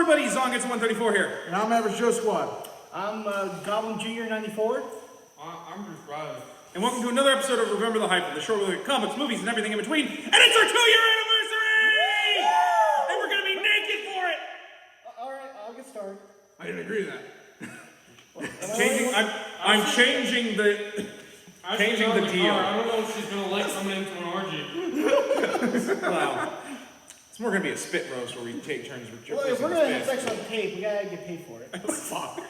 everybody, Zongets 134 here. And I'm Average Joe Squad. I'm Goblin Jr. 94. I'm Bruce Riley. And welcome to another episode of Remember the Hyphen, the show where we look at comics, movies, and everything in between. And it's our 2-year anniversary! And we're going to be naked for it! Alright, I'll get started. I didn't agree to that. I'm changing the deal. I don't know if she's going to like coming into an orgy. Wow. It's more going to be a spit roast where we take turns with Well, if we're going to have sex on tape, we gotta get paid for it. Fuck.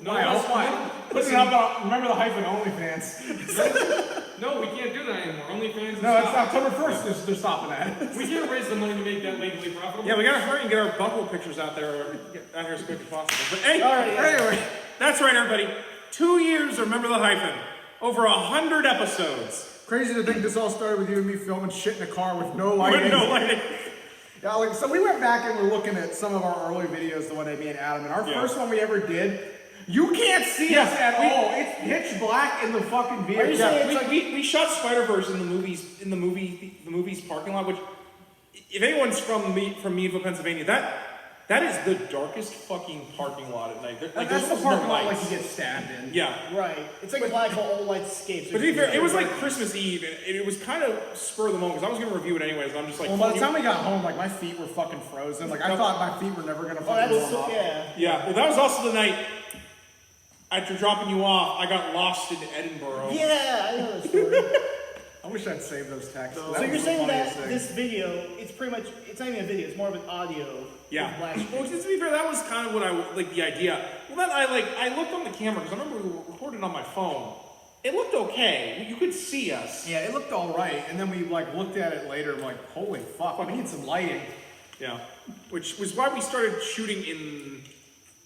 Why? Listen up about Remember the Hyphen OnlyFans. No, we can't do that anymore. OnlyFans is No, it's stopped. October 1st. They're stopping that. We can't raise the money to make that legally profitable. Yeah, we got to hurry and get our buckle pictures out there as quick as possible. But hey, Alright, yeah. anyway, that's right, everybody. 2 years of Remember the Hyphen. Over 100 episodes. Crazy to think this all started with you and me filming shit in a car with no lighting. With no lighting. Yeah, like, so we went back and we're looking at some of our early videos, the one that me and Adam, and our first one we ever did, you can't see us at all. It's pitch black in the fucking vehicle. Are you saying We shot Spider-Verse in the movies parking lot, which, if anyone's from Meadville, Pennsylvania, that is the darkest fucking parking lot at night. That's the parking lot like you get stabbed in. Yeah. Right. It's like a black hole, all lights escape. But to be fair, it was like Christmas Eve, and it was kind of spur of the moment, because I was going to review it anyways, and I'm just like... Well, by the time we got home, like, my feet were fucking frozen. Like, I thought my feet were never going to fucking warm up. Yeah. Well, that was also the night, after dropping you off, I got lost in Edinburgh. Yeah, I know the story. I wish I'd saved those texts. So you're saying that this video, it's pretty much, it's not even a video, it's more of an audio. Yeah. Flash. Well, to be fair, that was kind of what I like the idea. Well, then I looked on the camera because I remember we recorded on my phone. It looked okay. You could see us. Yeah, it looked all right, and then we like looked at it later. And like, holy fuck, we need some lighting. Yeah. Which was why we started shooting in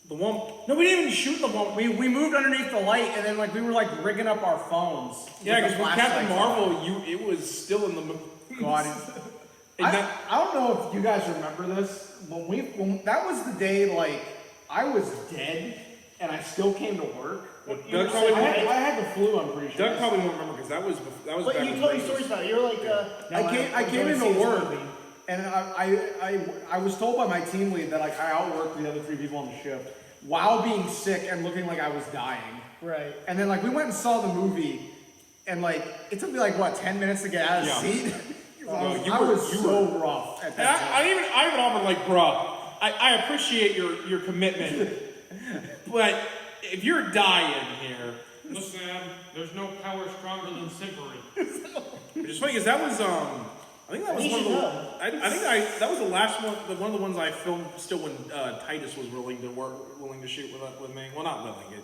the one. No, we didn't even shoot in the one. We moved underneath the light, and then like we were like rigging up our phones. Yeah, because with Captain Marvel, it was still in the. God. I don't know if you guys remember this. When that was the day, like, I was dead, and I still came to work. Doug probably I had the flu, I'm pretty sure. Doug probably won't remember, because that was But back you in told me the stories about it. You were like, I came into work, and I was told by my team lead that, like, I outworked the other 3 people on the shift while being sick and looking like I was dying. Right. And then, like, we went and saw the movie, and, like, it took me, like, what, 10 minutes to get out of the seat? I was so rough at that time. I even offered, like, bruh, I appreciate your commitment, but if you're dying here... Listen, Adam, there's no power stronger than simpery. Which is funny, because that was, I think that was one of the... that was the last one, one of the ones I filmed still when Titus was willing to shoot with me. Well, not willing,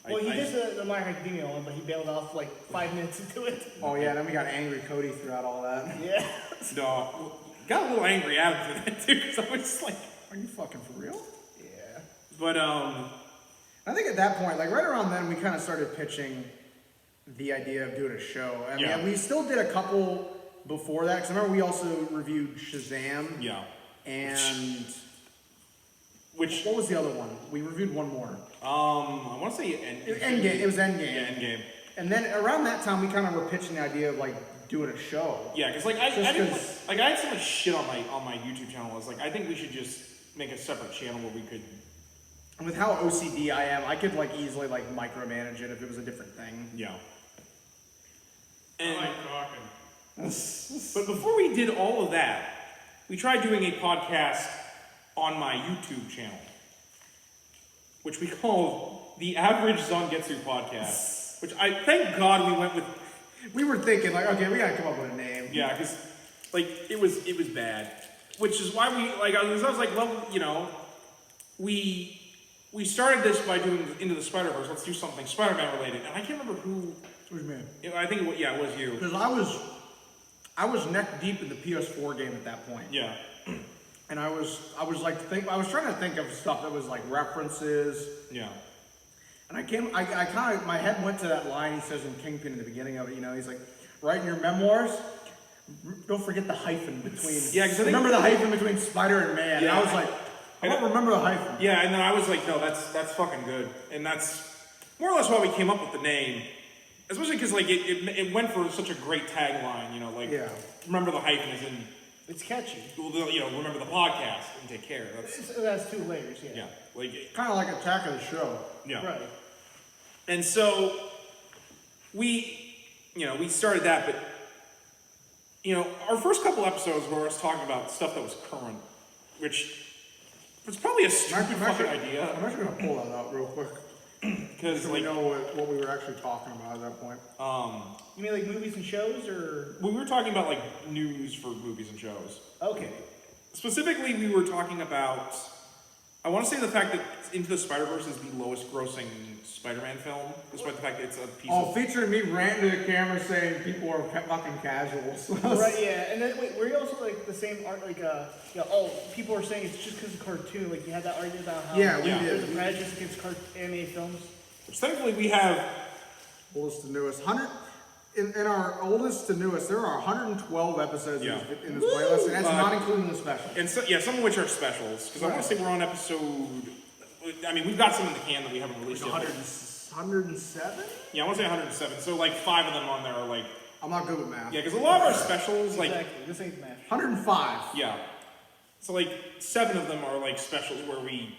Well, he did the My Hero Academia one, but he bailed off like 5 minutes into it. Oh yeah, then we got angry Cody throughout all that. Yeah. No, got a little angry after that too, because I was just like, "Are you fucking for real?" Yeah. But I think at that point, like right around then, we kind of started pitching the idea of doing a show. I mean, we still did a couple before that, because I remember we also reviewed Shazam. Yeah. And what was the other one? We reviewed one more. I want to say Endgame. It was Endgame. Yeah, Endgame. And then around that time, we kind of were pitching the idea of like doing a show. Yeah, because like I didn't like I had so much shit on my YouTube channel. I was like, I think we should just make a separate channel where we could. And with how OCD I am, I could like easily like micromanage it if it was a different thing. Yeah. I like talking. But before we did all of that, we tried doing a podcast on my YouTube channel, which we called the Average Zangetsu Podcast, which I thank God we went with. We were thinking like, okay, we gotta come up with a name. Yeah, because like it was bad, which is why we like I was like, well, you know, we started this by doing Into the Spider-Verse. Let's do something Spider-Man related, and I can't remember who. What do you mean? I think it was you. Because I was neck deep in the PS4 game at that point. Yeah. And I was trying to think of stuff that was like references. Yeah. And I kind of, my head went to that line he says in Kingpin in the beginning of it, you know, he's like, write in your memoirs, don't forget the hyphen between, remember the hyphen between Spider and Man. Yeah. And I was like, I don't remember the hyphen. Yeah, and then I was like, no, that's fucking good. And that's more or less why we came up with the name. Especially because like it went for such a great tagline, you know, like remember the hyphen is in It's catchy. Well, remember the podcast and take care. That's 2 layers, yeah. Yeah, like Kind of like Attack of the Show. yeah. Right. And so we started that, but our first couple episodes were us talking about stuff that was current, which was probably a stupid fucking idea. I'm actually gonna pull that out real quick Because so we know what we were actually talking about at that point. You mean like movies and shows, or? we were talking about like news for movies and shows. Okay. Specifically, we were talking about, I want to say the fact that Into the Spider-Verse is the lowest grossing Spider-Man film, despite the fact that it's a piece of... featuring me ranting to the camera saying people are fucking casuals. Right, yeah. And then, wait, were you also like the same art, like, people are saying it's just because of cartoon, like you had that argument about how Yeah, we there's did. a prejudice against animated films? Which thankfully we have... Oldest to newest. In our oldest to newest, there are 112 episodes in this playlist, and that's not including the special. And so, some of which are specials, because I want to say we're on episode... I mean, we've got some in the can that we haven't released yet. 107? Yeah, I want to say 107. So, like, 5 of them on there are, like... I'm not good with math. Yeah, because a lot of our specials, like... Exactly. This ain't math. 105. Yeah. So, like, 7 of them are, like, specials where we...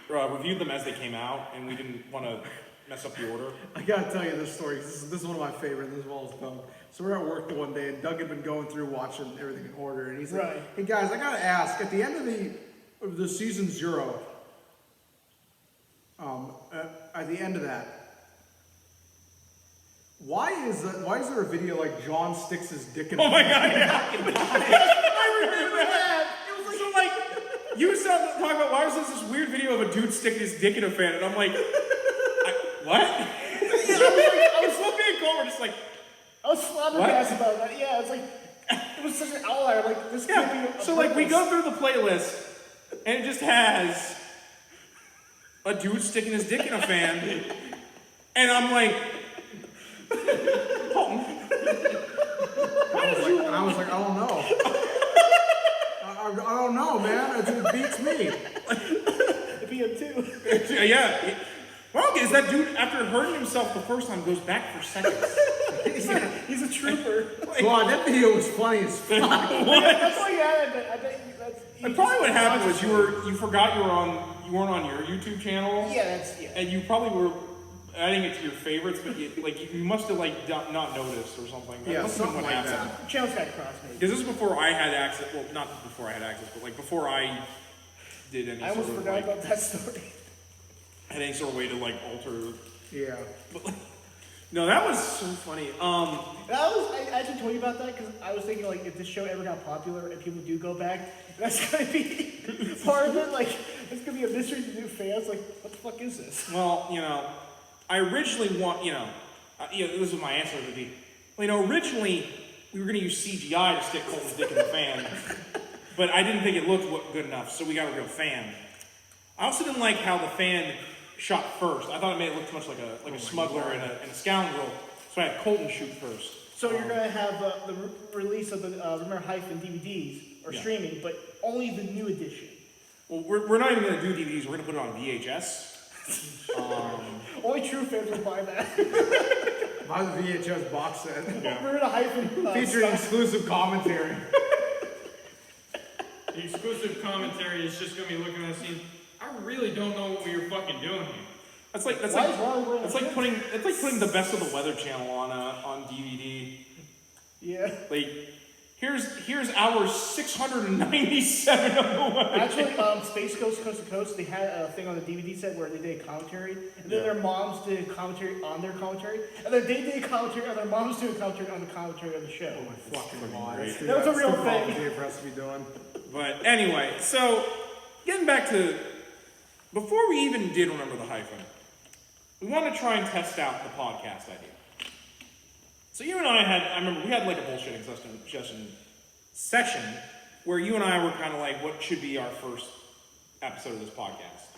reviewed them as they came out, and we didn't want to mess up the order. I gotta tell you this story. This is one of my favorite. This is all done. So we're at work the one day, and Doug had been going through watching everything in order, and he's like, Right. "Hey guys, I gotta ask. At the end of the season 0, at the end of that, why is there a video like John sticks his dick in? Oh my god! Yeah. I remember that. It was like, so like you started talking about why was this weird video of a dude sticking his dick in a fan, and I'm like, what? I was looking at Gomer, just like. I was flabbergasted about that. Yeah, it's like, it was such an outlier. Like, this can't be a So, like, we purpose. go through the playlist, and it just has a dude sticking his dick in a fan, and I'm like, Colton. I was like, I don't know. I don't know, man. It beats me. It'd be him too. Yeah. Well, is that dude, after hurting himself the first time, goes back for seconds? He's a trooper. Well, that video was funny as fuck. That's why you had it. I bet that's. And probably what happened was you forgot you weren't on your YouTube channel. Yeah, And you probably were adding it to your favorites, but you must have not noticed or something. That Yeah, must have been something what like happened. that. Channels got crossed, maybe. Because this is before I had access. Well, not before I had access, but like before I did any I almost sort of forgot about that story. had any sort of way to like alter. Yeah. But, no, that was so funny. I actually told you about that because I was thinking like if this show ever got popular and people do go back, that's gonna be part of it. Like it's gonna be a mystery to new fans. Like what the fuck is this? Well, I originally this was my answer would be, originally we were going to use CGI to stick Colton's dick in the fan, but I didn't think it looked good enough, so we got a real fan. I also didn't like how the fan shot first. I thought it made it look too much like a smuggler and a scoundrel, so I had Colton shoot first. So you're gonna have the release of the remember Hyphen DVDs or streaming, but only the new edition. Well, we're not even going to do DVDs. We're going to put it on VHS. Only true fans will buy that. Buy the VHS box set. Remember the Hyphen Featuring exclusive commentary. The exclusive commentary is just gonna be looking at us saying, I really don't know what you're fucking doing here. That's like putting the best of the Weather Channel on DVD. Yeah. Like, here's hour 697 of the Weather. Actually, Space Coast to Coast, they had a thing on the DVD set where they did a commentary, and then their moms did a commentary on their commentary, and then they did a commentary on their moms did a commentary on the commentary of the show. Oh my fucking god. That was a real thing. Idea for us to be doing. But anyway, so getting back to before we even did Remember the Hyphen, we wanted to try and test out the podcast idea. So you and I remember we had like a bullshitting session where you and I were kind of like, what should be our first episode of this podcast?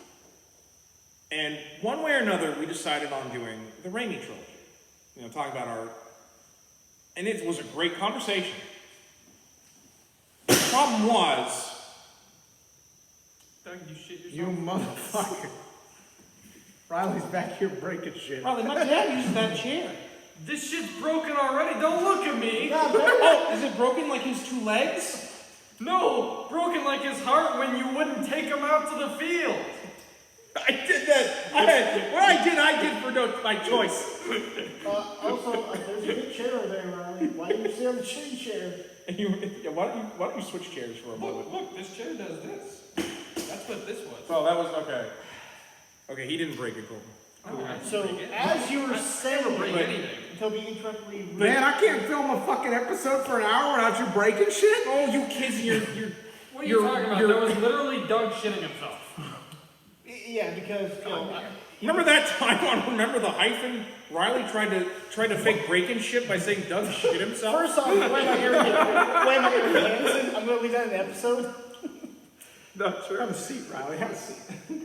And one way or another, we decided on doing the Raimi trilogy. Talking about and it was a great conversation. The problem was, Doug, you shit yourself. You motherfucker. Riley's back here breaking shit. Riley, my dad uses that chair. This shit's broken already. Don't look at me. Oh, is it broken like his 2 legs? No, broken like his heart when you wouldn't take him out to the field. I did that. I did for my choice. Also, there's a good chair over there, Riley. Why do you sit on the shitty chair? Why don't you switch chairs for a moment? Look, this chair does this. That's what this was. Oh, that was okay. Okay, he didn't break it, Colton. So, as you were saying, break anything. until being interrupted, Man, I can't film a fucking episode for an hour without you breaking shit. Oh, you kids, you're. What are you talking about? That was literally Doug shitting himself. Yeah, because Remember that time on Remember the Hyphen? Riley tried to fake breaking shit by saying Doug shit himself. first off, why am I Aaron Hansen? I'm gonna leave that in the episode. No, sure. Have a seat, Riley. Have a seat.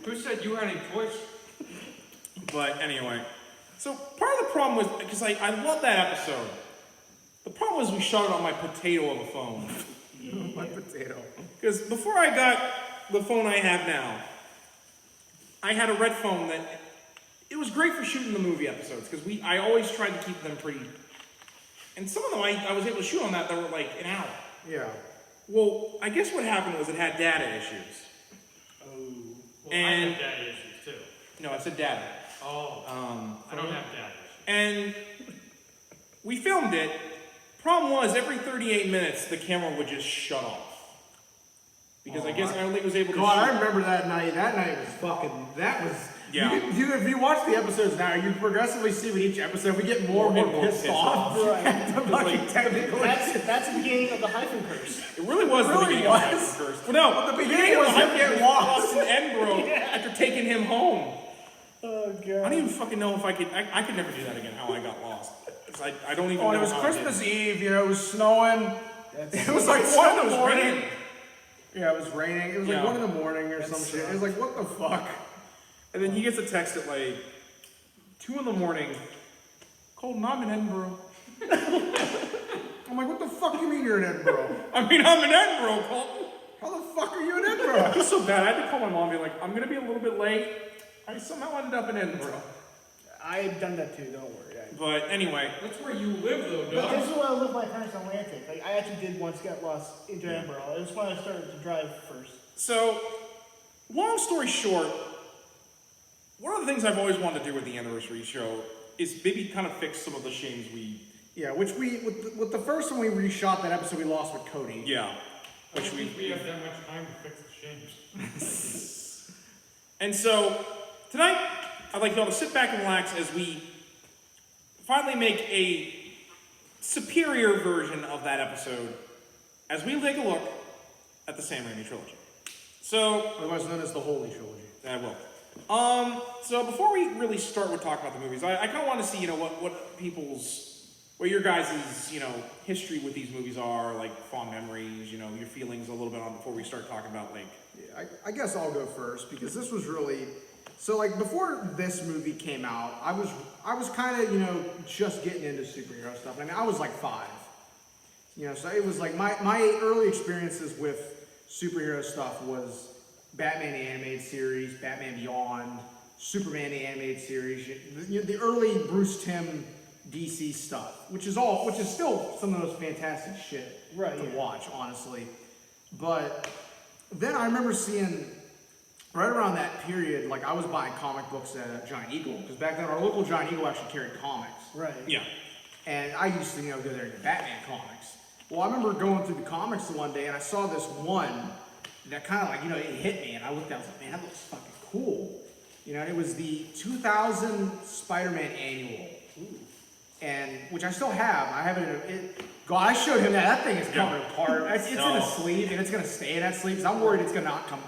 Who said you had any choice? But anyway, so part of the problem was because I love that episode. The problem was we shot it on my potato of a phone. My potato. Because before I got the phone I have now, I had a red phone that it was great for shooting the movie episodes because I always tried to keep them pretty. And some of them I was able to shoot on that were like an hour. Yeah. Well, I guess what happened was it had data issues. Oh. Well, And- I have daddy issues too. No, I said data. Oh. I don't have daddy issues. And we filmed it. Problem was, every 38 minutes, the camera would just shut off. Because I guess I only was able to God, I shoot. remember that night. That night was fucking. That was. Yeah. If you watch the episodes now, you progressively see with each episode we get more and more pissed off. Right. At the fucking technical. That's the beginning of the hyphen curse. It really was the really beginning was. of the Hyphen curse. Well, no, The beginning was him getting lost. in Edinburgh after taking him home. Oh I god. don't even fucking know if I could. I could never do that again. How I got lost. 'Cause I don't even Oh, know. and it was how Christmas I did. Eve. You know, it was snowing. It was like It 1 in the was morning. raining. Yeah, it was raining. It was like Yeah. 1 in the morning or some shit. It was like, what the fuck? And then he gets a text at like 2 in the morning. Colton, I'm in Edinburgh. I'm like, what the fuck you mean you're in Edinburgh? I mean, I'm in Edinburgh, Colton. How the fuck are you in Edinburgh? It's so bad. I had to call my mom and be like, I'm gonna be a little bit late. I somehow ended up in Edinburgh. I've done that too, don't worry. But anyway, That's where you live though, But Doug. this is where I live with my parents in Atlantic. Like, I actually did once get lost in Edinburgh. It was when I started to drive first. so long story short, one of the things I've always wanted to do with the anniversary show is maybe kind of fix some of the shames we. Yeah, which with the first one we reshot that episode we lost with Cody. Yeah. I don't think we have that much time to fix the shames. And so tonight, I'd like y'all to sit back and relax as we finally make a superior version of that episode as we take a look at the Sam Raimi trilogy. So, Otherwise known as the Holy Trilogy. I will. So before we really start with talking about the movies, I kind of want to see, what your guys' history with these movies are, like fond memories, your feelings a little bit on before we start talking about like. Yeah, I guess I'll go first because this was really so like before this movie came out, I was kind of just getting into superhero stuff. I mean, I was like 5, so it was like my early experiences with superhero stuff was Batman the Animated Series, Batman Beyond, Superman the Animated Series, the early Bruce Timm DC stuff, which is still some of those fantastic shit to watch, honestly. But then I remember seeing right around that period, like I was buying comic books at Giant Eagle because back then our local Giant Eagle actually carried comics. Right. Yeah. And I used to go there and get Batman comics. Well, I remember going through the comics one day and I saw this one that kind of like it hit me, and I looked at it, I was like, man, that looks fucking cool. It was the 2000 Spider-Man annual. And which I still have. I have it. God, I showed him that. That thing is coming apart. It's in a sleeve, and it's gonna stay in that sleeve. Because I'm worried it's not gonna come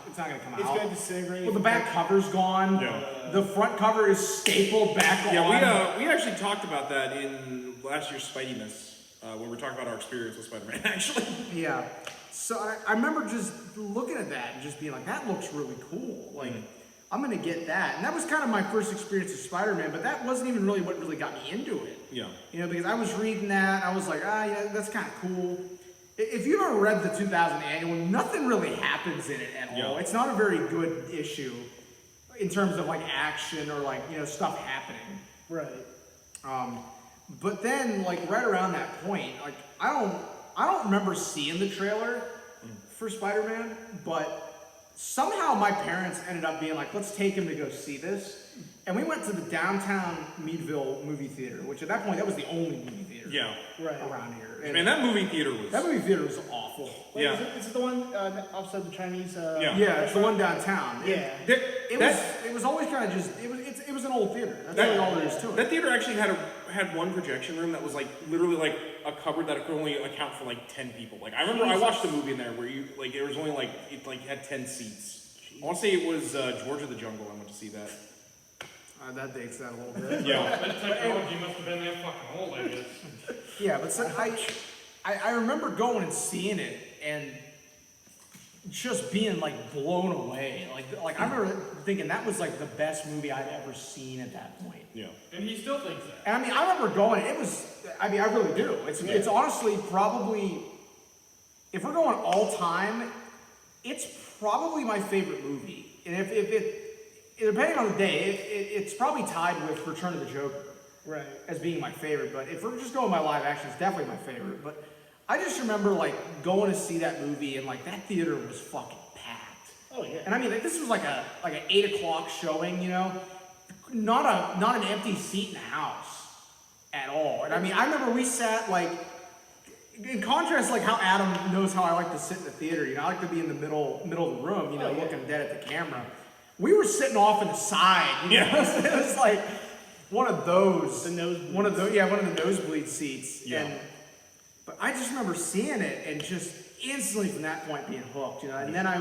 out. It's going to disintegrate. Well, the back cover's gone. Yeah. The front cover is stapled back on. Yeah, we actually talked about that in last year's Spidey-ness, when we were talking about our experience with Spider-Man, actually. Yeah. So I remember just looking at that and just being like, that looks really cool. Like, I'm gonna get that. And that was kind of my first experience with Spider-Man, but that wasn't even really what really got me into it. Yeah. Because I was reading that, I was like, that's kind of cool. If you've ever read the 2000 annual, nothing really happens in it at all. Yeah. It's not a very good issue in terms of like action or like, stuff happening. Right. But then, like, right around that point, like, I don't remember seeing the trailer for Spider-Man, but somehow my parents ended up being like, let's take him to go see this. And we went to the downtown Meadville movie theater, which at that point, that was the only movie theater around here. And man, that movie theater was awful. Wait, is it the one outside the Chinese? Yeah, it's the one downtown. Yeah. It was always kind of just, it was an old theater. That's really all there is to it. That theater actually had one projection room that was like literally like a cupboard that could only account for like 10 people. Like I remember I watched a movie in there where there was only it had 10 seats. I want to say it was George of the Jungle. I went to see that. That dates that a little bit. Yeah. That technology must have been that fucking old, I guess. Yeah, but so I remember going and seeing it and just being like blown away. Like I remember thinking that was like the best movie I'd ever seen at that point. Yeah. And he still thinks that. And I mean, I remember going. I really do. It's honestly probably, if we're going all time, it's probably my favorite movie. And if it depending on the day, it's probably tied with Return of the Joker, right, as being my favorite. But if we're just going by live action, it's definitely my favorite. But I just remember like going to see that movie and like that theater was fucking packed. Oh yeah. And I mean, like this was like an 8 o'clock showing, you know, not an empty seat in the house at all. And I mean, I remember we sat like, in contrast, like how Adam knows how I like to sit in the theater. You know, I like to be in the middle of the room, you know, looking dead at the camera. We were sitting off in the side, you know? It was like one of those. One of the nosebleed seats. Yeah. But I just remember seeing it and just instantly from that point being hooked, you know? And then I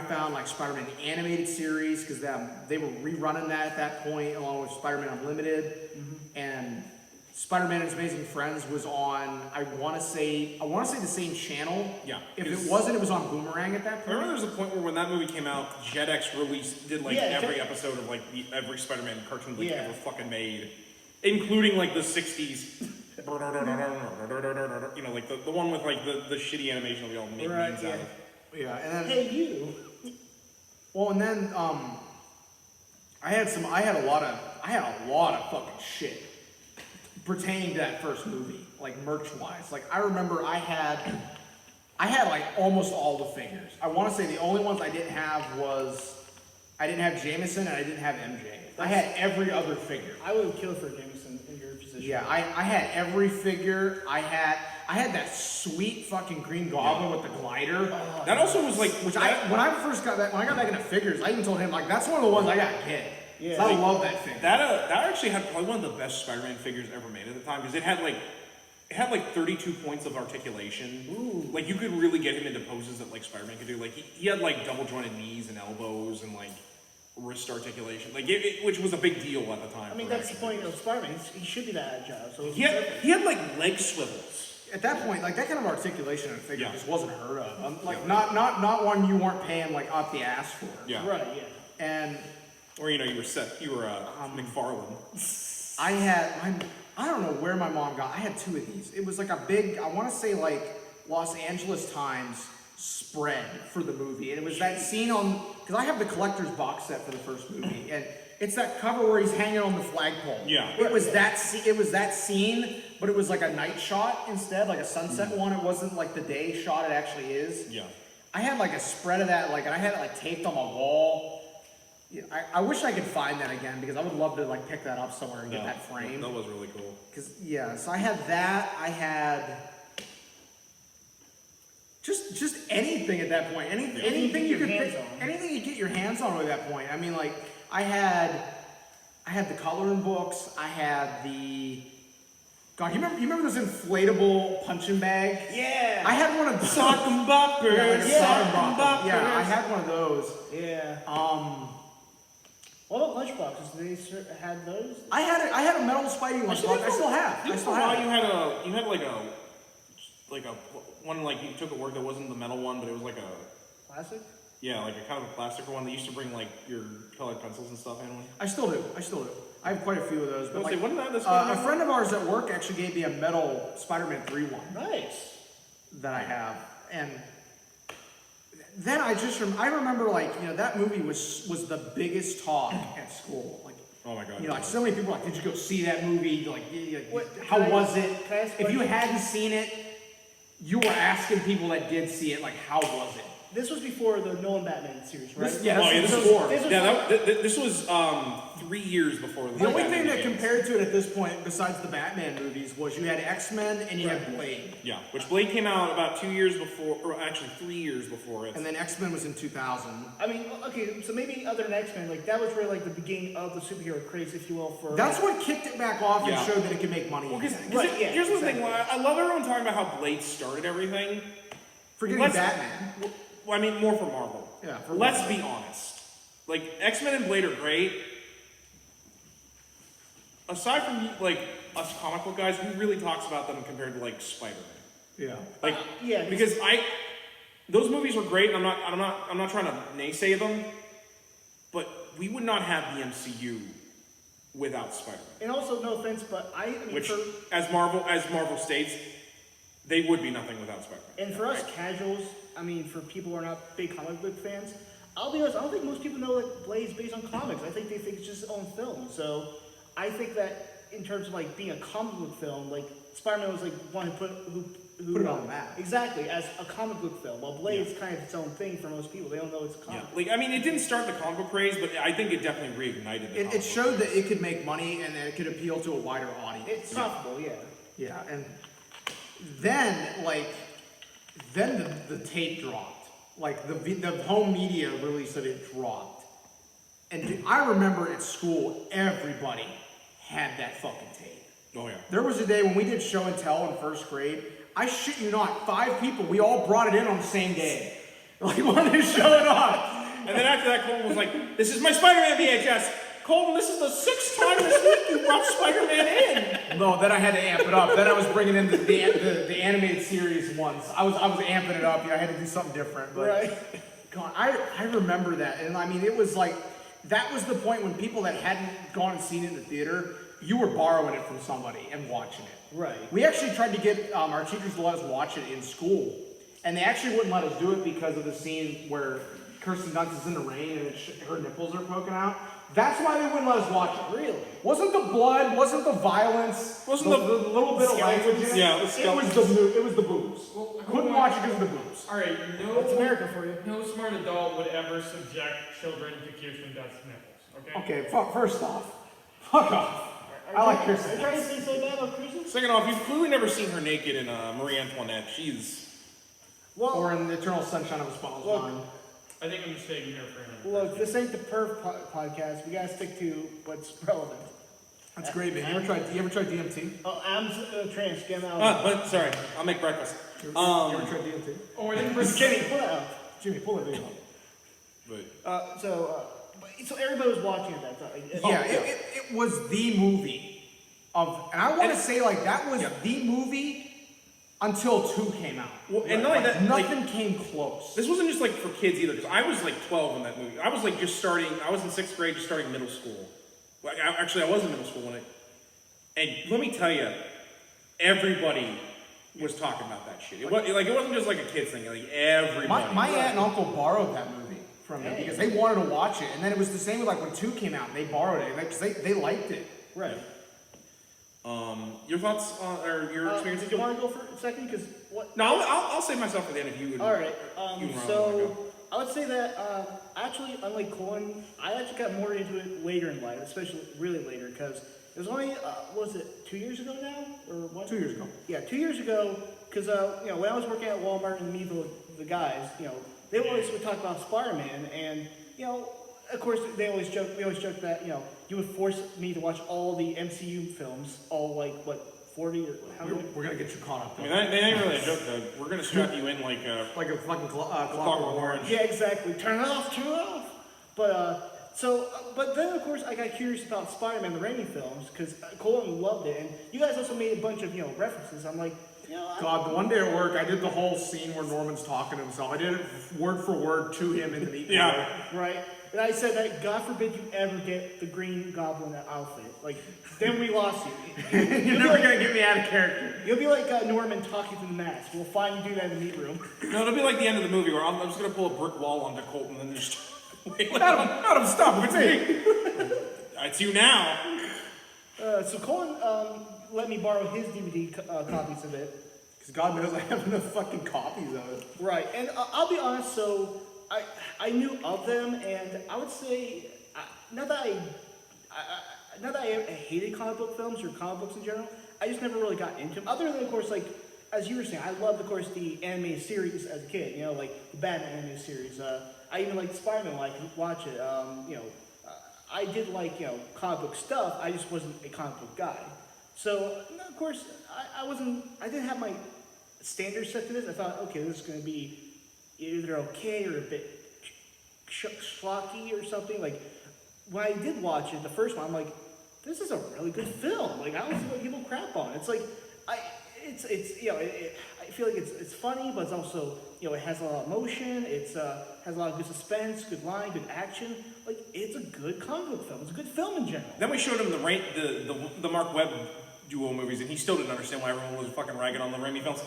found like Spider-Man the animated series because they were rerunning that at that point along with Spider-Man Unlimited. And Spider-Man and His Amazing Friends was on, I want to say the same channel. Yeah. If it wasn't, it was on Boomerang at that point. I remember there was a point where when that movie came out, Jetix did every episode of like every Spider-Man cartoon ever fucking made, including like the 60s. You know, like the one with like the shitty animation we all made memes out of. Yeah, and then Hey you. well, and then I had a lot of fucking shit pertaining to that first movie, like merch-wise. Like I remember I had like almost all the figures. I want to say the only ones I didn't have Jameson and I didn't have MJ. I had every other figure. I would have killed for Jameson in your position. Yeah, I had every figure. I had that sweet fucking Green Goblin with the glider. That also was like, when I got back into figures, I even told him like that's one of the ones I got to get. Yeah. I love that figure. that actually had probably one of the best Spider-Man figures ever made at the time because it had like 32 points of articulation. Ooh. Like you could really get him into poses that like Spider-Man could do. Like he had like double jointed knees and elbows and like wrist articulation, like which was a big deal at the time. I mean, that's the point of Spider-Man. He should be that agile. So He had like leg swivels. At that point, like that kind of articulation in a figure just wasn't heard of. Not one you weren't paying like up the ass for. Yeah. Right. Yeah. And or you were McFarlane. I don't know where my mom got. I had 2 of these. It was like a big, I want to say like Los Angeles Times spread for the movie, and it was that scene because I have the collector's box set for the first movie, and it's that cover where he's hanging on the flagpole. Yeah. It was that scene, but it was like a night shot instead, like a sunset one. It wasn't like the day shot it actually is. Yeah. I had like a spread of that, like, and I had it like taped on my wall. Yeah, I wish I could find that again because I would love to like pick that up somewhere and get that framed. That was really cool. So I had that. I had just anything at that point. Anything you could pick, anything you get your hands on at that point. I mean, like I had the coloring books. I had the God. You remember those inflatable punching bags? Yeah. I had one of those. Sock and boppers. Yeah, I had one of those. Yeah. What about lunchboxes? Did they had those? I had a metal Spidey lunchbox. I still have. You had like a one like you took at work that wasn't the metal one, but it was like a Plastic? Yeah, like a kind of a plastic one. They used to bring like your colored pencils and stuff in. I still do. I have quite a few of those. But like, a friend of ours at work actually gave me a metal Spider-Man 3 one. Nice. That I have, and then I remember like that movie was the biggest talk at school. Like Oh my god. You know, like so many people are like, did you go see that movie? Like, how Can I- was it? can I ask a If you question? hadn't seen it, you were asking people that did see it, like, how was it? This was before the Nolan Batman series, right? This, yeah, Oh, yeah, this this is was- before. this was Yeah, like- this was 3 years before The only thing that begins. compared to it at this point, besides the Batman movies, was you had X-Men and you had Blade. Yeah, which Blade came out about 2 years before, or actually 3 years before it. And then X-Men was in 2000. I mean, okay, so maybe other than X-Men, like that was really like the beginning of the superhero craze, if you will. For That's what kicked it back off Yeah. and showed that it could make money. Well, because Right, yeah, here's the thing. exactly. I love everyone talking about how Blade started everything. Forgetting Let's- Batman. Well, I mean, more for Marvel. Yeah, for Let's Marvel. be honest. Like, X-Men and Blade are great. Aside from, like, us comic book guys, who really talks about them compared to, like, Spider-Man? Yeah. Like, yeah, because those movies are great, and I'm not trying to naysay them, but we would not have the MCU without Spider-Man. and also, no offense, but I mean, Which, for, as Marvel states, they would be nothing without Spider-Man. and for us casuals, I mean, for people who are not big comic book fans, I'll be honest, I don't think most people know that Blade's based on comics. I think they think it's just its own film. So I think that in terms of like being a comic book film, like Spider-Man was like one who Put it on the map. Exactly, as a comic book film. While Blade's kind of its own thing for most people. They don't know it's a comic. Yeah, like I mean, it didn't start the comic book craze, but I think it definitely reignited the It comic book showed that it could make money and that it could appeal to a wider audience. It's profitable, yeah. Yeah, and then the tape dropped. Like the home media release of it dropped. And dude, I remember at school, everybody had that fucking tape. Oh yeah. There was a day when we did show and tell in first grade. I shit you not, 5 people, we all brought it in on the same day. Like, wanted to show it off. And then after that, Colton was like, "This is my Spider-Man VHS." Colton, this is the 6th time this week you brought Spider-Man in. No, then I had to amp it up. Then I was bringing in the animated series ones. I was amping it up. Yeah, I had to do something different. But Right. God, I remember that, and I mean, it was like that was the point when people that hadn't gone and seen it in the theater, you were borrowing it from somebody and watching it. Right. We actually tried to get our teachers to let us watch it in school, and they actually wouldn't let us do it because of the scene where Kirsten Dunst is in the rain and her nipples are poking out. That's why they wouldn't let us watch it. Really? Wasn't the blood? Wasn't the violence? Wasn't the the little bit of language? In it? Yeah, the it was skeletons. it was the boobs. Well, Couldn't watch it because of the boobs. All right, That's America for you. no smart adult would ever subject children to Kirsten Dunst's nipples. Okay. Okay, first off, fuck off. I like Are Kirsten. you trying to say so bad about Christian? Second off, you've clearly never seen her naked in Marie Antoinette. She's Well, Or in the Eternal Sunshine of a Spotless Look. Mind. I think I'm mistaken here for him. look, this ain't the perf podcast. We gotta stick to what's relevant. That's great, man. You ever tried DMT? Oh, I'm trans. Get out. sorry, I'll make breakfast. You ever tried DMT? Oh, I didn't bring Jimmy, pull it out. Jimmy, pull that video up. But So everybody was watching it that time. Yeah, it was the movie of, and I want to say like that was the movie until 2 came out. Well, and not only that, like, nothing came close. this wasn't just like for kids either, because I was like 12 in that movie. I was like just starting. I was in 6th grade, just starting middle school. Like, actually, I was in middle school when it. And let me tell you, everybody was talking about that shit. It wasn't just like a kids thing. Like everybody. My aunt and uncle borrowed that movie from me because they wanted to watch it, and then it was the same with like when 2 came out. They borrowed it because they liked it. Right. Your thoughts on or your experiences? Did you want to go for a second? Because what? No, I'll save myself for the end if you would. All right. you and Ron wanna So go. I would say that actually, unlike Colin, I actually got more into it later in life, especially really later, because it was only what was it 2 years ago now or what? 2 years ago. Yeah, 2 years ago. Because when I was working at Walmart and meet the guys, they always would talk about Spider-Man, and of course they always joke. We always joke that you would force me to watch all the MCU films, all like what 40 or how many? We're gonna get you caught up. I mean, that ain't really a joke though. We're gonna strap you in like a Like a fucking Clockwork Clockwork Orange. Yeah, exactly. Turn it off, turn it off. But then of course I got curious about Spider-Man, the Raimi films, because Colin loved it, and you guys also made a bunch of references. I'm like, God, the one day at work, I did the whole scene where Norman's talking to himself. I did it word for word to him in the meeting. Yeah. right? And I said that God forbid you ever get the Green Goblin outfit. Like, then we lost you. You're never gonna get me out of character. You'll be like Norman talking to the mask. We'll finally do that in the meat room. No, it'll be like the end of the movie where I'm just gonna pull a brick wall onto Colton and then just wait. Adam, stop! It's me. It's you now. So Colin let me borrow his DVD copies of it. Because God knows I have enough fucking copies of it. Right, and I'll be honest, so I knew of them, and I would say, not that I hated comic book films or comic books in general, I just never really got into them. Other than, of course, like, as you were saying, I loved, of course, the animated series as a kid, you know, like the Batman animated series. I even liked Spider-Man, I could watch it. You know, I did like, you know, comic book stuff, I just wasn't a comic book guy. So, of course, I didn't have my standards set to this. I thought, okay, this is going to be either okay or a bit schlocky or something. Like, when I did watch it, the first one, I'm like, this is a really good film. Like, I don't see what people crap on. It's like, it's you know, I feel like it's funny, but it's also, you know, it has a lot of emotion. It's has a lot of good suspense, good line, good action. Like, it's a good comic book film. It's a good film in general. Then we showed him the Mark Webb duo movies, and he still didn't understand why everyone was fucking ragging on the Raimi films.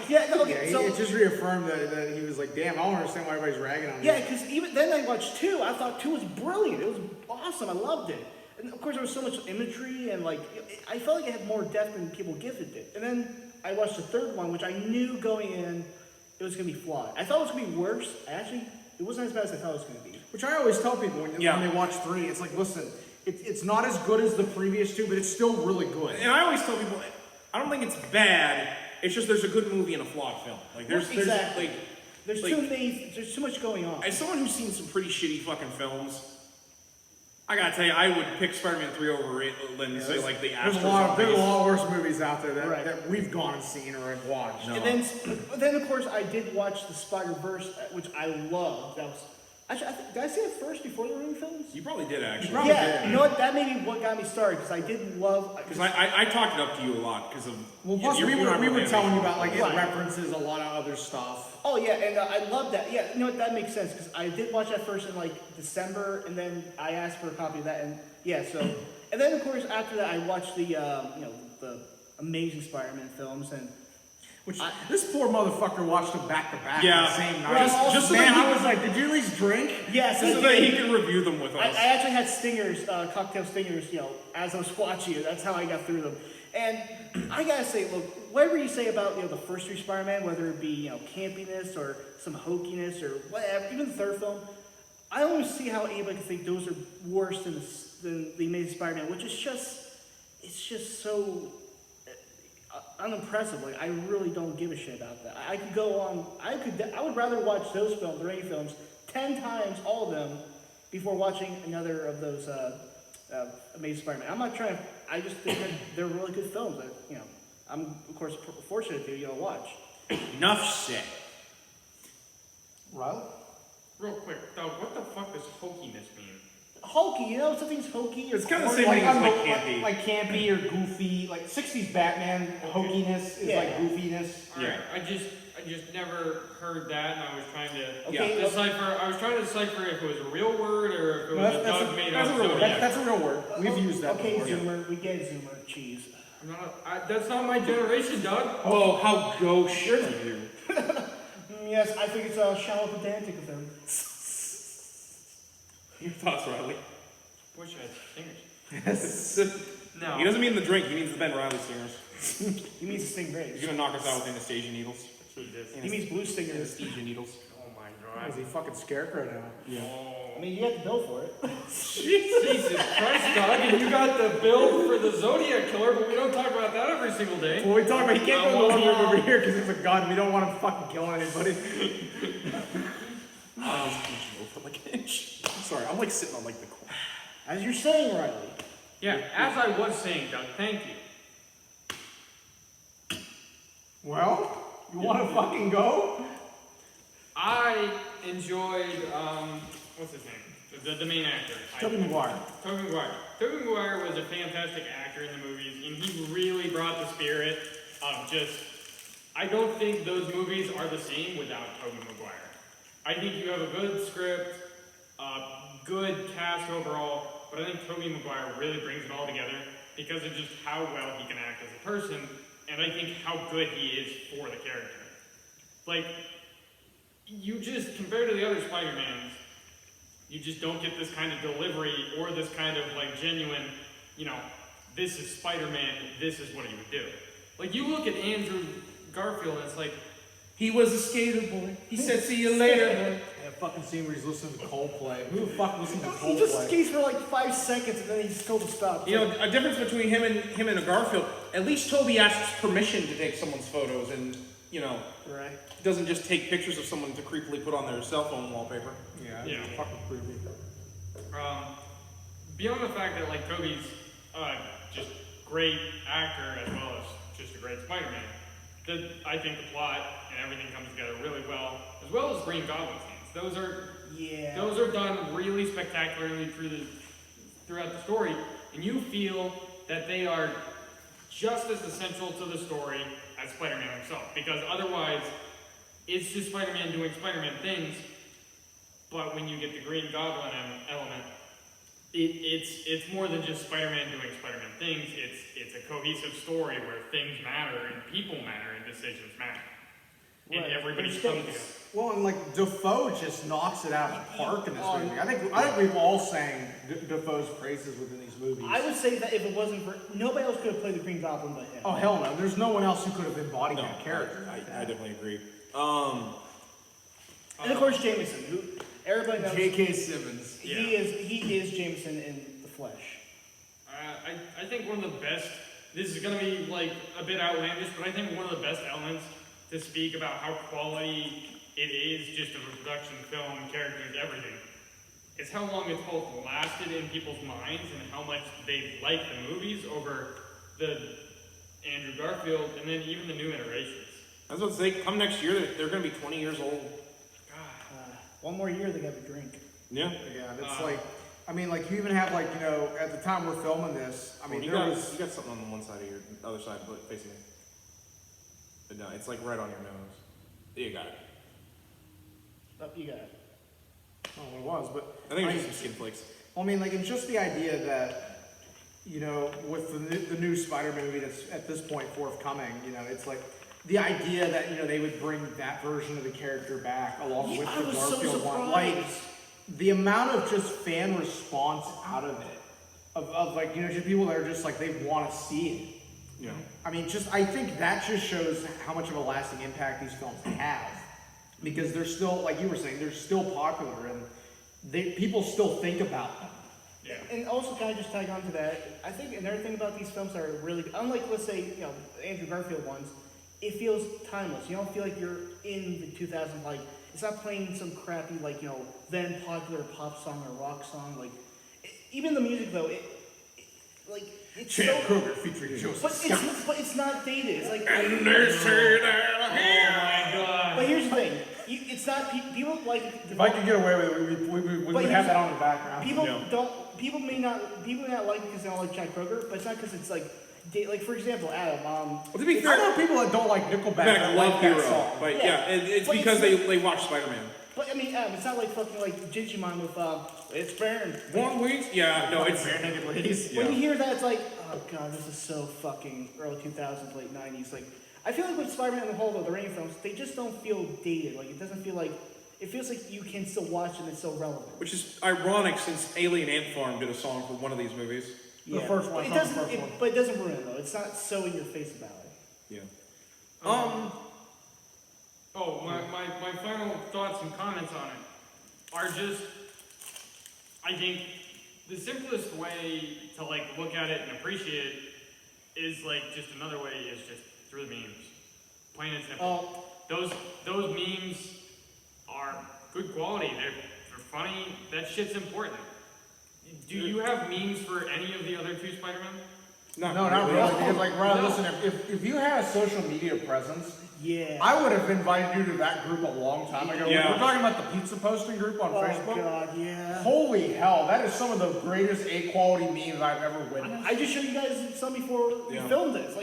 Yeah, no, okay, yeah, it just reaffirmed that he was like, damn, I don't understand why everybody's ragging on me. Yeah, because even then I watched 2. I thought 2 was brilliant. It was awesome. I loved it. And of course, there was so much imagery, and like, I felt like it had more depth than people give it did. And then I watched the third one, which I knew going in it was going to be flawed. I thought it was going to be worse. Actually, it wasn't as bad as I thought it was going to be. Which I always tell people when they watch 3, it's like, listen, it's not as good as the previous 2, but it's still really good. And I always tell people, I don't think it's bad. It's just there's a good movie and a flawed film. Like there's too much going on. As someone who's seen some pretty shitty fucking films, I gotta tell you, I would pick Spider-Man 3 over it than say like the There's a lot worse movies out there that we've gone and seen or have watched. No. And then of course I did watch the Spider-Verse, which I loved. That was actually, did I see it first before the Raimi films? You probably did actually. You know what? That may be what got me started because I did love. Because I talked it up to you a lot because of. Well, plus we were telling you about like it references a lot of other stuff. Oh yeah, and I love that. Yeah, you know what? That makes sense because I did watch that first in like December, and then I asked for a copy of that, and yeah, so and then of course after that I watched the the Amazing Spider-Man films and. This poor motherfucker watched them back to back the same night. I was like, did you at least drink? Yeah, so that he can review them with us. I actually had stingers, cocktail stingers, as I was watching it. That's how I got through them. And I gotta say, look, whatever you say about the first 3 Spider-Man, whether it be campiness or some hokiness or whatever, even the third film, I don't see how anybody can think those are worse than the Amazing Spider-Man, which is just so unimpressive. Like, I really don't give a shit about that. I could go on. I would rather watch those films, the Raimi films, 10 times, all of them, before watching another of those Amazing Spider-Man. I'm not trying. I just think that they're really good films. That, I'm of course fortunate to watch. Enough said. Well, real quick, Doug, what the fuck does hokiness mean? Hokey, something's hokey. It's kind of the same thing as like campy. Like campy or goofy. Like 60s Batman hokiness is like goofiness. Alright, I just never heard that, and I was trying to decipher. I was trying to decipher if it was a real word or if it was a Doug made up. That's a real word. We've used that. Okay, before. Zoomer, we get Zoomer. Cheese. That's not my generation, Doug. Oh, how gauche of you. Yes, I think it's a shallow pedantic of him. Your thoughts, Riley? Wish I had stingers. No. He doesn't mean the drink, he means the Ben Riley stingers. He means stingrays. He's gonna knock us out with Anastasia needles. He means blue stingers. Anesthesia needles. Oh my god. Is he fucking scarecrow now? Yeah. I mean, you have the bill for it. Jesus Christ, Doug, and you got the bill for the Zodiac Killer, but we don't talk about that every single day. Well, we talk about he can't go in the living room over here because it's a gun. We don't want him fucking killing anybody. I was reaching over like an inch. I'm sorry, I'm like sitting on like the corner. As you're saying, Riley. Yeah, as I was saying, Doug, thank you. Well, you want to fucking go? I enjoyed, what's his name? The main actor. Tobey Maguire. Tobey Maguire. Tobey Maguire was a fantastic actor in the movies, and he really brought the spirit of just, I don't think those movies are the same without Tobey Maguire. I think you have a good script, good cast overall, but I think Tobey Maguire really brings it all together because of just how well he can act as a person, and I think how good he is for the character. Like, you just, compared to the other Spider-Mans, you just don't get this kind of delivery or this kind of like genuine, this is Spider-Man, this is what he would do. Like you look at Andrew Garfield and it's like, he was a skater boy. He said, "See you later, boy." That fucking scene where he's listening to Coldplay. Who the fuck listens to Coldplay? He just skates for like 5 seconds and then he's told to stop. A difference between him and a Garfield. At least Toby asks permission to take someone's photos, and right. doesn't just take pictures of someone to creepily put on their cell phone wallpaper. Yeah. Fucking creepy. Beyond the fact that like Toby's just great actor as well as just a great Spider-Man, I think the plot and everything comes together really well as Green Goblin scenes. Those are done really spectacularly throughout the story, and you feel that they are just as essential to the story as Spider-Man himself, because otherwise it's just Spider-Man doing Spider-Man things, but when you get the Green Goblin element, it's more than just Spider-Man doing Spider-Man things. It's a cohesive story where things matter and people matter and decisions matter. And everybody comes together. Well, and like Defoe just knocks it out of the park in this movie. I think we've all sang Defoe's praises within these movies. I would say that if it wasn't for nobody else could have played the Green Goblin but him. Oh hell no! There's no one else who could have embodied that character. I definitely agree. And of course Jameson, who everybody knows. J.K. Simmons. He is Jameson in the flesh. I think one of the best. This is going to be like a bit outlandish, but I think one of the best elements to speak about how quality it is, just of a production film, characters, everything, is how long it's both lasted in people's minds and how much they like the movies over the Andrew Garfield and then even the new iterations. I was about to say, come next year, they're going to be 20 years old. God. One more year, they got a drink. Yeah. Yeah, that's you even have at the time we're filming this, you got something on the one side of your other side, but facing me. But no, it's like right on your nose. You got it. Oh, you got it. I don't know what it was, but I think it's just some skin flakes. it's just the idea that, with the new Spider-Man movie that's at this point forthcoming, it's like the idea that, they would bring that version of the character back along with the Garfield one. Like, the amount of just fan response out of it, of just people that are just like, they want to see it. Yeah. I think that just shows how much of a lasting impact these films have. Because they're still, like you were saying, they're still popular and people still think about them. Yeah. And also, kind of just tag on to that, I think another thing about these films that are really, unlike, let's say, Andrew Garfield ones, it feels timeless. You don't feel like you're in the 2000s, like, it's not playing some crappy, then popular pop song or rock song. Like, even the music, though, it's Chad so... Kroger featuring Joseph But it's not dated. It's like... And they say that Oh my god. But here's the thing. It's not... People like... If I could get away with it, we would have that on the background. People may not like it because they don't like Chad Kroger, but it's not because it's like for example, Adam. Well, to be fair, I know people that don't like Nickelback that love like Hero, that song. but it's because they watch Spider-Man. But I mean, Adam, it's not like fucking like Digimon with it's burned. 1 week? Yeah, no, it's Bare Naked Ladies. When you hear that, it's like, oh god, this is so fucking early 2000s, late 90s. Like, I feel like with Spider-Man and the whole of the Raimi films, they just don't feel dated. Like, it doesn't feel like. It feels like you can still watch and it's still relevant. Which is ironic since Alien Ant Farm did a song for one of these movies. The first one. But it doesn't ruin it though. It's not so in your face about it. Yeah. My final thoughts and comments on it are just, I think the simplest way to look at it and appreciate it is just another way is just through the memes. Plain and simple. Those memes are good quality. They're funny. That shit's important. Do you have memes for any of the other two Spider-Men? No, not really. Because Ryan, listen, if you had a social media presence, I would have invited you to that group a long time ago. Yeah. We're talking about the pizza posting group on Facebook. Oh god, yeah. Holy hell, that is some of the greatest A-quality memes I've ever witnessed. I just showed you guys some before we filmed this.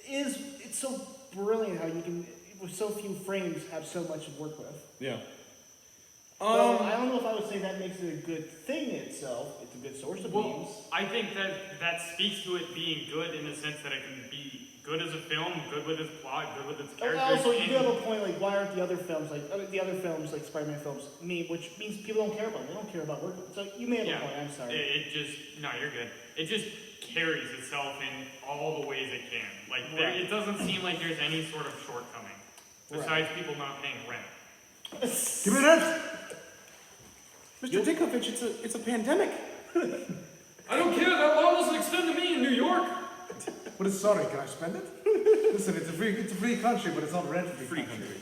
It's so brilliant how you can, with so few frames, have so much to work with. Yeah. I don't know if I would say that makes it a good thing in itself. It's a good source of memes. I think that speaks to it being good in the sense that it can be good as a film, good with its plot, good with its And characters. also, you do have a point, like, why aren't the other films, like Spider-Man films, which means people don't care about them. They don't care about work. So you may have a point, I'm sorry. No, you're good. It just carries itself in all the ways it can. Like, Right. it doesn't seem like there's any sort of shortcoming, besides people not paying rent. Give me that. Mr. Dickovich, it's a pandemic. I don't care, that law doesn't extend to me in New York. But it's sorry, can I spend it? Listen, it's a free country, but it's not rent-free country.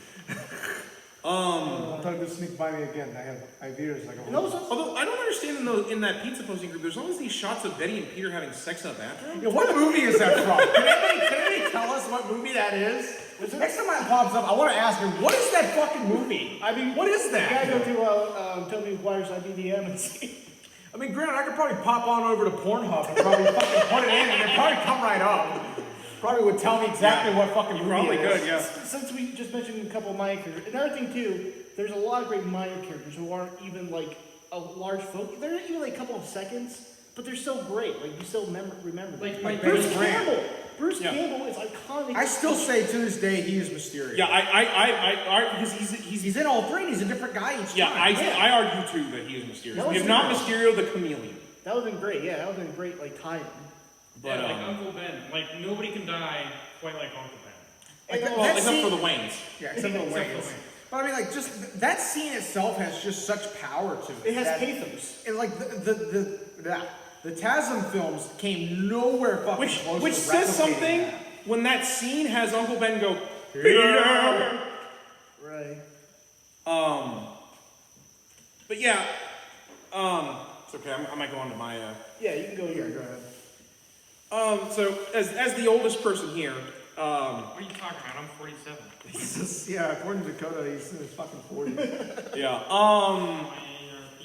I'm trying to sneak by me again. I have ideas like a Although I don't understand in that pizza posting group, there's always these shots of Betty and Peter having sex in a bathroom. Yeah, what movie is that from? Can anybody tell us what movie that is? Next time it pops up, I want to ask him, what is that fucking movie? I mean, what is that? You gotta go to Tobey Maguire's IBDM and see. I mean, granted, I could probably pop on over to Pornhub and probably fucking put it in, and it'd probably come right up. Probably would tell me exactly what fucking movie Probably it is. good, yeah. Since we just mentioned a couple of minor characters, another thing too, there's a lot of great minor characters who aren't even like a large focus. They're not even like a couple of seconds, but they're so great. Like you still remember them. Like Bruce Benny Grant. Campbell. Bruce Campbell is iconic. I still say to this day he is Mysterio. Yeah, because he's in all three and he's a different guy each time. I argue too that he is Mysterio. If not Mysterio, the Chameleon. That would have been great. Yeah, that would have been great. Like tie-in. But like Uncle Ben, like nobody can die quite like Uncle Ben. Except for the Waynes. Yeah, except for the Waynes. But I mean, like, just that scene itself has just such power to it. It has pathos. And like the TASM films came nowhere fucking close. Which to says replicating something that. when that scene has Uncle Ben go, Peter! Right. But yeah, it's okay. I might go on to my. Yeah, you can go here. Go ahead. So as the oldest person here, What are you talking about? I'm 47. Yeah, according to Dakota, he's in his fucking 40s. yeah. My ARP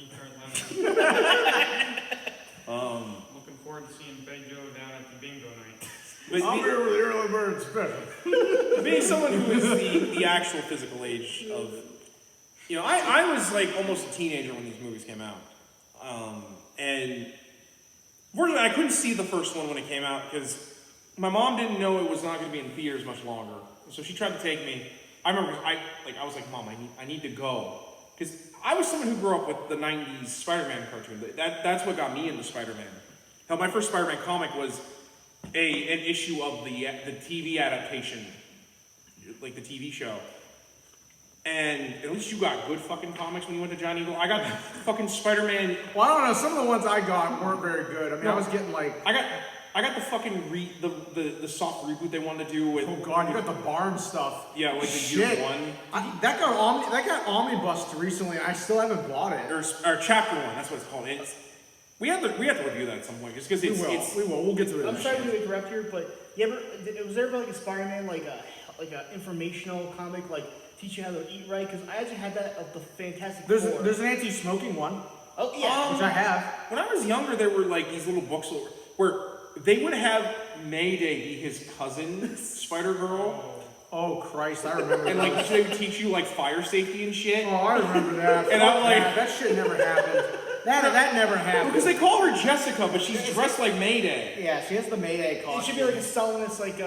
card looking forward to seeing Big Joe down at the bingo night. I'm here with the early bird special. Being someone who is the actual physical age of, I was like almost a teenager when these movies came out, and fortunately I couldn't see the first one when it came out because my mom didn't know it was not going to be in theaters much longer, so she tried to take me. I remember I was like, Mom, I need to go because I was someone who grew up with the '90s Spider-Man cartoon. That's what got me into Spider-Man. Hell, my first Spider-Man comic was an issue of the TV adaptation, like the TV show. And at least you got good fucking comics when you went to John Eagle. I got fucking Spider-Man. Well, I don't know. Some of the ones I got weren't very good. I mean, I was getting like. I got the fucking the soft reboot they wanted to do with. Oh god, you got the Barn stuff. Yeah, like the year one. That got omnibused recently. I still haven't bought it. Or chapter one. That's what it's called. We have to review that at some point, just because we will. We'll get to it. I'm sorry to interrupt here, but was there ever like a Spider-Man like a informational comic like teach you how to eat right? Because I actually had that of the Fantastic Four. There's an anti-smoking one. Oh yeah, which I have. When I was younger, there were like these little books where they would have Mayday be his cousin, Spider-Girl. Oh Christ, I remember. And like they would teach you like fire safety and shit. Oh, I remember that. And I'm like, that shit never happened. That never happened. Because they call her Jessica, but she's dressed like Mayday. Yeah, she has the Mayday costume. It should be like a Stalinist like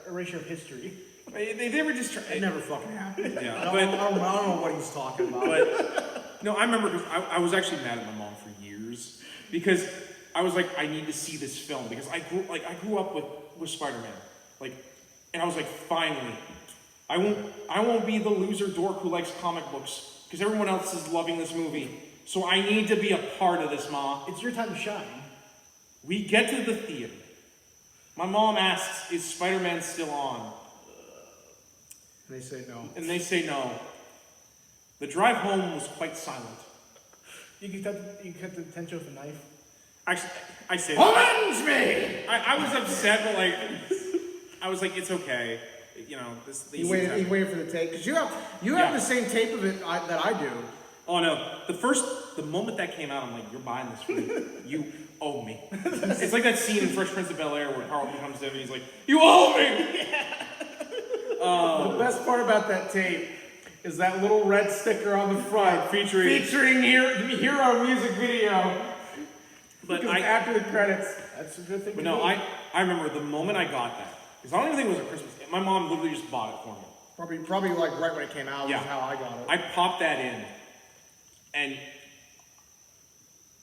erasure of history. They were just trying. It never fucking happened. Yeah, I don't know what he's talking about. But no, I remember because I was actually mad at my mom for years because I was like, I need to see this film because I grew up with Spider-Man, and I was like, finally, I won't be the loser dork who likes comic books because everyone else is loving this movie. So I need to be a part of this, Ma. It's your time to shine. We get to the theater. My mom asks, is Spider-Man still on? They say no. And they say no. The drive home was quite silent. You cut the tension with a knife. Actually, I say avenge me! I was upset, but I was like, it's okay. He waited for the tape because you have the same tape of it that I do. Oh no! The moment that came out, I'm like, you're buying this for me. You owe me. It's like that scene in Fresh Prince of Bel-Air where Carlton comes to him and he's like, you owe me. The best part about that tape is that little red sticker on the front featuring Hero music video. But after the credits, That's a good thing. But no, I remember the moment I got that, because I don't even think it was a Christmas gift. My mom literally just bought it for me. Probably like right when it came out. Yeah. Is how I got it. I popped that in, and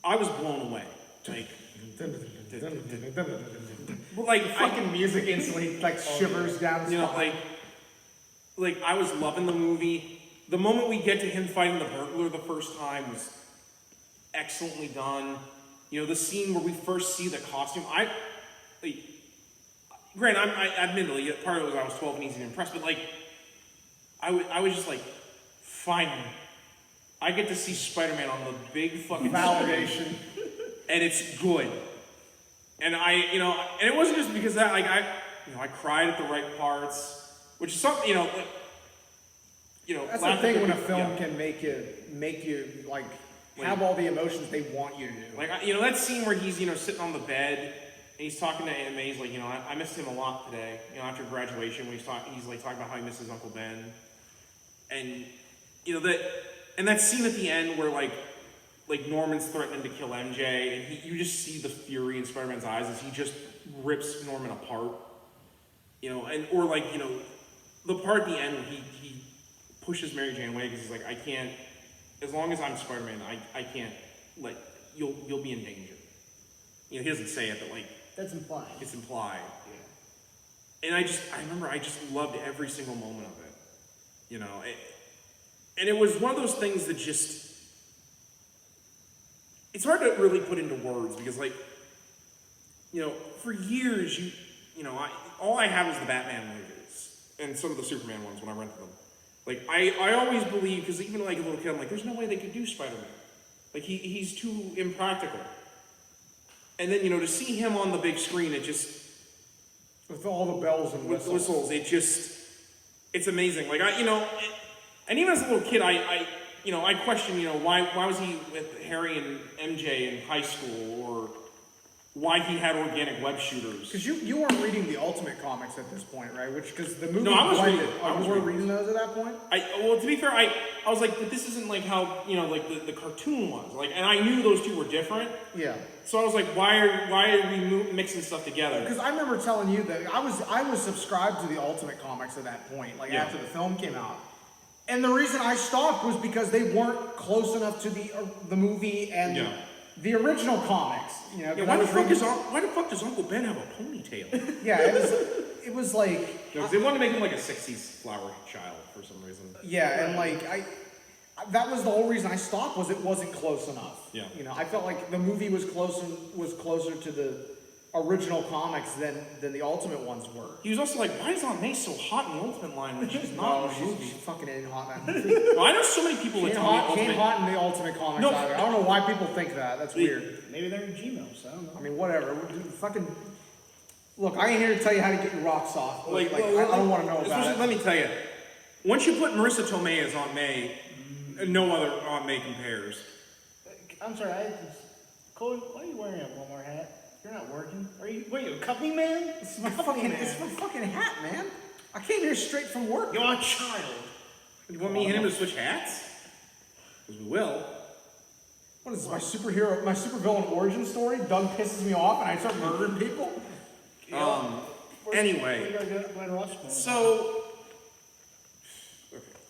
I was blown away. Like, fucking music instantly like shivers down. You know, like I was loving the movie. The moment we get to him fighting the burglar the first time was excellently done. You know, the scene where we first see the costume. Granted, I admittedly, part of it was I was 12 and easy to impress, but like, I was just like, finally, I get to see Spider-Man on the big fucking validation, and it's good. And and it wasn't just because that, like, I cried at the right parts, which is something, that's the thing when a film can make you like have all the emotions they want you to do. Like, that scene where he's, sitting on the bed and he's talking to Aunt May's like, I missed him a lot today. After graduation, when he's like talking about how he misses Uncle Ben, and that scene at the end where like Norman's threatening to kill MJ, and you just see the fury in Spider-Man's eyes as he just rips Norman apart. Or the part at the end where he pushes Mary Jane away because he's like, I can't, as long as I'm Spider-Man, I can't let, you'll be in danger. He doesn't say it, but like, that's implied. It's implied. Yeah. And I remember I just loved every single moment of it. And it was one of those things that just, it's hard to really put into words because, like, for years, all I had was the Batman movies and some of the Superman ones when I rented them. Like, I always believed, because even like a little kid, I'm like, there's no way they could do Spider-Man. Like, he's too impractical. And then, to see him on the big screen, it just... With all the bells and whistles. It's amazing. Like, and even as a little kid, I questioned, why was he with Harry and MJ in high school, or why he had organic web shooters. Because you weren't reading the Ultimate comics at this point, right? Because the movie. No, I was reading. You were reading those at that point. Well, to be fair, I was like, but this isn't like how like the cartoon was. Like, and I knew those two were different. Yeah. So I was like, why are we mixing stuff together? Because I remember telling you that I was subscribed to the Ultimate comics at that point, like after the film came out. And the reason I stopped was because they weren't close enough to the movie and the original comics. Why the fuck does Uncle Ben have a ponytail? Yeah, it was like... No, they wanted to make him like a 60s flower child for some reason. Yeah, and like, that was the whole reason I stopped, was it wasn't close enough. Yeah. I felt like the movie was closer to the original comics than the Ultimate ones were. He was also like, why is Aunt May so hot in the Ultimate line when she's not in the movie? She fucking ain't hot in that movie. Well, I know so many people that tell me she ain't hot in the Ultimate comics either. I don't know why people think that. That's weird. Maybe they're in Gmail, so I don't know. I mean, whatever. Fucking... Look, I ain't here to tell you how to get your rocks off. I don't want to know about it. Let me tell you. Once you put Marissa Tomei as Aunt May, no other Aunt May compares. I'm sorry, Cole, why are you wearing a Walmart hat? You're not working. What are you, a company man? It's my fucking hat, man. I came here straight from work. You're a child. You want me and him to switch hats? Because we will. What is this, my supervillain origin story? Doug pisses me off and I start murdering people? Anyway.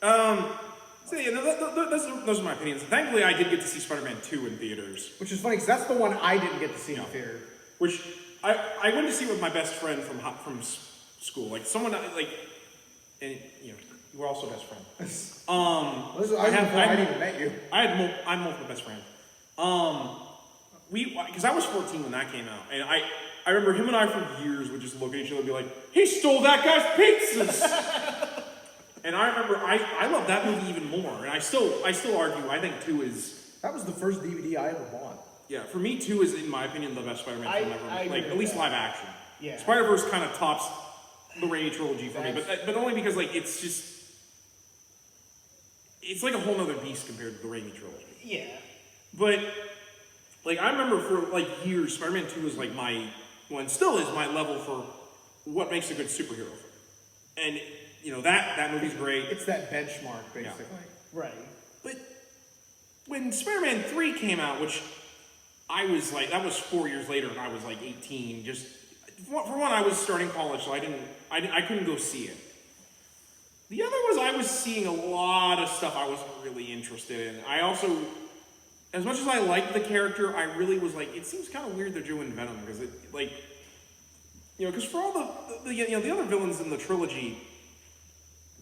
So yeah, those are my opinions. Thankfully, I did get to see Spider-Man 2 in theaters. Which is funny, because that's the one I didn't get to see in theater. Which I went to see with my best friend from school. Like, someone, like, and, you were also best friend. I hadn't even met you. I'm multiple best friend. Because I was 14 when that came out. And I remember him and I for years would just look at each other and be like, he stole that guy's pizzas! And I remember, I love that movie even more, and I still argue, I think 2 is... That was the first DVD I ever bought. Yeah, for me, 2 is, in my opinion, the best Spider-Man film ever. Like, at least live action. Yeah. Spider-Verse kind of tops the Raimi trilogy for me, but only because, like, it's just... It's like a whole nother beast compared to the Raimi trilogy. Yeah. But, like, I remember for, like, years, Spider-Man 2 was, like, and still is my level for what makes a good superhero film. And... that movie's great. It's that benchmark, basically. Right. But when Spider-Man 3 came out, which I was like, that was 4 years later, and I was like 18. Just for one, I was starting college, so I couldn't go see it. The other was I was seeing a lot of stuff I wasn't really interested in. I also, as much as I liked the character, I really was like, it seems kind of weird they're doing Venom because it like, because for all the other villains in the trilogy,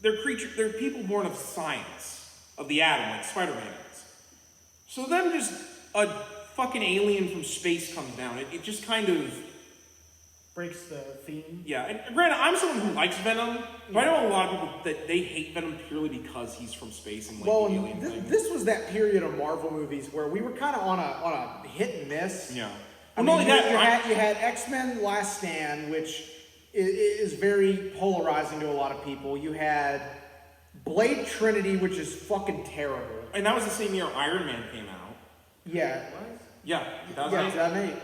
they're people born of science, of the atom, like Spider-Man is. So then just a fucking alien from space comes down. It just kind of breaks the theme. Yeah, and granted, I'm someone who likes Venom, but I know a lot of people that they hate Venom purely because he's from space and like the alien thing. This was that period of Marvel movies where we were kind of on a hit and miss. Yeah. I mean, you had X-Men Last Stand, which is very polarizing to a lot of people. You had Blade Trinity, which is fucking terrible. And that was the same year Iron Man came out. Yeah. Yeah, 2008.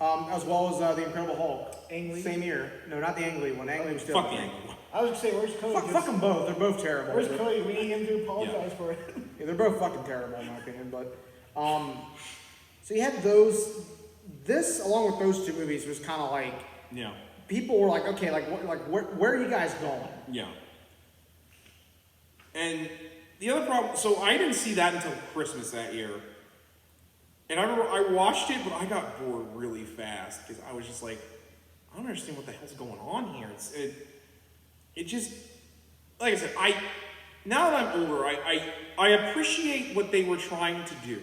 As well as the Incredible Hulk. Ang Lee? Same year. No, not the Ang Lee one. Ang Lee was still. Fuck the Ang Lee one. I was gonna say, where's Cody? Fuck them both. They're both terrible. Where's Cody? We need him to apologize for it. Yeah, they're both fucking terrible in my opinion. But so you had those. This, along with those two movies, was kind of like people were like, okay, where are you guys going? Yeah. And the other problem, so I didn't see that until Christmas that year. And I remember I watched it, but I got bored really fast because I was just like, I don't understand what the hell's going on here. It just, like I said, now that I'm older, I appreciate what they were trying to do.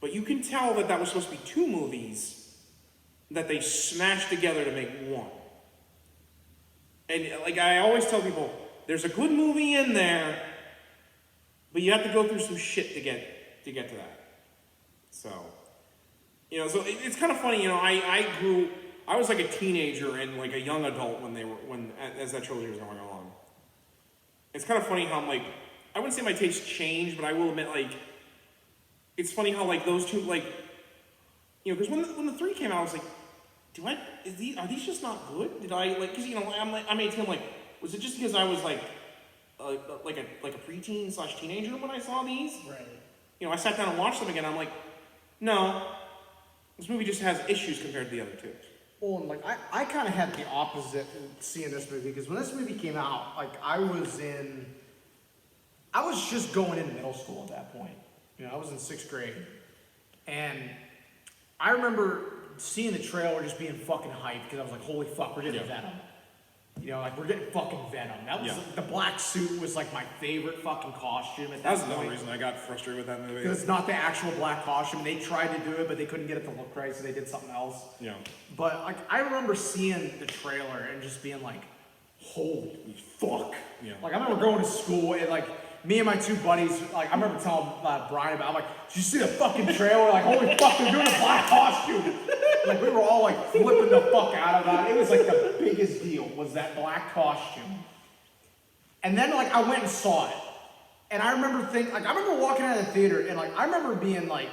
But you can tell that was supposed to be two movies that they smashed together to make one. And like I always tell people, there's a good movie in there, but you have to go through some shit to get to that. So, so it's kind of funny, I was like a teenager and like a young adult as that trilogy was going on. It's kind of funny how I'm like, I wouldn't say my taste changed, but I will admit like, it's funny how like those two like, because when the 3 came out, I was like, are these just not good? Did I like, because I'm 18, I'm like, was it just because I was like a preteen / teenager when I saw these? Right. I sat down and watched them again. I'm like, no, this movie just has issues compared to the other two. Well, and like I kind of had the opposite seeing this movie because when this movie came out, like I was just going into middle school at that point. I was in 6th grade, and I remember seeing the trailer just being fucking hyped because I was like, holy fuck, we're getting Venom. We're getting fucking Venom. That was the black suit was like my favorite fucking costume at that point. That's another reason I got frustrated with that movie. Because it's not the actual black costume. They tried to do it, but they couldn't get it to look right, so they did something else. Yeah. But like I remember seeing the trailer and just being like, holy fuck. Yeah. Like I remember going to school and like me and my two buddies, like I remember telling Brian about, I'm like, did you see the fucking trailer? Like, holy fuck, they're doing a black costume. Like we were all like flipping the fuck out of that. It was like the biggest deal was that black costume. And then like I went and saw it. And I remember I remember walking out of the theater and like I remember being like,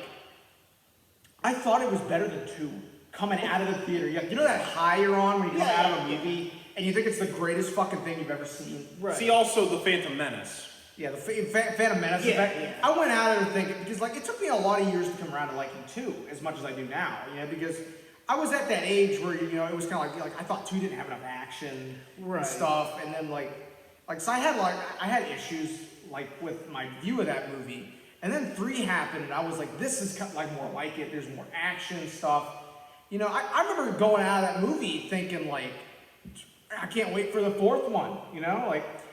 I thought it was better than 2 coming out of the theater. You know that high you're on when you come out of a movie and you think it's the greatest fucking thing you've ever seen? Right. See also The Phantom Menace. Yeah, the Phantom Menace. Yeah. I went out of there thinking, because like it took me a lot of years to come around to liking 2 as much as I do now, because I was at that age where, it was kind of like I thought 2 didn't have enough action and stuff, and then so I had issues like with my view of that movie, and then 3 happened, and I was like, this is kind of like more like it. There's more action stuff. I remember going out of that movie thinking like, I can't wait for the 4th one.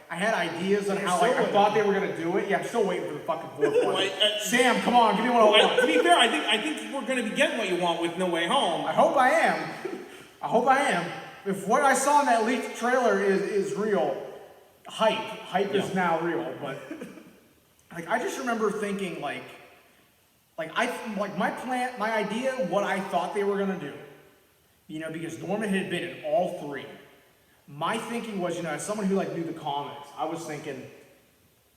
I had ideas on how I thought they were gonna do it. Yeah, I'm still waiting for the fucking 4th one. Sam, come on, give me one I want. To be fair, I think we're gonna be getting what you want with No Way Home. I hope I am. If what I saw in that leaked trailer is real, hype is now real. But I just remember thinking my idea, what I thought they were gonna do. Because Norman had been in all 3. My thinking was, as someone who knew the comics, I was thinking,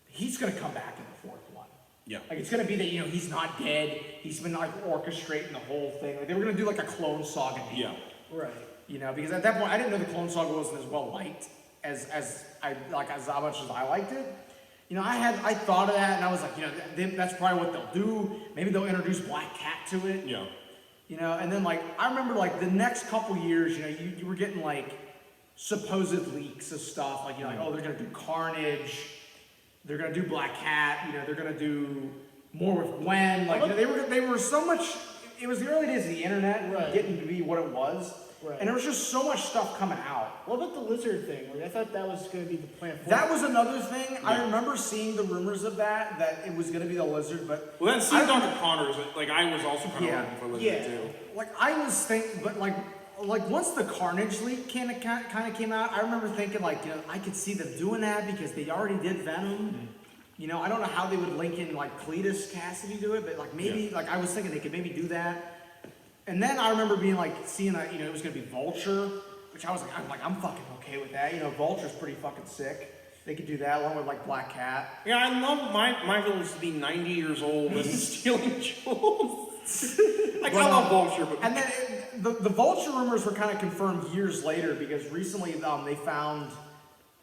he's gonna come back in the 4th one. Yeah. It's gonna be that, he's not dead, he's been orchestrating the whole thing. They were gonna do a Clone Saga deal. Yeah. Right. Because at that point, I didn't know the Clone Saga wasn't as well liked as much as I liked it. I thought of that and I was like, that's probably what they'll do. Maybe they'll introduce Black Cat to it. Yeah. You know, and then like I remember like the next couple years, you know, you were getting like supposed leaks of stuff, like you're like, oh, they're gonna do Carnage, they're gonna do Black Cat, you know, they're gonna do more with Gwen. Like you know, they were so much. It was the early days of the internet getting to be what it was. Right. And there was just so much stuff coming out. What about the lizard thing? Like, I thought that was going to be the plan for That was another thing. Yeah. I remember seeing the rumors of that it was going to be the lizard, but... Well, then seeing Dr. Connors, like, I was also kind of looking for lizard, too. Like, I was thinking, but like once the Carnage leak kind of came out, I remember thinking, like, you know, I could see them doing that because they already did Venom. Mm-hmm. You know, I don't know how they would link in, like, Cletus Cassidy to it, but, like, maybe, like, I was thinking they could maybe do that. And then I remember being like, seeing that, you know, it was going to be Vulture, which I was like, I'm fucking okay with that. You know, Vulture's pretty fucking sick. They could do that along with like Black Cat. Yeah, I love my villains to be 90 years old and stealing jewels. Like, I love Vulture, but... And then the Vulture rumors were kind of confirmed years later because recently they found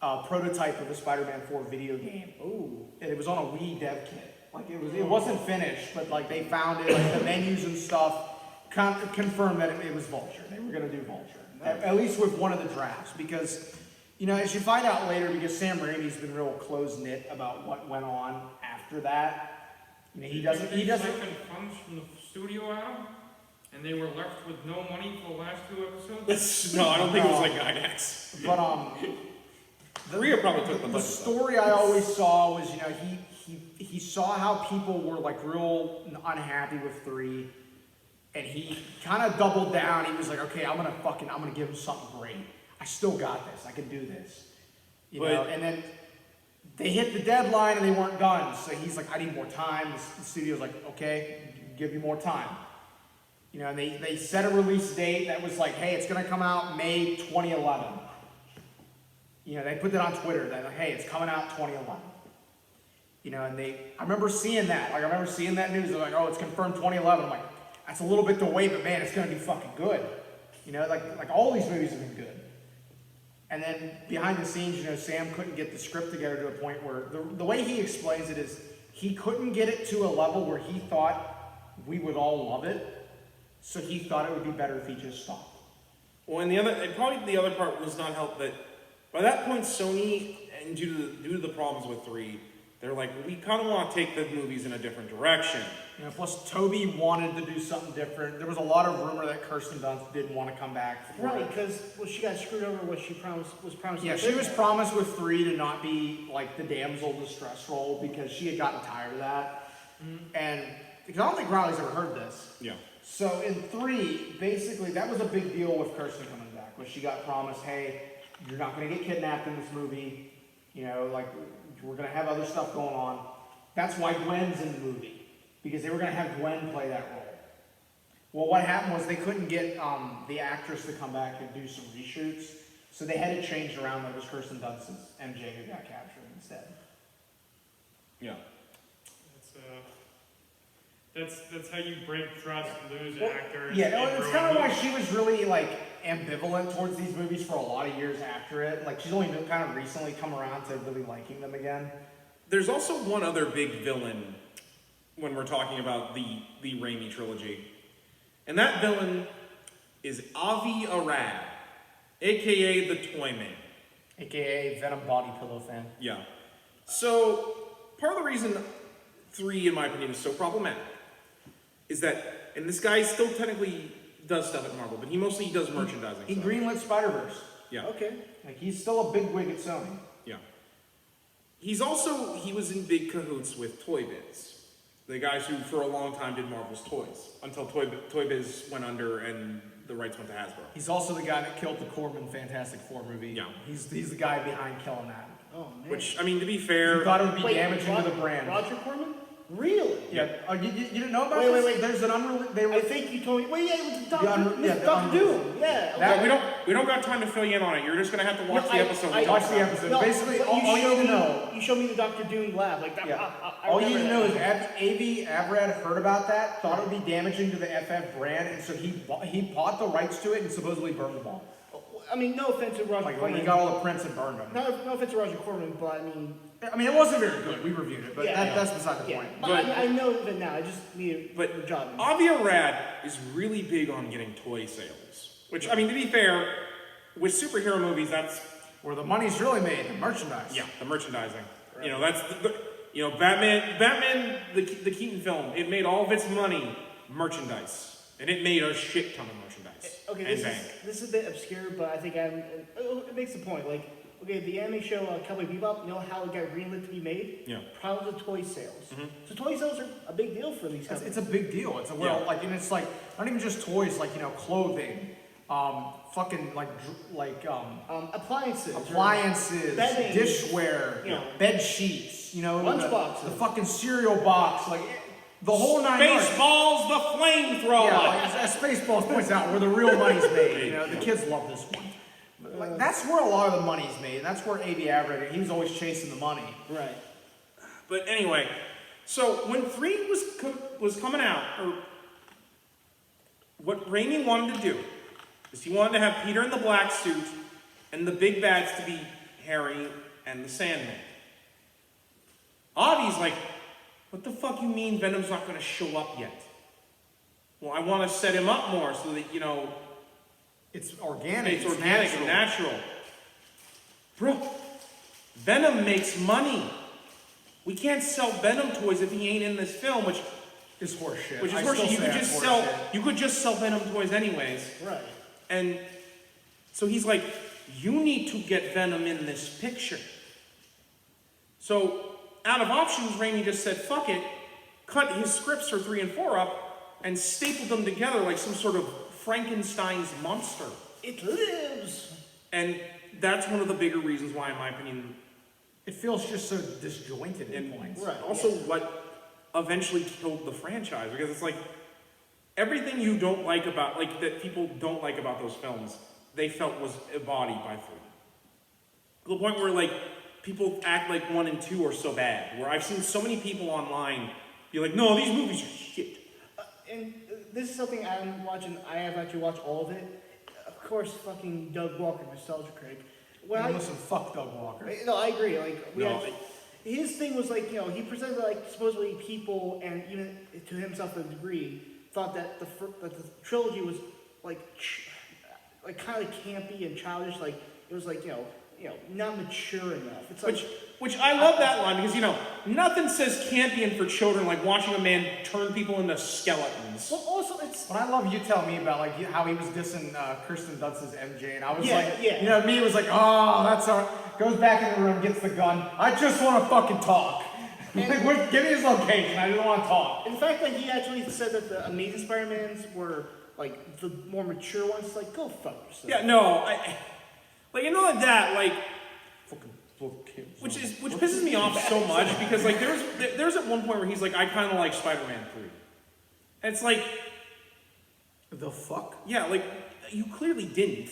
a prototype of the Spider-Man 4 video game. Ooh. And it was on a Wii dev kit. Like, it wasn't finished, but like they found it, like the menus and stuff. Confirmed that it was Vulture. They were going to do Vulture. Nice. At least with one of the drafts. Because, you know, as you find out later, because Sam Raimi's been real close-knit about what went on after that. You know, he doesn't... funds from the studio out, and they were left with no money for the last 2 episodes? No, I don't think it was like Gygax. But, Rhea probably took the story I always saw was, you know, he saw how people were, like, real unhappy with 3. And he kind of doubled down. He was like, okay, I'm gonna give him something great. I still got this. I can do this. You know, and then they hit the deadline and they weren't done. So he's like, I need more time. The studio's like, okay, give you more time. You know, and they set a release date that was like, hey, it's gonna come out May 2011. You know, they put that on Twitter that like, hey, it's coming out 2011. You know, and I remember seeing that. Like, I remember seeing that news. They're like, oh, it's confirmed 2011. I'm like, that's a little bit to wait, but man, it's gonna be fucking good. You know, like all these movies have been good. And then behind the scenes, you know, Sam couldn't get the script together to a point where the way he explains it is he couldn't get it to a level where he thought we would all love it. So he thought it would be better if he just stopped. Well, and probably the other part was not helped that by that point Sony, and due to the problems with 3, they're like, we kind of want to take the movies in a different direction. You know, plus Toby wanted to do something different. There was a lot of rumor that Kirsten Dunst didn't want to come back. Right, because she got screwed over what she was promised. Yeah, she was promised with 3 to not be like the damsel distress role because she had gotten tired of that. Mm-hmm. And because I don't think Riley's ever heard this. Yeah. So in 3, basically that was a big deal with Kirsten coming back, was she got promised, hey, you're not going to get kidnapped in this movie. You know, like, we're going to have other stuff going on. That's why Gwen's in the movie, because they were going to have Gwen play that role. Well, what happened was they couldn't get the actress to come back and do some reshoots, so they had to change around. That was Kirsten Dunst's MJ who got captured instead. Yeah. That's how you break trust, lose actors. Yeah, it's kind of why she was really like ambivalent towards these movies for a lot of years after it. Like, she's only kind of recently come around to really liking them again. There's also one other big villain when we're talking about the Raimi trilogy. And that villain is Avi Arad, a.k.a. the Toyman. A.k.a. Venom Body Pillow fan. Yeah. So, part of the reason 3, in my opinion, is so problematic is that, and this guy still technically does stuff at Marvel, but he mostly does merchandising. He greenlit Spider-Verse. Yeah. Okay. Like, he's still a big wig at Sony. Yeah. He was in big cahoots with Toy Biz, the guys who for a long time did Marvel's toys, until Toy Biz went under and the rights went to Hasbro. He's also the guy that killed the Corman Fantastic Four movie. Yeah. He's the guy behind killing that. Oh, man. Which, I mean, to be fair... He thought it would be damaging to the brand. Roger Corman? Really? Yeah. You didn't know about this? Wait. There's an unreleased... I think you told me... Wait, yeah, it was Doctor Doctor Doom. Yeah. Yeah, we don't got time to fill you in on it. You're just going to have to watch the episode. Watch the episode. No, basically, all you need to know... You showed me the Doctor Doom lab. Like that. Yeah. All you need to know is A.V. Abrad heard about that, thought it would be damaging to the FF brand, and so he bought the rights to it and supposedly burned them all. I mean, no offense to Roger Corman. He got all the prints and burned them. No offense to Roger Corman, but I mean, I mean, it wasn't very good. We reviewed it, but that's beside the point. But I know that now. I just need the job. Avi Arad is really big on getting toy sales. Which, I mean, to be fair, with superhero movies, that's where the money's really made, the merchandise. Yeah, the merchandising. Right. You know, that's Batman, the Keaton film, it made all of its money merchandise. And it made a shit ton of merchandise. Okay, this is a bit obscure, but I think it makes the point. Like, okay, the anime show Cowboy Bebop, you know how it got greenlit to be made? Yeah. Probably the toy sales. Mm-hmm. So toy sales are a big deal for these companies. It's a big deal. It's and it's like not even just toys, like appliances, clothing, bedding, dishware, bed sheets, lunchboxes, the fucking cereal box, like the whole 9 yards. Spaceballs, the flamethrower. Yeah, Spaceballs points out where the real money's made. The kids love this one. Like, that's where a lot of the money's made. That's where A.B. Averett, he was always chasing the money. Right. But anyway, so when 3 was coming out, or what Raimi wanted to do is he wanted to have Peter in the black suit and the big bads to be Harry and the Sandman. Avi's like, what the fuck you mean Venom's not going to show up yet? Well, I want to set him up more so that, it's organic. It's organic and natural. Bro, Venom makes money. We can't sell Venom toys if he ain't in this film, which is horseshit. Which is horseshit. You could just sell Venom toys anyways. Right. And so he's like, you need to get Venom in this picture. So out of options, Raimi just said, fuck it, cut his scripts for 3 and 4 up, and stapled them together like some sort of Frankenstein's monster. It lives! And that's one of the bigger reasons why, in my opinion, it feels just so disjointed in points. Right. Also, what eventually killed the franchise, because it's like everything you don't like about, like that people don't like about those films, they felt was embodied by 3. To the point where like people act like 1 and 2 are so bad. Where I've seen so many people online be like, no, these movies are shit. And this is something I'm watching. I have actually watched all of it. Of course, fucking Doug Walker, nostalgia critic. Listen, fuck Doug Walker. No, I agree. Like his thing was like, he presented like supposedly people, and even to himself to a degree, thought that the trilogy was like kind of campy and childish. Like it was like not mature enough. It's like, which I love that line because nothing says campion for children like watching a man turn people into skeletons. Well, also it's. But I love you telling me about like how he was dissing Kirsten Dunst's MJ, and I was me was like, oh, that's our. Goes back in the room, gets the gun. I just want to fucking talk. Like, give me his location. I just want to talk. In fact, like he actually said that the Amazing Spider-Mans were like the more mature ones. Like, go fuck yourself. Yeah, no, like that, like, which pisses me off so much because like there's at one point where he's like, I kind of like Spider-Man 3, and it's like, the fuck? Yeah, like you clearly didn't,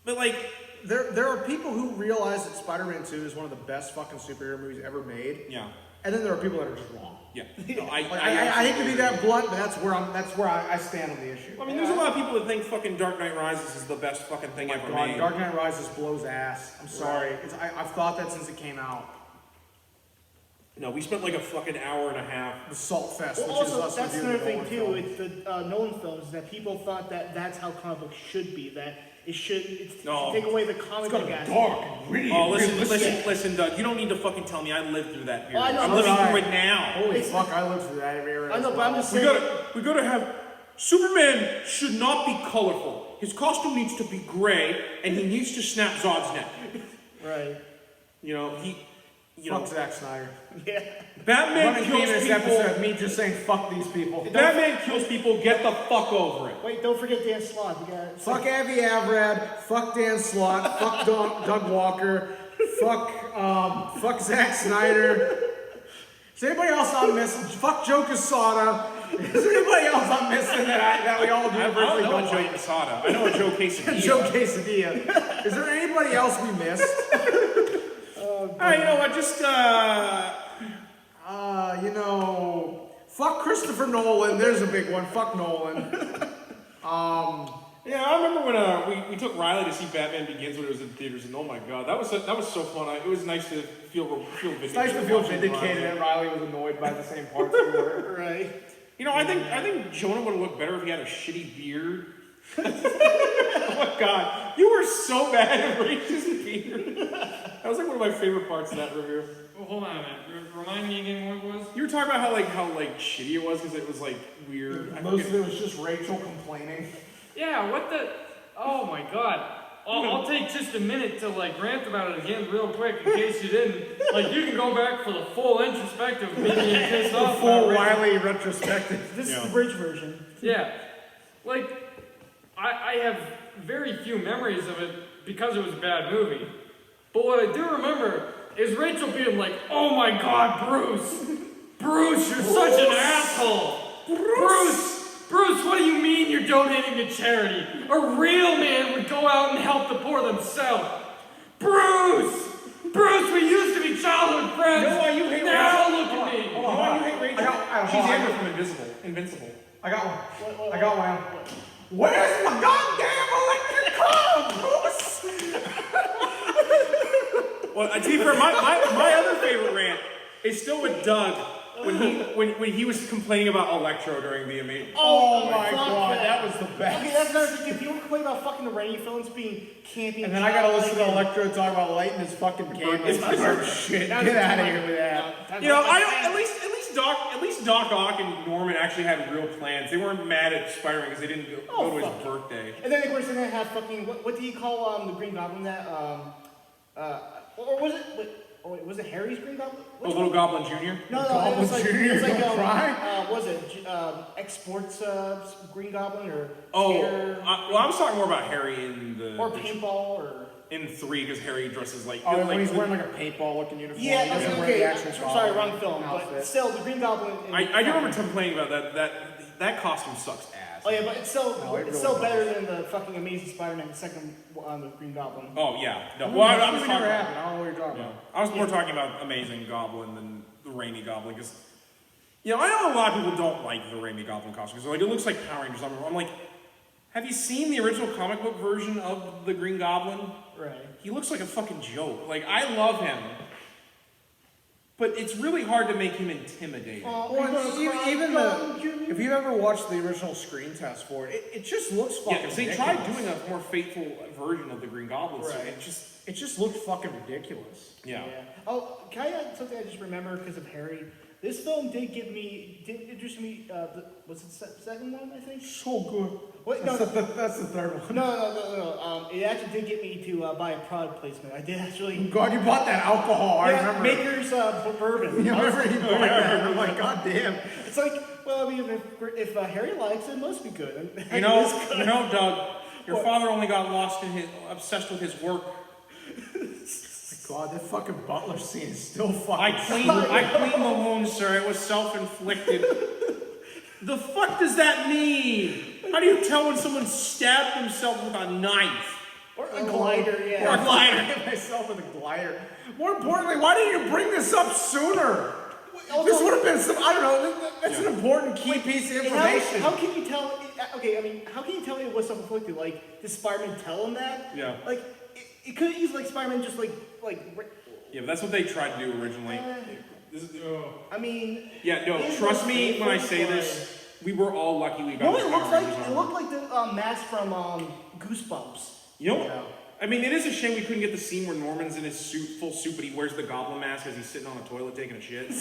but like there are people who realize that Spider-Man 2 is one of the best fucking superhero movies ever made. Yeah. And then there are people that are just wrong. Yeah. No, I hate to be that blunt, but that's where I stand on the issue. I mean, there's a lot of people that think fucking Dark Knight Rises is the best fucking thing ever made. Dark Knight Rises blows ass. I'm sorry. I've thought that since it came out. No, we spent like a fucking hour and a half. The Salt Fest, which is us. That's another thing too. It's the Nolan films that people thought that's how comic books should be. That it should take away the comic book aspect. Dark and gritty. Oh, listen, Doug. You don't need to fucking tell me. I lived through that period. I'm living through it now. Holy fuck, I lived through that era. I know, but I'm just saying. We gotta have. Superman should not be colorful. His costume needs to be gray, and he needs to snap Zod's neck. Right. Fuck Zack Snyder. Yeah. Batman kills this people. Episode of me just saying fuck these people. Batman kills people. Get the fuck over it. Wait, don't forget Dan Slott. Fuck Avi Averad. Fuck Dan Slott. Fuck Doug Walker. Fuck Zack Snyder. Is anybody else I'm missing? Fuck Joe Quesada. Is there anybody else I'm missing that we all universally don't Joe Quesada. I know a Joe Quesadilla. Joe Quesadilla. Is there anybody else we missed? Alright, you know what? Just fuck Christopher Nolan. There's a big one. Fuck Nolan. Yeah, I remember when we took Riley to see Batman Begins when it was in theaters, and oh my god, that was so fun. It was nice to feel vindicated. It's nice to feel vindicated that Riley was annoyed by the same parts we were. Right. You know, I think Jonah would have looked better if he had a shitty beard. Oh my god, you were so bad at racist beard. That was like one of my favorite parts of that review. Well, hold on a minute. Remind me again what it was? You were talking about how shitty it was because it was like weird. Most of it was just Rachel complaining. Yeah, what the? Oh my god. I'll take just a minute to rant about it again real quick in case you didn't. You can go back for the full introspective of me being pissed off. The full Wiley retrospective. This is the bridge version. Yeah. I have very few memories of it because it was a bad movie. But what I do remember is Rachel being like, oh my god, Bruce! Bruce, you're such an asshole! Bruce, what do you mean you're donating to charity? A real man would go out and help the poor themselves. Bruce, we used to be childhood friends. You know why you hate now Rachel? Look at me. You know why you hate Rachel? She's Amber from Invincible. I got one. Where's my goddamn electric car, Bruce? Well, to be fair, my other favorite rant is still with Doug when he was complaining about Electro during the Amazing. Oh my god, that was the best. Okay, that's another thing. People complain about fucking the Raimi films being campy. And then I gotta listen to Electro talk about lighting his fucking camera. It's bizarre shit. Get out of here with that. You know, at least Doc Ock and Norman actually had real plans. They weren't mad at Spider-Man because they didn't go to his birthday. And then of course they're gonna have fucking what do you call the Green Goblin that or was it? Wait, was it Harry's Green Goblin? Little Goblin Jr.? No, it was like Cry? was it Exports Green Goblin or well, I was talking more about Harry in paintball or in 3 because Harry dresses like when he's wearing a paintball looking uniform. Yeah, he doesn't wear okay. the actual Sorry, wrong film. outfit. But still, the Green Goblin. I do remember complaining about that costume sucks ass. Oh yeah, but it's still better than the fucking Amazing Spider-Man, the second on the Green Goblin. Oh yeah, no. Well, I was talking never about. happened. I don't know what you're talking about. I was more talking about Amazing Goblin than the Raimi Goblin because, I know a lot of people don't like the Raimi Goblin costume because it looks like Power Rangers. I'm like, have you seen the original comic book version of the Green Goblin? Right. He looks like a fucking joke. I love him, but it's really hard to make him intimidating. If you ever watched the original screen test for it, it just looks fucking they ridiculous. tried doing a more faithful version of the Green Goblin, so Right. It just looked fucking ridiculous. Yeah. Oh, can I add something I just remember because of Harry? This film did introduce me. Was it the second one? I think. So good. Wait, no, That's the third one. No. It actually did get me to buy a product placement. I did actually. God, you bought that alcohol. I remember. Maker's bourbon. You remember you bought that? I'm like, god damn. It's like, well, I mean, if Harry likes it, it must be good. You know, Doug, your father only got obsessed with his work. God, that fucking butler scene is still fucking. I cleaned the wound, sir. It was self-inflicted. The fuck does that mean? How do you tell when someone stabbed himself with a knife? Or a glider, yeah. Or a glider. I hit myself with a glider. More importantly, why didn't you bring this up sooner? Also, this would have been some. I don't know. That's an important key piece of information. How can you tell? Okay, I mean, how can you tell it was self-inflicted? Did Spider-Man tell him that? Yeah. It could easily Spider-Man just Yeah, but that's what they tried to do originally. I mean. Yeah, no. Trust me when I say this. We were all lucky we got. No, it looked like the mask from Goosebumps. You know. I mean, it is a shame we couldn't get the scene where Norman's in his full suit, but he wears the goblin mask as he's sitting on the toilet taking a shit.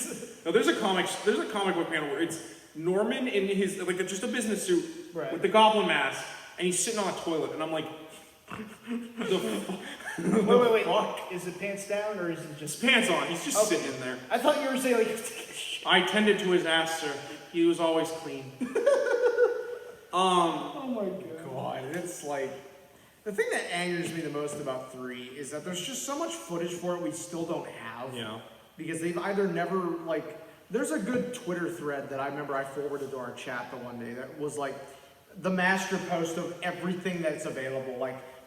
No, there's a comic book panel where it's Norman in his just a business suit with the goblin mask, and he's sitting on a toilet, and I'm like, Wait. Is it pants down or is it just pants on? He's just sitting in there. I thought you were saying I tended to his ass, sir. He was always clean. Oh my God, it's the thing that angers me the most about 3 is that there's just so much footage for it we still don't have. Yeah. Because they've either never there's a good Twitter thread that I remember I forwarded to our chat the one day that was the master post of everything that's available.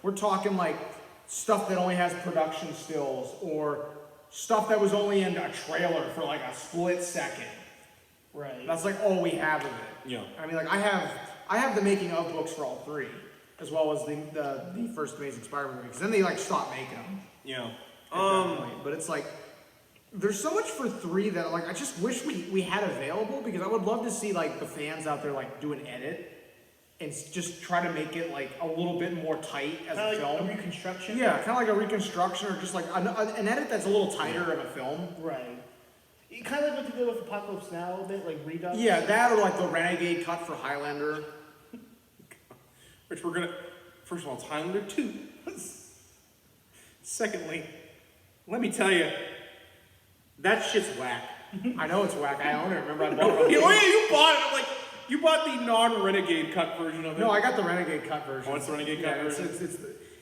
We're talking stuff that only has production stills or stuff that was only in a trailer for a split second. Right. That's all we have of it. Yeah. I mean, I have the making of books for all 3. as well as the first Amazing Spider-Man movie. Because then they like stopped making them. Yeah. At that point. But it's like there's so much for 3 that like I just wish we had available, because I would love to see like the fans out there like do an edit and just try to make it like a little bit more tight as a film. A reconstruction. Yeah, kind of like a reconstruction, or just like an edit that's a little tighter of a film. Right. Kind of like what they did with Apocalypse Now a little bit, like redone. Yeah, that or like the Renegade cut for Highlander. Which we're gonna. First of all, it's Highlander 2. Secondly, let me tell you, that shit's whack. I know it's whack. I own it. Remember, I bought it. You bought it. I'm like, you bought the non-Renegade cut version of it. No, I got the Renegade cut version. Oh, it's the Renegade cut version.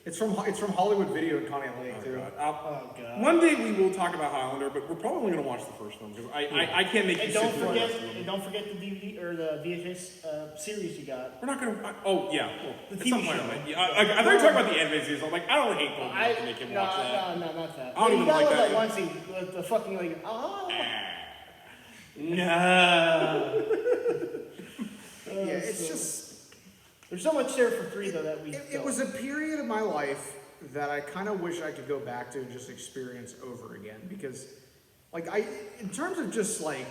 It's from Hollywood Video and Connie Lake too. God. One day we will talk about Highlander, but we're probably going to watch the first one because I can't make you sit through the rest of them. And don't forget the DVD or the VHS series you got. We're not going to. Oh yeah, well, The at TV some point. show. I thought you were talking about the animated series. I'm like, I don't hate Golden enough to make him watch that. No, not that. I don't even like that. Like one scene, the fucking like, No. Yeah, it's just. There's so much there for 3 though that we. It was a period of my life that I kind of wish I could go back to and just experience over again, because, like, in terms of just like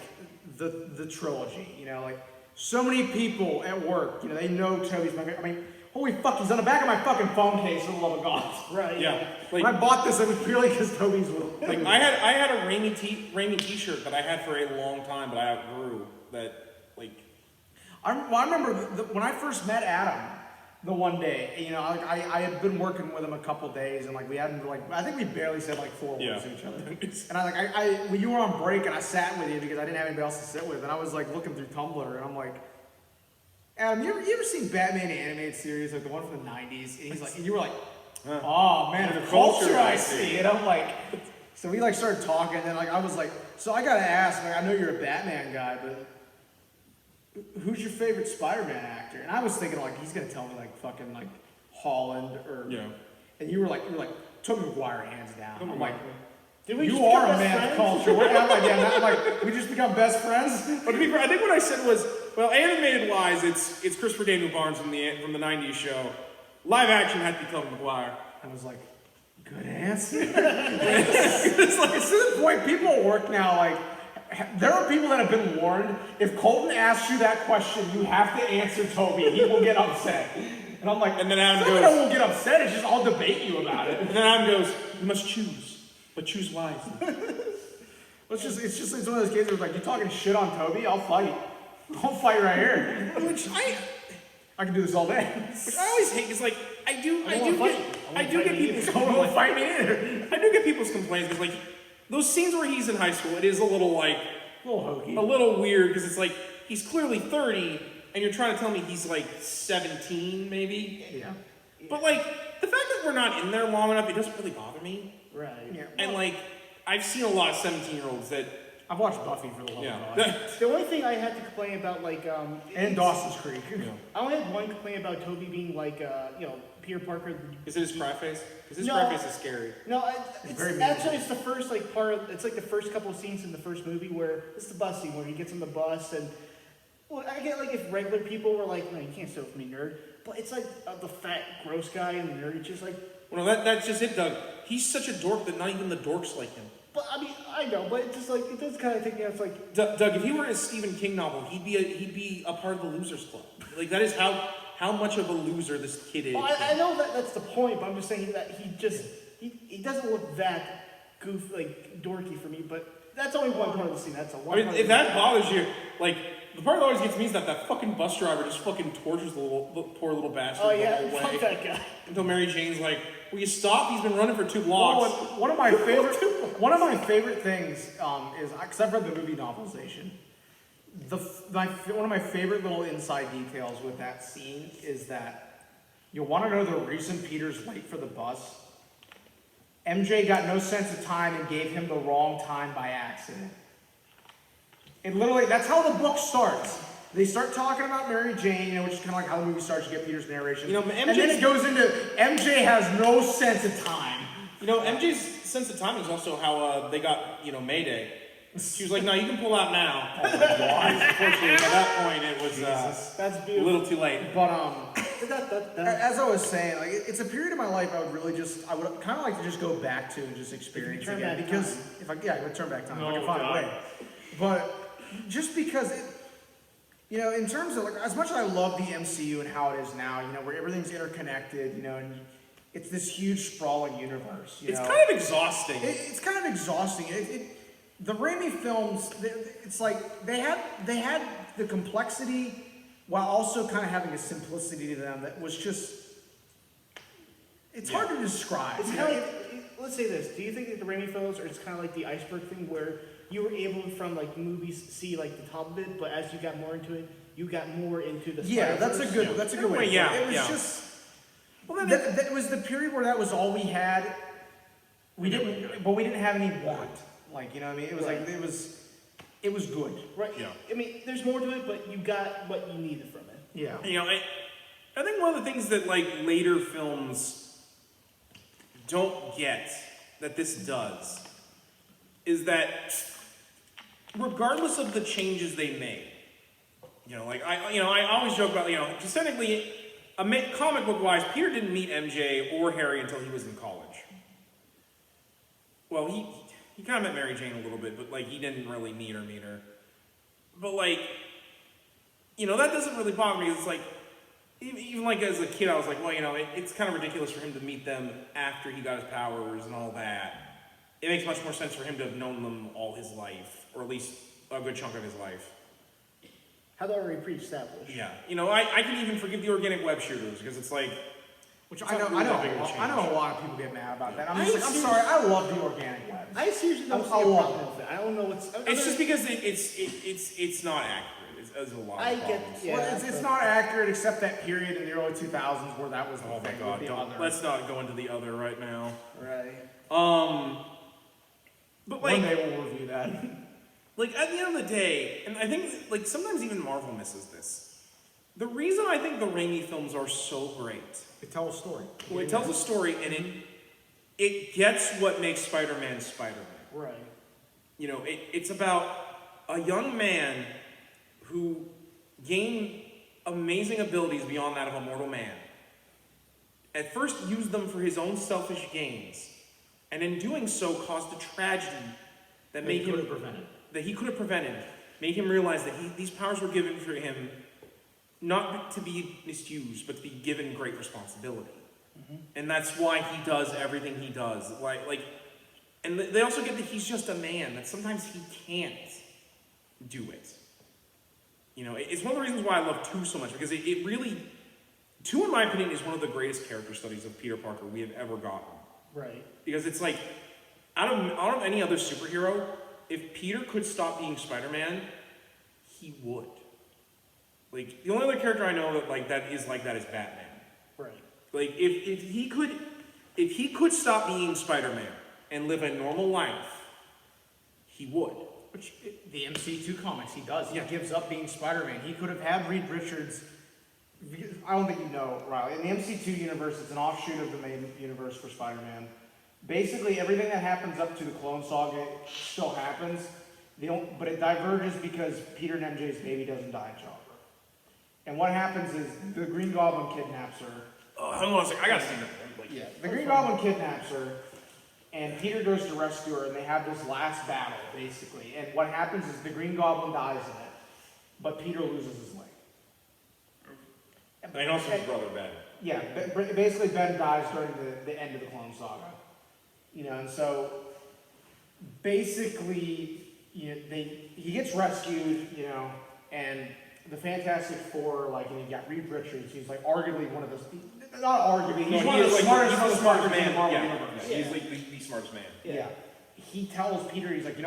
the trilogy, you know, like so many people at work, you know, they know Toby's my. I mean, holy fuck, he's on the back of my fucking phone case, for the love of God. Right. Yeah. Like, when I bought this, it was purely because Toby's was. Like I had a Raimi T-shirt that I had for a long time, but I outgrew that. Like, I remember when I first met Adam, the one day, you know, like I had been working with him a couple days, and like we hadn't I think we barely said like 4 words to each other. And when you were on break, and I sat with you because I didn't have anybody else to sit with, and I was like looking through Tumblr, and I'm like, Adam, you ever seen Batman the animated series, like the one from the '90s? And you were like, oh man, the culture I see. And I'm like, so we like started talking, and then like I was like, so I gotta ask, like I know you're a Batman guy, but who's your favorite Spider-Man actor? And I was thinking like he's gonna tell me like fucking like Holland or and you were like Tobey Maguire hands down. I'm like, you are a man of culture. I'm like, we just become best friends. But to be fair, I think what I said was, well, animated wise, it's Christopher Daniel Barnes from the '90s show. Live action had to be Tobey Maguire. I was like, good answer. It's to the point people at work now like. There are people that have been warned, if Colton asks you that question, you have to answer Toby. He will get upset. And I'm like, and then Adam goes, I won't get upset, it's just I'll debate you about it. And then Adam goes, you must choose, but choose wisely. It's one of those cases where like, you talking shit on Toby, I'll fight. I'll fight right here. Which I can do this all day. Which I always hate, is like, I do get people's complaints. Fight me either. I do get people's complaints, because like, those scenes where he's in high school, it is a little like, a little hokey, a little weird, because it's like he's clearly 30, and you're trying to tell me he's like 17, maybe. Yeah. But like the fact that we're not in there long enough, it doesn't really bother me. Right. Yeah. And like I've seen a lot of 17-year-olds that. I've watched Buffy for the love of God. The only thing I had to complain about, like, and Dawson's Creek. I only had one complaint about Toby being like, Peter Parker. Is it his cry face? Because his cry face is scary. No, it's the first like part of, it's like the first couple of scenes in the first movie where it's the bus scene where he gets on the bus, and well, I get like if regular people were like, no, you can't sit with me, nerd. But it's like the fat, gross guy and the nerd. It's just like, well, no, that's just it, Doug. He's such a dork that not even the dorks like him. But I mean, I know, but it's just like it does kind of take me out. It's like Doug, if he were a Stephen King novel, he'd be a part of the Losers Club. Like that is how much of a loser this kid is. Well, I know that's the point, but I'm just saying that he doesn't look that like dorky for me. But that's only one part of the scene. That's a one. I mean, if that bothers you, like the part that always gets me is that fucking bus driver just fucking tortures the poor little bastard the whole way. Fuck that guy. Until Mary Jane's like, "Will you stop? He's been running for 2 blocks." One of my favorite things is because I've read the movie novelization. One of my favorite little inside details with that scene is that you want to know the reason Peter's late for the bus. MJ got no sense of time and gave him the wrong time by accident. And literally, that's how the book starts. They start talking about Mary Jane, which is kind of like how the movie starts. You get Peter's narration, and then it goes into MJ has no sense of time. MJ's sense of time is also how they got Mayday. She was like, no, you can pull out now. Oh my God. Unfortunately, by that point, it was That's a beautiful. little too late. But as I was saying, like it's a period of my life I would kind of like to just go back to and just experience turn again back because time. I would turn back time. No, if I could find a God. way. But just because in terms of like as much as I love the MCU and how it is now, where everything's interconnected, and it's this huge sprawling universe. It's kind of exhausting. It's kind of exhausting. The Raimi films, it's like they had the complexity while also kind of having a simplicity to them that was just. It's hard to describe. It's kind of like, let's say this. Do you think that the Raimi films are just kind of like the iceberg thing where you were able to, from like the movies, see like the top of it, but as you got more into it, you got more into the That's a good way. To Yeah, put it. It was just. Well, that was the period where that was all we had. We didn't have any want. Like, you know what I mean? It was like, it was good. Right. Yeah. I mean, there's more to it, but you got what you needed from it. Yeah. I think one of the things that like later films don't get that this does is that regardless of the changes they made, I always joke about, just technically, comic book wise, Peter didn't meet MJ or Harry until he was in college. Well, he kind of met Mary Jane a little bit, but like he didn't really meet her. But like, that doesn't really bother me. It's like, even like as a kid, I was like, well, it's kind of ridiculous for him to meet them after he got his powers and all that. It makes much more sense for him to have known them all his life, or at least a good chunk of his life. How they're already pre-established. Yeah, I can even forgive the organic web shooters because it's like, Which it's I know, not really I know, that big of a I change. know a lot of people get mad about that. I'm seriously- sorry, I love the organic web. I seriously don't see I a love problem with it. I don't know what's. It's just because it's not accurate. There's a lot of I get- problems. yeah. Well, it's not accurate except that period in the early 2000s where that was the Oh my thing God! with the other. Let's not go into the other right now. Right. But One like, day we'll review that. like at the end of the day, and I think like sometimes even Marvel misses this. The reason I think the Raimi films are so great, It tells a story. well, it tells a story and it gets what makes Spider-Man Spider-Man. Right. It's about a young man who gained amazing abilities beyond that of a mortal man. At first used them for his own selfish gains, and in doing so caused a tragedy that made him that he could have prevented, made him realize that these powers were given for him not to be misused, but to be given great responsibility. And that's why he does everything he does. And they also get that he's just a man, that sometimes he can't do it. It's one of the reasons why I love 2 so much, because it really, 2 in my opinion is one of the greatest character studies of Peter Parker we have ever gotten. Right. Because it's like, out of any other superhero, if Peter could stop being Spider-Man, he would. Like, the only other character I know that is Batman. Right. Like, if he could stop being Spider-Man and live a normal life, he would. Which, the MC2 comics, he does. He Yeah. gives up being Spider-Man. He could have had Reed Richards. I don't think you know, Riley. In the MC2 universe, it's an offshoot of the main universe for Spider-Man. Basically, everything that happens up to the Clone Saga still happens. But it diverges because Peter and MJ's baby doesn't die in childbirth. And what happens is the Green Goblin kidnaps her. Oh, hold on a second, I gotta see that. The Green Goblin kidnaps her, and Peter goes to rescue her, and they have this last battle, basically. And what happens is the Green Goblin dies in it, but Peter loses his leg. And also his brother, Ben. Yeah, basically Ben dies during the end of the Clone Saga. And so basically, he gets rescued, and the Fantastic Four, and you got Reed Richards, he's arguably one of the, not arguably, he's one of the smartest man in the Marvel universe. He's like the smartest man. Yeah. He tells Peter, he's like,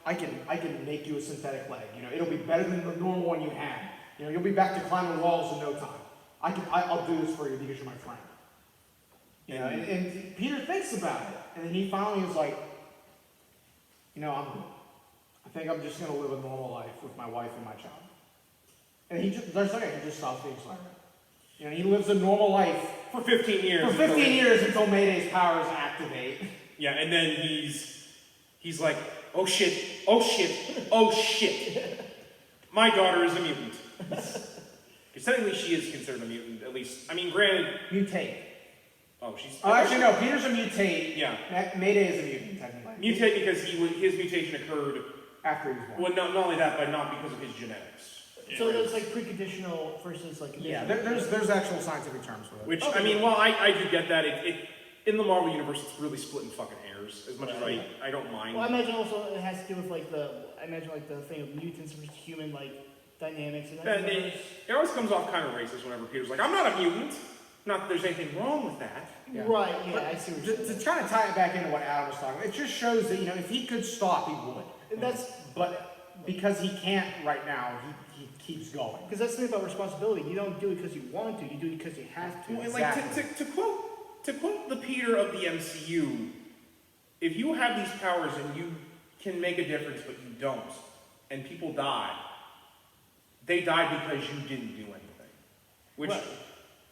I can make you a synthetic leg. It'll be better than the normal one you had. You'll be back to climbing walls in no time. I'll do this for you because you're my friend. And Peter thinks about it, and then he finally is like, I think I'm just gonna live a normal life with my wife and my child. And he just stops being Spider-Man. He lives a normal life For 15 years. for 15 years until Mayday's powers activate. Yeah, and then he's like, oh shit, oh shit, oh shit. My daughter is a mutant. Because technically she is considered a mutant, at least. I mean, granted... Mutate. Oh, she's... Oh, actually, no. Peter's a mutate. Yeah. Mayday is a mutant, technically. Mutate because his mutation occurred... After he was born. Well, not only that, but not because of his genetics. So there's like preconditional versus like conditional. Yeah, there's actual scientific terms for it. Which, I mean, well, I do get that. It in the Marvel Universe, it's really split in fucking hairs, as much as I don't mind. Well, I imagine also it has to do with like the thing of mutants versus human like dynamics and that. It always comes off kind of racist whenever Peter's like, I'm not a mutant. Not that there's anything wrong with that. Yeah. Right, yeah, but I see what you're saying. To kind of tie it back into what Adam was talking about, it just shows that, if he could stop, he would. But because he can't right now, he keeps going. Because that's the thing about responsibility. You don't do it because you want to, you do it because you have to. Well, Exactly. like, to quote the Peter of the MCU, if you have these powers and you can make a difference but you don't, and people die, they die because you didn't do anything. Which, right.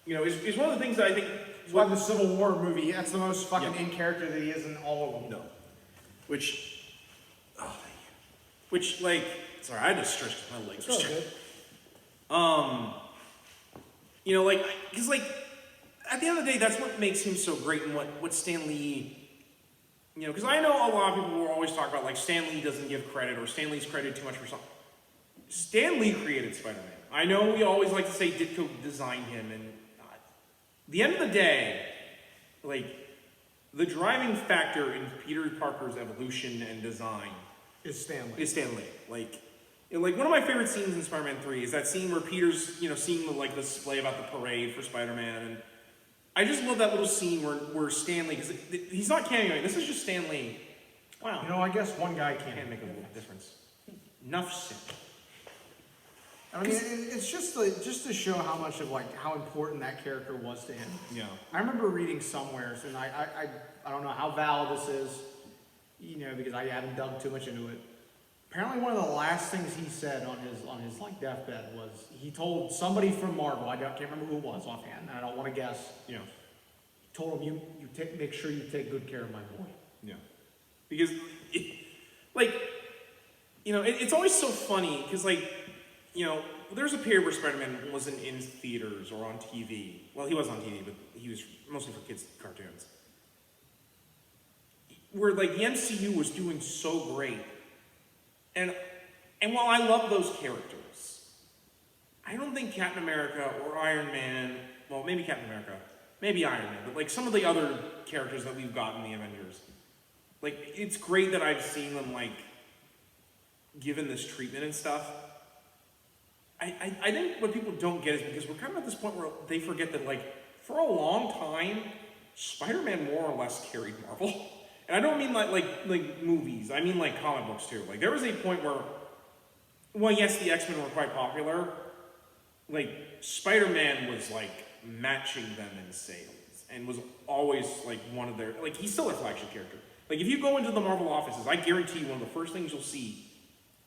Is one of the things that I think... That's why the Civil War movie, that's the most fucking in character that he is in all of them. No. Which, like, sorry, I had to stretch because my legs were So good. Because, like, at the end of the day, that's what makes him so great and what Stan Lee, because I know a lot of people will always talk about, like, Stan Lee doesn't give credit or Stan Lee's credited too much for something. Stan Lee created Spider-Man. I know we always like to say Ditko designed him, and at the end of the day, like, the driving factor in Peter Parker's evolution and design Is Stan Lee. Like one of my favorite scenes in Spider-Man 3 is that scene where Peter's, seeing the display about the parade for Spider-Man, and I just love that little scene where Stan Lee, because he's not cameoing, this is just Stan Lee. Wow. I guess one guy Can't make a little difference. Enough said. I mean, it's just to show how much of how important that character was to him. Yeah. I remember reading somewhere, and I don't know how valid this is, because I hadn't dug too much into it. Apparently, one of the last things he said on his deathbed was he told somebody from Marvel, I can't remember who it was offhand, and I don't want to guess. Yeah. Told him make sure you take good care of my boy. Yeah. Because, it's always so funny because there's a period where Spider-Man wasn't in theaters or on TV. Well, he was on TV, but he was mostly for kids' cartoons. Where, the MCU was doing so great. And while I love those characters, I don't think Captain America or Iron Man, well, maybe Captain America, maybe Iron Man, but, some of the other characters that we've got in the Avengers, it's great that I've seen them, given this treatment and stuff. I think what people don't get is because we're kind of at this point where they forget that, for a long time, Spider-Man more or less carried Marvel. And I don't mean like movies, I mean comic books too. There was a point where, well, yes, the X-Men were quite popular. Spider-Man was matching them in sales and was always one of their, he's still a flagship character. If you go into the Marvel offices, I guarantee you one of the first things you'll see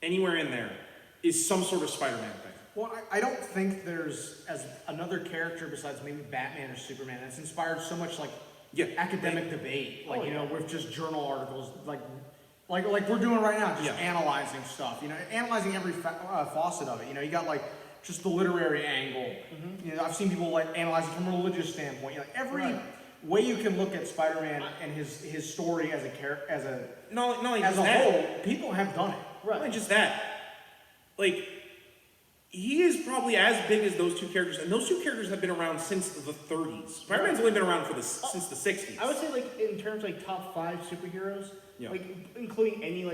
anywhere in there is some sort of Spider-Man thing. Well, I don't think there's as another character besides maybe Batman or Superman that's inspired so much academic debate, with just journal articles, like we're doing right now, just analyzing stuff, analyzing every facet of it. You got just the literary angle. Mm-hmm. I've seen people analyze it from a religious standpoint. Every way you can look at Spider-Man and his story as a character, as a whole, people have done it. Right. Not just that. He is probably as big as those two characters, and those two characters have been around since the 30s. Spider-Man's only been around since the 60s. I would say, in terms of top 5 superheroes, including any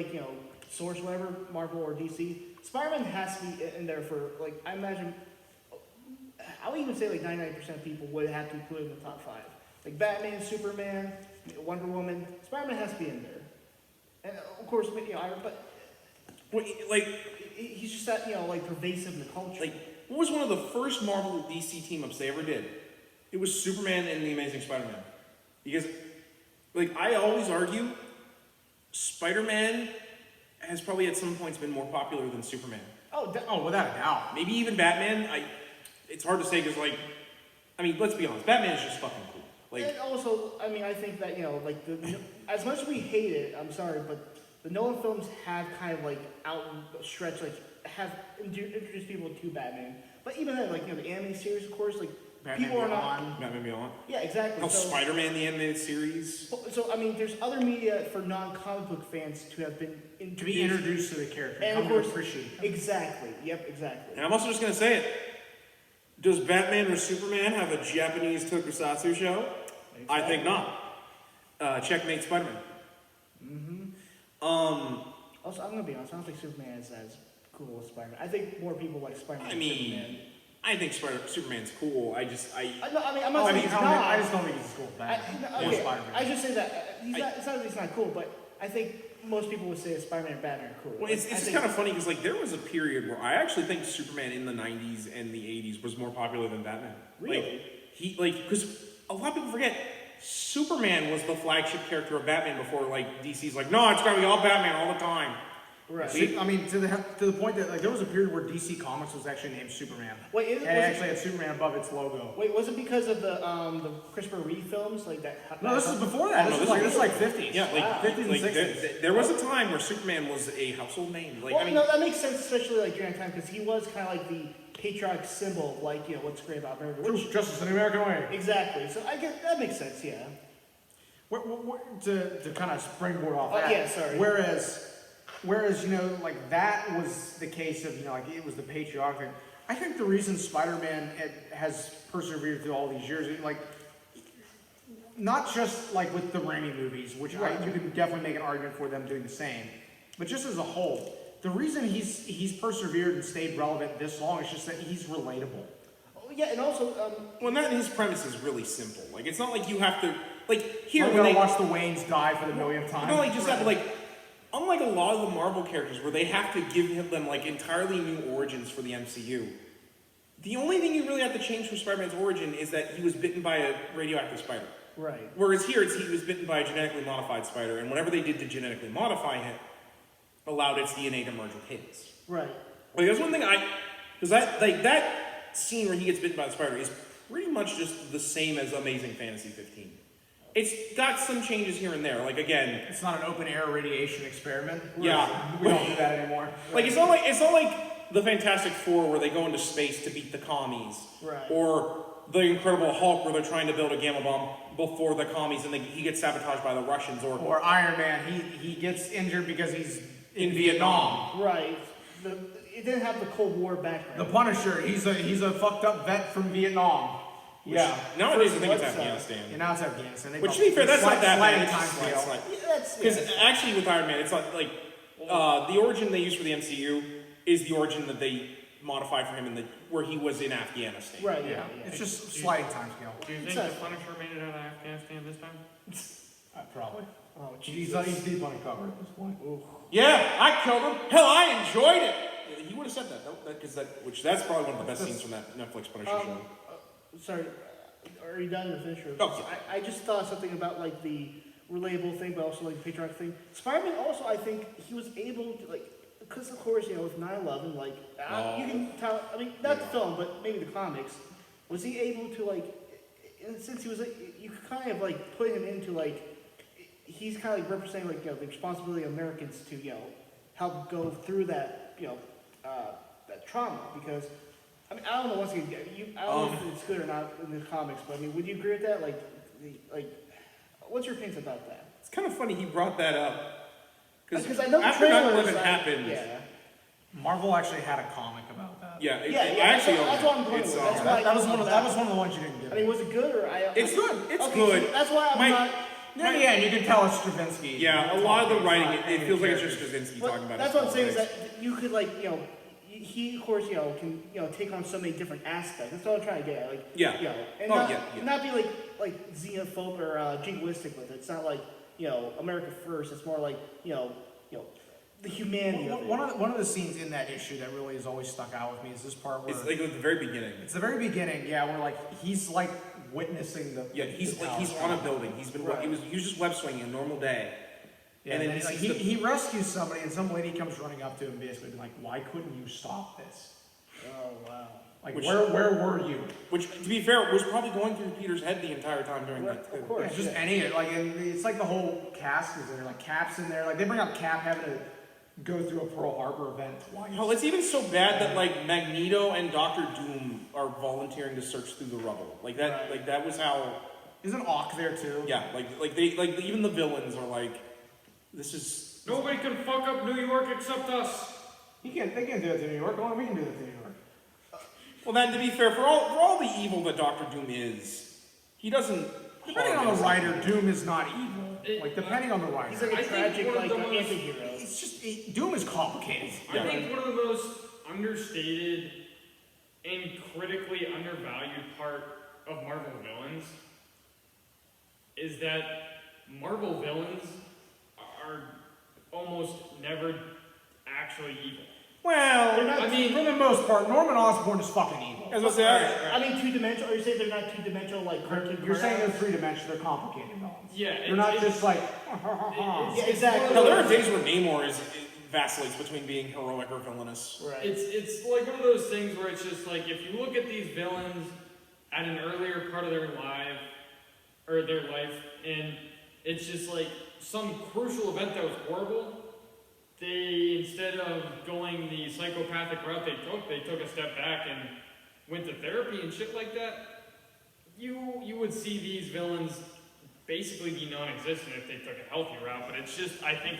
source, whatever, Marvel or DC, Spider-Man has to be in there for I imagine. I would even say 99% of people would have to include in the top 5. Batman, Superman, Wonder Woman, Spider-Man has to be in there, and of course, Iron. But he's just that pervasive in the culture. What was one of the first Marvel DC team ups they ever did? It was Superman and the Amazing Spider-Man. Because, I always argue, Spider-Man has probably at some points been more popular than Superman. Oh, without a doubt. Maybe even Batman. It's hard to say because, let's be honest, Batman is just fucking cool. And also, I think that as much as we hate it, I'm sorry, but the Nolan films have kind of like outstretched, like have introduced people to Batman. But even then, like the animated series, of course, like Batman people are Beyond. not. Batman Beyond. Yeah, exactly. How So, Spider-Man the animated series. so I mean, there's other media for non-comic book fans to have been To be introduced to the character, and of come to course, appreciate him. exactly. Yep, exactly. And I'm also just gonna say it. Does Batman or Superman have a Japanese tokusatsu show? I think not. Checkmate Spider-Man. Also, I'm gonna be honest. I don't think Superman is as cool as Spider-Man. I think more people like Spider-Man. I than mean, Superman. I think Superman's cool. I No, I mean, I'm not saying he's not. I just don't think he's as cool as I, Batman. no, Or okay, Spider-Man. I just say that he's not. It's not that he's not cool, but I think most people would say that Spider-Man and Batman are cool. Well, it's just kind of funny because like there was a period where I actually think Superman in the '90s and the '80s was more popular than Batman. Really? Because a lot of people forget Superman was the flagship character of Batman before like DC's like, no, it's gotta be all Batman all the time. Right. I mean, to the point that like there was a period where DC Comics was actually named Superman. Wait, And it actually had Superman above its logo. Wait, was it because of the Christopher Reeve films like that? No, this is before that. Oh, no, this is like 50s. Yeah, like, Wow. 50s and like 60s. there was a time where Superman was a household name. Like Well, I mean, no, that makes sense, especially like during that time, because he was kind of like the patriotic symbol of like what's great about America. Which, Justice in the American way. exactly. So I get that makes sense. Yeah. To kind of springboard off Oh, that. yeah, sorry. Whereas like that was the case of like it was the patriotic thing. I think the reason Spider-Man has persevered through all these years, like not just like with the Raimi movies, which you can definitely make an argument for them doing the same, but just as a whole, the reason he's persevered and stayed relevant this long is just that he's relatable. Oh, yeah, and also well, not his premise is really simple. Like it's not like you have to like here I'm when gonna they watch the Waynes die for the millionth time. not like just that, but like. Unlike a lot of the Marvel characters where they have to give them like entirely new origins for the MCU, the only thing you really have to change from Spider-Man's origin is that he was bitten by a radioactive spider. right. Whereas here he was bitten by a genetically modified spider, and whatever they did to genetically modify him allowed its DNA to merge with his. Right. Like that's one thing because that scene where he gets bitten by the spider is pretty much just the same as Amazing Fantasy 15. It's got some changes here and there. Like again, It's not an open air radiation experiment. Yeah. We don't do that anymore. like it's not like the Fantastic Four where they go into space to beat the commies, Right. or the Incredible Hulk where they're trying to build a gamma bomb before the commies and he gets sabotaged by the Russians, Or Iron Man, he gets injured because he's in Vietnam. Right. It didn't have the Cold War background. The Punisher, he's a fucked up vet from Vietnam. Nowadays I think it's What's that? Afghanistan. And now it's Afghanistan. They Which to call- be fair, that's not that sliding bad. time It's scale. like- Yeah, that's Because actually with Iron Man, it's not like the origin they use for the MCU is the origin that they modified for him where he was in Afghanistan. right. Yeah. Yeah, it's just sliding time scale. Do you think It's the Punisher made it out of Afghanistan this time? Probably. Oh, He's Jesus. deep undercover at this point. Yeah, I killed him. Hell, I enjoyed it. He would have said that, which that's probably one of the best scenes from that Netflix Punisher show. Sorry, are you done to finish? Oh, I just thought something about like the relatable thing, but also like the patriotic thing. Spider-Man also, I think he was able to like, because of course with 9/11, like you can tell. I mean, not the film, but maybe the comics. Was he able to like, since he was like, you could kind of like put him into like, he's kind of like representing like the responsibility of Americans to help go through that that trauma because. I mean, I don't know. Once again, I don't know if it's good or not in the comics, but I mean, would you agree with that? Like, what's your opinion about that? It's kind of funny he brought that up. Because I know the after trailers 9/11 happened, Yeah, Marvel actually had a comic about that. yeah, yeah. I actually That's what I'm going it's, with. That's why That was one of the ones you didn't get. I mean, was it good or I? It's good. It's okay, good. So that's why I'm My- not. Near the end, you can tell it's Stravinsky. Yeah, a lot of the writing, it feels like it's just Stravinsky But talking about that's his what I'm saying is politics. that you could he of course can take on so many different aspects. That's what I'm trying to get at. Like Yeah. and Oh, not, yeah. not be like xenophobe or jingoistic with it. It's not like America first. It's more like the humanity of it. One of the scenes in that issue that really has always stuck out with me is this part where It's like at the very beginning. it's the very beginning. Yeah, where like he's like witnessing the He's the he's house. on a building. He was just web swinging a normal day. Yeah, and then like, he rescues somebody, and some lady comes running up to him, basically being like, "Why couldn't you stop this?" Oh wow. Like, where were you? Which, to be fair, was probably going through Peter's head the entire time during that. Of course. It's just it's like the whole cast is in there. Like, Cap's in there. Like, they bring up Cap having to go through a Pearl Harbor event twice. Hell, it's even so bad that, like, Magneto and Doctor Doom are volunteering to search through the rubble. Like, that was how... Isn't Ock there, too? Yeah, even the villains are like, this is... Nobody can fuck up New York except us. They can't do it to New York. Only we can do it to New York. Well, then, to be fair, for all the evil that Doctor Doom is, he doesn't... Depending on the writer, Doom is not evil. Depending on the writer. He's like a tragic, like, anti-hero. It's just, Doom is complicated. I think one of the most understated and critically undervalued part of Marvel villains is that Marvel villains are almost never actually evil. Well, for the most part, Norman Osborn is fucking evil. As I say, I mean, two-dimensional. Are you saying they're not two-dimensional, like cartoon? You're saying they're three-dimensional. They're complicated villains. Yeah, they're not just like. Yeah, exactly. No, there are days where Namor vacillates between being heroic or villainous. Right. It's like one of those things where it's just like if you look at these villains at an earlier part of their life, and it's just like some crucial event that was horrible. They, instead of going the psychopathic route they took a step back and went to therapy and shit like that. You would see these villains basically be non-existent if they took a healthy route, but it's just, I think,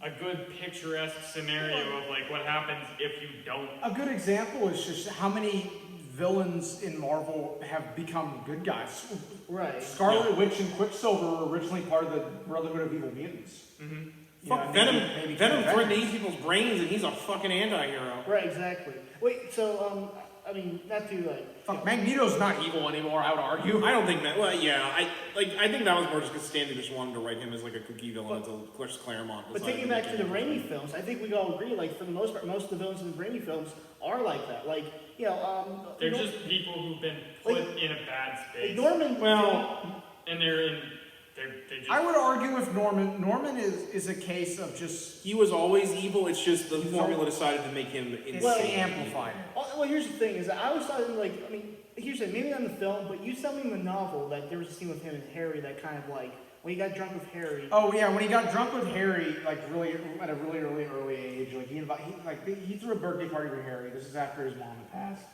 a good picturesque scenario of like what happens if you don't. A good example is just how many villains in Marvel have become good guys. Right. Scarlet Witch and Quicksilver were originally part of the Brotherhood of Evil Mutants. Mm-hmm. Fuck, Venom threatened to eat people's brains, and he's a fucking anti-hero. Right, exactly. Wait, so, I mean, not to, like... Fuck, Magneto's not evil anymore, I would argue. I don't think that... Well, yeah, I think that was more just because Stanley just wanted to write him as, like, a kooky villain until Chris Claremont But taking back to the Raimi films, I think we all agree, like, for the most part, most of the villains in the Raimi films are like that. Like, you know, they're just people who've been put in a bad space. Like Norman... Well... And they're in... I would argue with Norman is a case of just... He was always evil, it's just the formula decided to make him insane. Well, amplified. Well, here's the thing, is that I always thought, like, I mean, here's the thing, maybe not in the film, but you tell me in the novel that there was a scene with him and Harry that kind of like, when he got drunk with Harry... Oh, yeah, when he got drunk with Harry, like, really, at a really early age, like, he threw a birthday party for Harry. This is after his mom had passed.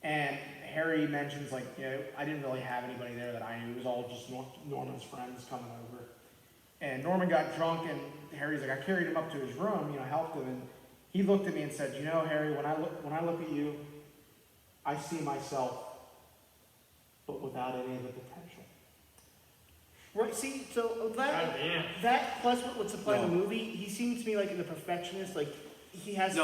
And Harry mentions, like, you know, I didn't really have anybody there that I knew. It was all just Norman's friends coming over. And Norman got drunk, and Harry's like, I carried him up to his room, you know, helped him. And he looked at me and said, you know, Harry, when I look at you, I see myself, but without any of the potential. Right, see, so that plus what's applied in the movie, he seems to me like the perfectionist, like, he has you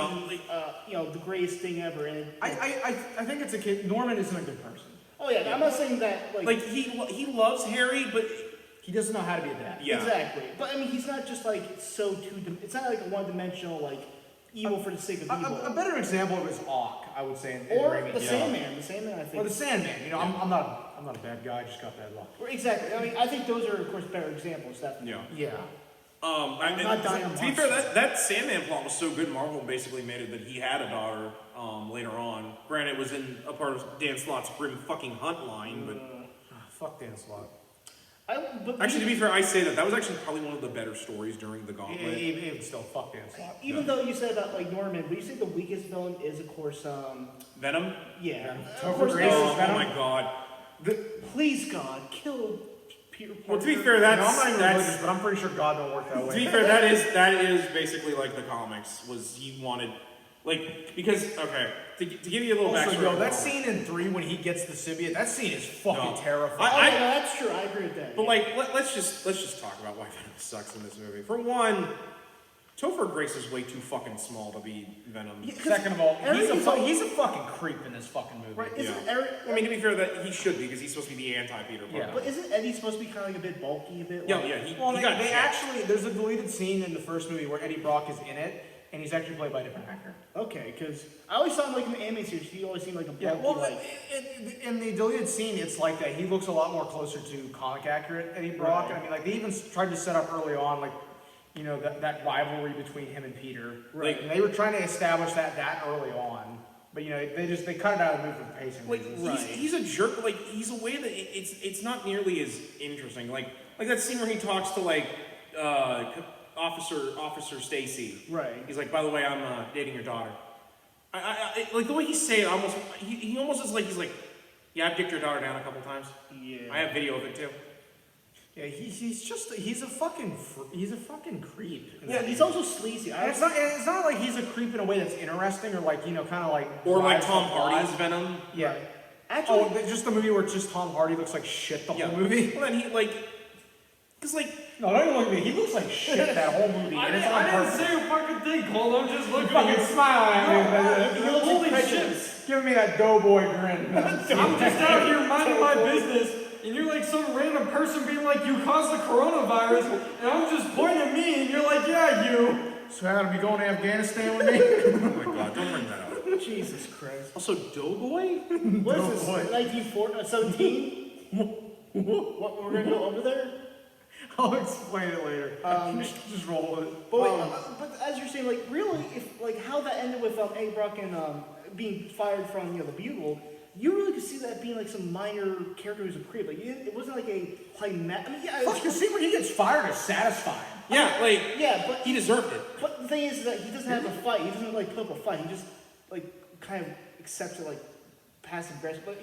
know, the greatest thing ever. And I think it's a kid. Norman isn't a good person. Oh yeah, I'm not saying that like he loves Harry, but he doesn't know how to be a dad. Yeah, exactly. But I mean, he's not just like so it's not like a one-dimensional like evil for the sake of evil. A better example of it is Ock, I would say. Or the Sandman. The Sandman, I think. Or the Sandman. You know, I'm not a bad guy. I just got bad luck. Exactly. I mean, I think those are of course better examples. Definitely. Yeah. To be fair, that Sandman plot was so good, Marvel basically made it that he had a daughter later on. Granted, it was in a part of Dan Slott's Grim fucking Hunt line, but... fuck Dan Slott. Actually, to be fair, I say that was actually probably one of the better stories during the Gauntlet. Even still, fuck Dan Slott. Even though you said about, like, Norman, would you say the weakest villain is, of course, Venom? Yeah. Topher Grace is Venom? Oh my god. Please, God, kill... Peter Parker. Well, to be fair, but I'm pretty sure God don't work that way. To be fair, that is basically like the comics. Was he wanted, like, because to give you a little backstory. Yo, that scene in 3 when he gets the symbiote, that scene is fucking terrifying. No, that's true. I agree with that. But like, let's just talk about why Venom sucks in this movie. For one, Topher Grace is way too fucking small to be Venom. Second of all, he's a fucking creep in this fucking movie. Right? I mean, to be fair, that he should be because he's supposed to be the anti-Peter Parker. Yeah. But isn't Eddie supposed to be kind of like a bit bulky, a bit? Like, there's a deleted scene in the first movie where Eddie Brock is in it, and he's actually played by a different actor. Okay, because I always saw him like in the anime series. He always seemed like a bulky, in the deleted scene, it's like that. He looks a lot more closer to comic accurate Eddie Brock. Right. I mean, like they even tried to set up early on, like, you know, that rivalry between him and Peter. Right. Like, they were trying to establish that early on. But they cut it out of the movie for pacing Like reasons. he's a jerk. Like he's a way that it's not nearly as interesting. Like that scene where he talks to like Officer Stacy. Right. He's like, by the way, I'm dating your daughter. I like the way he say it. He almost is like he's like, yeah, I've dicked your daughter down a couple times. Yeah. I have video of it too. Yeah, he's a fucking creep. Yeah, he's also sleazy. And it's not like he's a creep in a way that's interesting or like kind of like Or like drives Tom the plot. Hardy's Venom. Yeah. Actually, Just the movie where just Tom Hardy looks like shit the whole movie. Well, then he like, cause like. No, don't even look at me. He looks like shit that whole movie. I And it's on didn't purpose. say a fucking thing, Cole. I'm just looking at Fucking you. smiling at me. he looks Holy incredulous. Giving me that doughboy grin. I'm just out here minding my business, and you're like some random person being like, you caused the coronavirus, and I'm just pointing at me, and you're like, yeah, you. So Adam, you going to Afghanistan with me? Oh my god! Don't bring that up. Jesus Christ. Also, Doughboy. What is this? Boy. 1917? What, we're gonna go over there? I'll explain it later. Just roll with it. But wait, but as you're saying, like really, if like how that ended with Eddie Brock and being fired from the Bugle, you really could see that being like some minor character who's a creep. Like it wasn't like a climax. I mean, yeah, it was, Fuck, the scene when he gets fired is satisfying. Yeah, like yeah, but he deserved it. but the thing is that he doesn't have a fight. He doesn't like put up a fight. He just like kind of accepts it like passive aggressive. But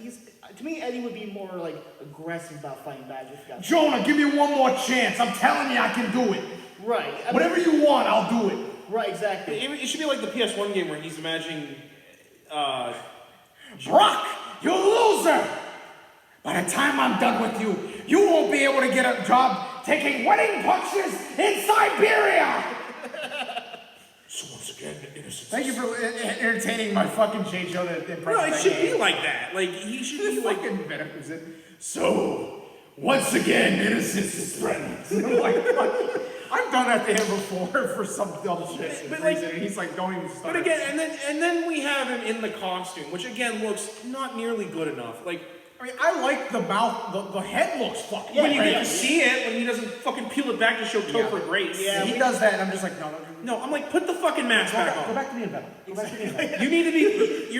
to me, Eddie would be more like aggressive about fighting bad. If he got Jonah, give me one more chance. I'm telling you, I can do it. right. I mean, Whatever you want, I'll do it. right, exactly. It should be like the PS1 game where he's imagining. Brock, you loser! By the time I'm done with you, you won't be able to get a job taking wedding punches in Siberia! So once again, innocence. Thank you for entertaining my fucking J. Jonah impression. No, it should be like that. Like he should be like. fucking Venom is it. So, once again, innocence is threatened. I'm like, fuck. I've done that to him before for some dumb shit. But like- and he's like, don't even start. But again, and then we have him in the costume, which again looks not nearly good enough. Like I mean, I like the mouth, the head looks fucking when you great. get to see it, when he doesn't fucking peel it back to show Topher Grace. Yeah, he does that, and I'm just like, no. No, I'm like, put the fucking mask back Go on. back to me in Venom. Go back to me in Venom. You need to be.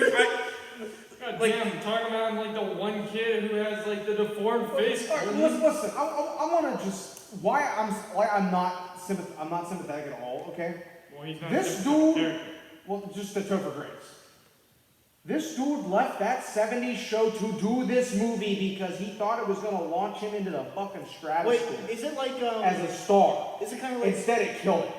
God Like- damn, talking about like the one kid who has like the deformed face. Listen, I want to just why I'm not sympathetic at all. Okay, Well, he's not this just a dude, character. well, just the Topher Grace. This dude left that '70s show to do this movie because he thought it was gonna launch him into the fucking Wait, stratosphere is it like as a star. is it kind of like Instead, it killed him.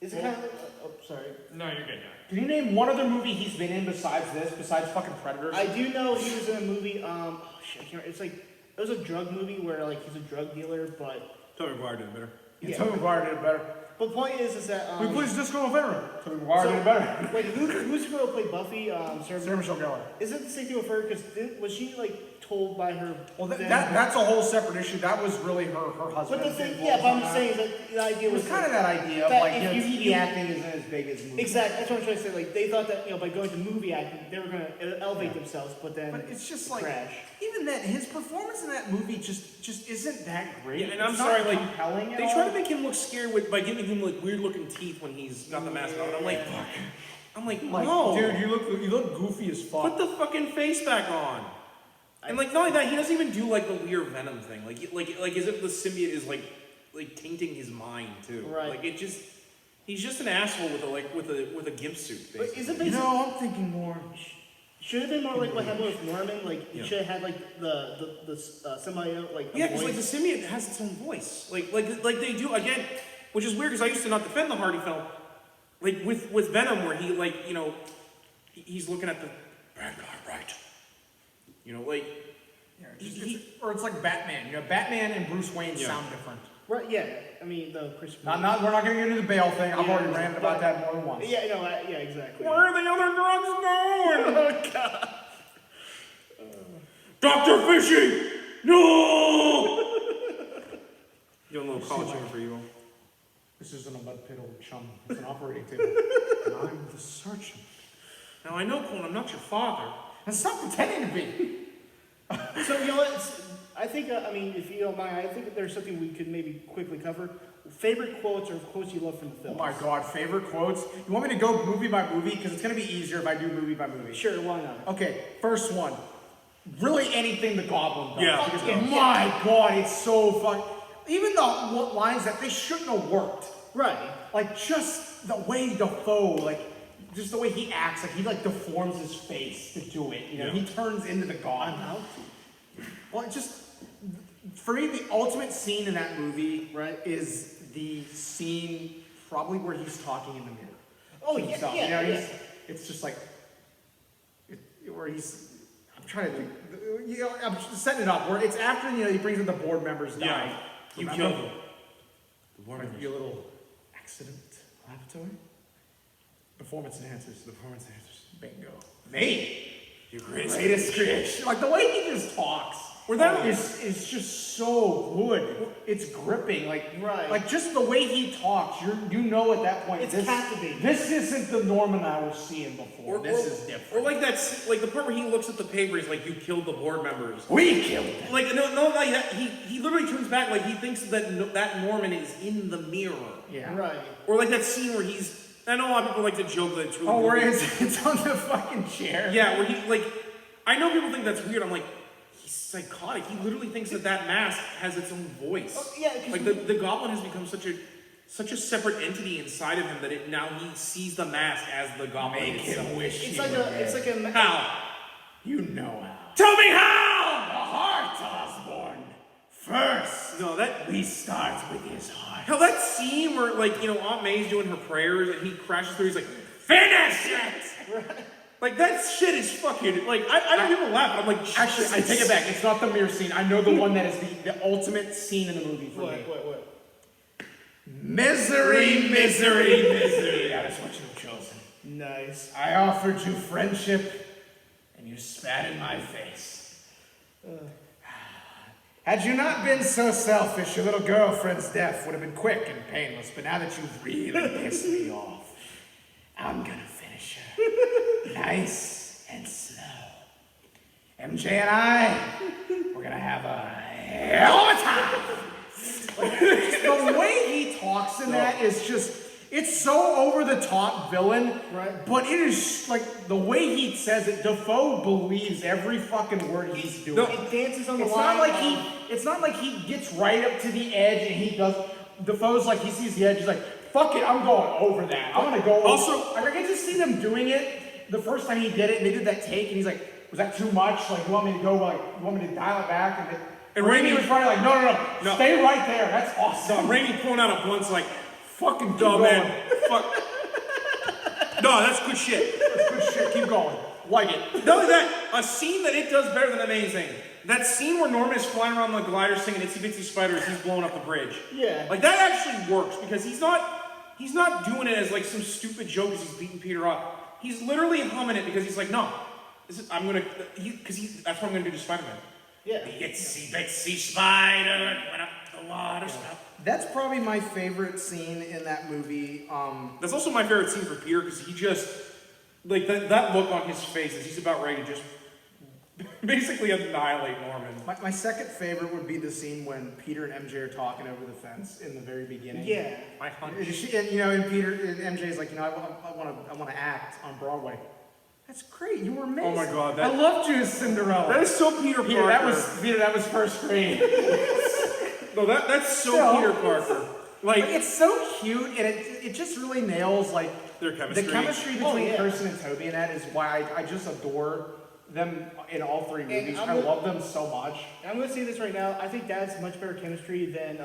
is it kind of like, oh sorry. No, you're good now. Can you name one other movie he's been in besides this? Besides fucking Predators? I do know he was in a movie. Oh shit, I can't remember. It's like it was a drug movie where like he's a drug dealer, but Tobey Maguire did it better. Yeah, yeah. Tobey Maguire did it better. But the point is that He plays Disco Veteran. Tobey Maguire so- did it better. wait, who's going to play Buffy? Sarah Michelle Gellar. Is it the same thing with her? Because was she like told by her? Well, then- that's a whole separate issue. That was really her husband. But the thing, yeah, but I'm just saying that the idea It was was kind of that idea of that like, if you know, you- TV acting isn't as big as movies. exactly. That's what I'm trying to say. Like they thought that by going to movie acting, they were going to elevate themselves, but then But it's just like, crash. even that, his performance in that movie just isn't that great. Yeah, and I'm It's sorry, not like compelling they at try all. to make him look scary by giving him like weird looking teeth when he's got the mask on. I'm like, fuck. I'm like, Like, no, dude, you look goofy as fuck. put the fucking face back on. And like not only that, he doesn't even do like the weird Venom thing. Like as if the symbiote is like tainting his mind too. Right. Like he's just an asshole with a gimp suit. But Basically. is it You basically? know, I'm thinking more. Should have been more like what happened with Norman. Like he Yeah. should have had like the symbiote like. a Yeah, because like the voice. symbiote has its own voice. Like they do again, which is weird because I used to not defend the Hardy film. Like with Venom, where he like he's looking at the bad guy, right? Like It's like Batman. You know, Batman and Bruce Wayne Yeah. sound different. Right. Yeah. I mean the Chris. We're not going to get into the Bale thing. I've Yeah, already ranted about but- that more than once. Yeah. No. Yeah. Exactly. where are the other drugs going? Oh god. Dr. Fishy! No! You have a little college humor for you. This isn't a mud pit, old chum. It's an operating table. And I'm the surgeon. Now I know, Cole, I'm not your father. And stop pretending to be. So you know what? I think, I mean, if you don't mind, I think that there's something we could maybe quickly cover. Favorite quotes or quotes you love from the film? Oh my God, favorite quotes? You want me to go movie by movie? Because it's going to be easier if I do movie by movie. Sure, why not? Okay, first one. Really anything the Goblin does. Yeah. Because, my God, it's so fun. Even the lines that they shouldn't have worked. Right. Like, just the way Dafoe, like, just the way he acts, like, he, like, deforms his face to do it. You know, he turns into the Goblin. Well, it just, for me, the ultimate scene in that movie, right, is the scene probably where he's talking in the mirror. Oh, himself. yeah, You know, yeah. it's just like, where he's, I'm trying to think, you know, I'm just setting it up, where it's after, you know, he brings in the board members die. Yeah. You Remember? killed them. The board members. Your little accident laboratory? Performance enhancers. Performance enhancers. Bingo. Me! Your Greatest creation. Like, the way he just talks. Is just so good. It's gripping. Like just the way he talks, you know at that point, It's captivating. This isn't the Norman I was seeing before. This is different. Or like like the part where he looks at the paper, he's like, "You killed the board members." We killed them. Like no, like that. He literally turns back, like he thinks that Norman is in the mirror. Yeah. Right. Or like that scene where he's. I know a lot of people like to joke that it's really. Oh, where goofy. it's on the fucking chair. Yeah, where he like. I know people think that's weird. I'm like. He's psychotic. He literally thinks that mask has its own voice. Oh, yeah, like the Goblin has become such a separate entity inside of him that now he sees the mask as the Goblin. Make him wish It's he like were a How? You know how. Tell me how! The heart, Osborne. First, No, that we start with his heart. hell that scene where like Aunt May's doing her prayers and he crashes through. He's like, finish it. Right. Like that shit is fucking like I know people laugh, but I'm like Actually, I take it back. It's not the mirror scene. I know the one that is the ultimate scene in the movie for me. What? Misery, misery, misery. That is what you've chosen. Nice. I offered you friendship, and you spat in my face. Had you not been so selfish, your little girlfriend's death would have been quick and painless. But now that you've really pissed me off, I'm gonna finish her. Nice and slow. MJ and I, we're gonna have a hell of a time. The way he talks in that is just, it's so over the top villain, right? But it is like the way he says it, Dafoe believes every fucking word he's doing. No, it dances on the it's line. It's not like he gets right up to the edge and he does. Dafoe's like he sees the edge, he's like, fuck it, I'm going over that. I'm gonna go. Also, I can just see them doing it the first time he did it. And they did that take, and he's like, was that too much? Like, you want me to go? Like, you want me to dial it back? And Raimi was probably like, no, stay right there. That's awesome. No, Raimi pulling out a blunt's like, fucking dumb man. Fuck. No, that's good shit. That's good shit. Keep going. Like it. Not only that, a scene that it does better than amazing. That scene where Norman is flying around the glider singing Itsy Bitsy Spider as he's blowing up the bridge. Yeah. Like that actually works because he's not doing it as like some stupid joke as he's beating Peter up. He's literally humming it because he's like, no, that's what I'm gonna do to Spider-Man. Yeah. The Itsy Bitsy Spider went up the water spout. That's probably my favorite scene in that movie. That's also my favorite scene for Peter because he just, like, that look on his face as he's about ready to just basically annihilate Norman. My second favorite would be the scene when Peter and MJ are talking over the fence in the very beginning. Yeah. My hunch. And Peter and MJ's like, I want to act on Broadway. That's great. You were amazing. Oh my God, I loved you as Cinderella. That is so Peter Parker. That was first grade. No, that's so Peter Parker. Like it's so cute, and it just really nails like their chemistry. The chemistry between Kirsten and Toby, and that is why I just adore them in all three movies. I love them so much. I'm going to say this right now. I think that's much better chemistry than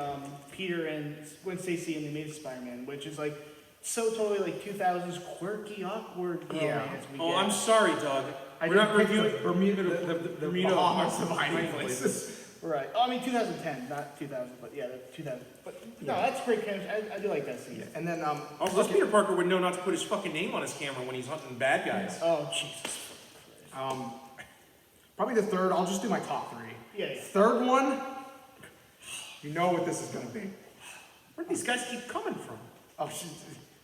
Peter and Gwen Stacy in The Amazing Spider-Man, which is like so totally like 2000s quirky, awkward romance. I'm sorry, Doug. We're not reviewing the Bahamas of hiding places. Right. Oh, I mean 2010, not 2000, but yeah, 2000. But no, that's great chemistry. I do like that scene. Yeah. And then also, this Peter Parker would know not to put his fucking name on his camera when he's hunting bad guys. Oh Jesus. Probably the third. I'll just do my top three. Yeah. Third one. You know what this is gonna be. Where do these guys keep coming from? Oh,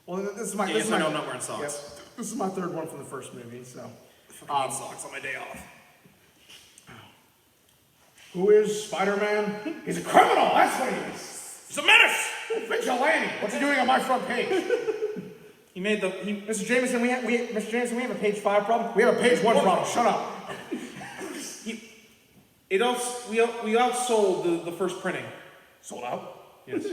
well, this is my. Yeah, this is my, I know I'm not wearing socks. Yep, this is my third one from the first movie. So. I fucking hate socks on my day off. Who is Spider-Man? He's a criminal, that's what he is. He's a menace! Vigilante! What's he doing on my front page? Mr. Jameson, Mr. Jameson, we have a page 5 problem? We have a page 1 problem, shut up. We outsold the first printing. Sold out? Yes.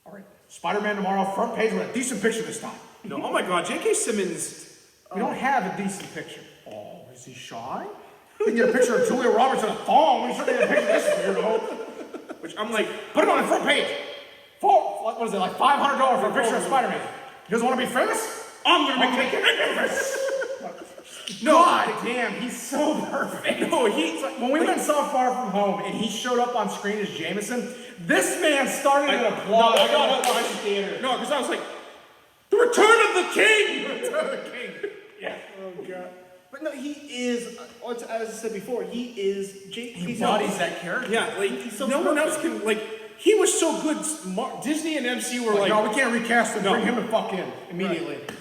All right. Spider-Man tomorrow, front page with a decent picture this time. No, oh my God, J.K. Simmons. We don't have a decent picture. Oh, is he shy? We can get a picture of Julia Roberts in a thong. We should get a picture of this weirdo. Which I'm like, put it on the front page. What is it, like $500 for a picture of Spider-Man? He doesn't want to be famous? I'm gonna make him famous. No, God damn, he's so perfect. No, he's like, when we went so Far From Home and he showed up on screen as Jameson, this man started an applause. No, I got up behind the theater. No, because I was like, the return of the king! The return of the king. Yeah. Oh, God. But no, he is, as I said before, he is... He embodies that character. Yeah, like, so no one else can, like, he was so good. Disney and MC were like... No, we can't recast him. Bring him the fuck in immediately. Right.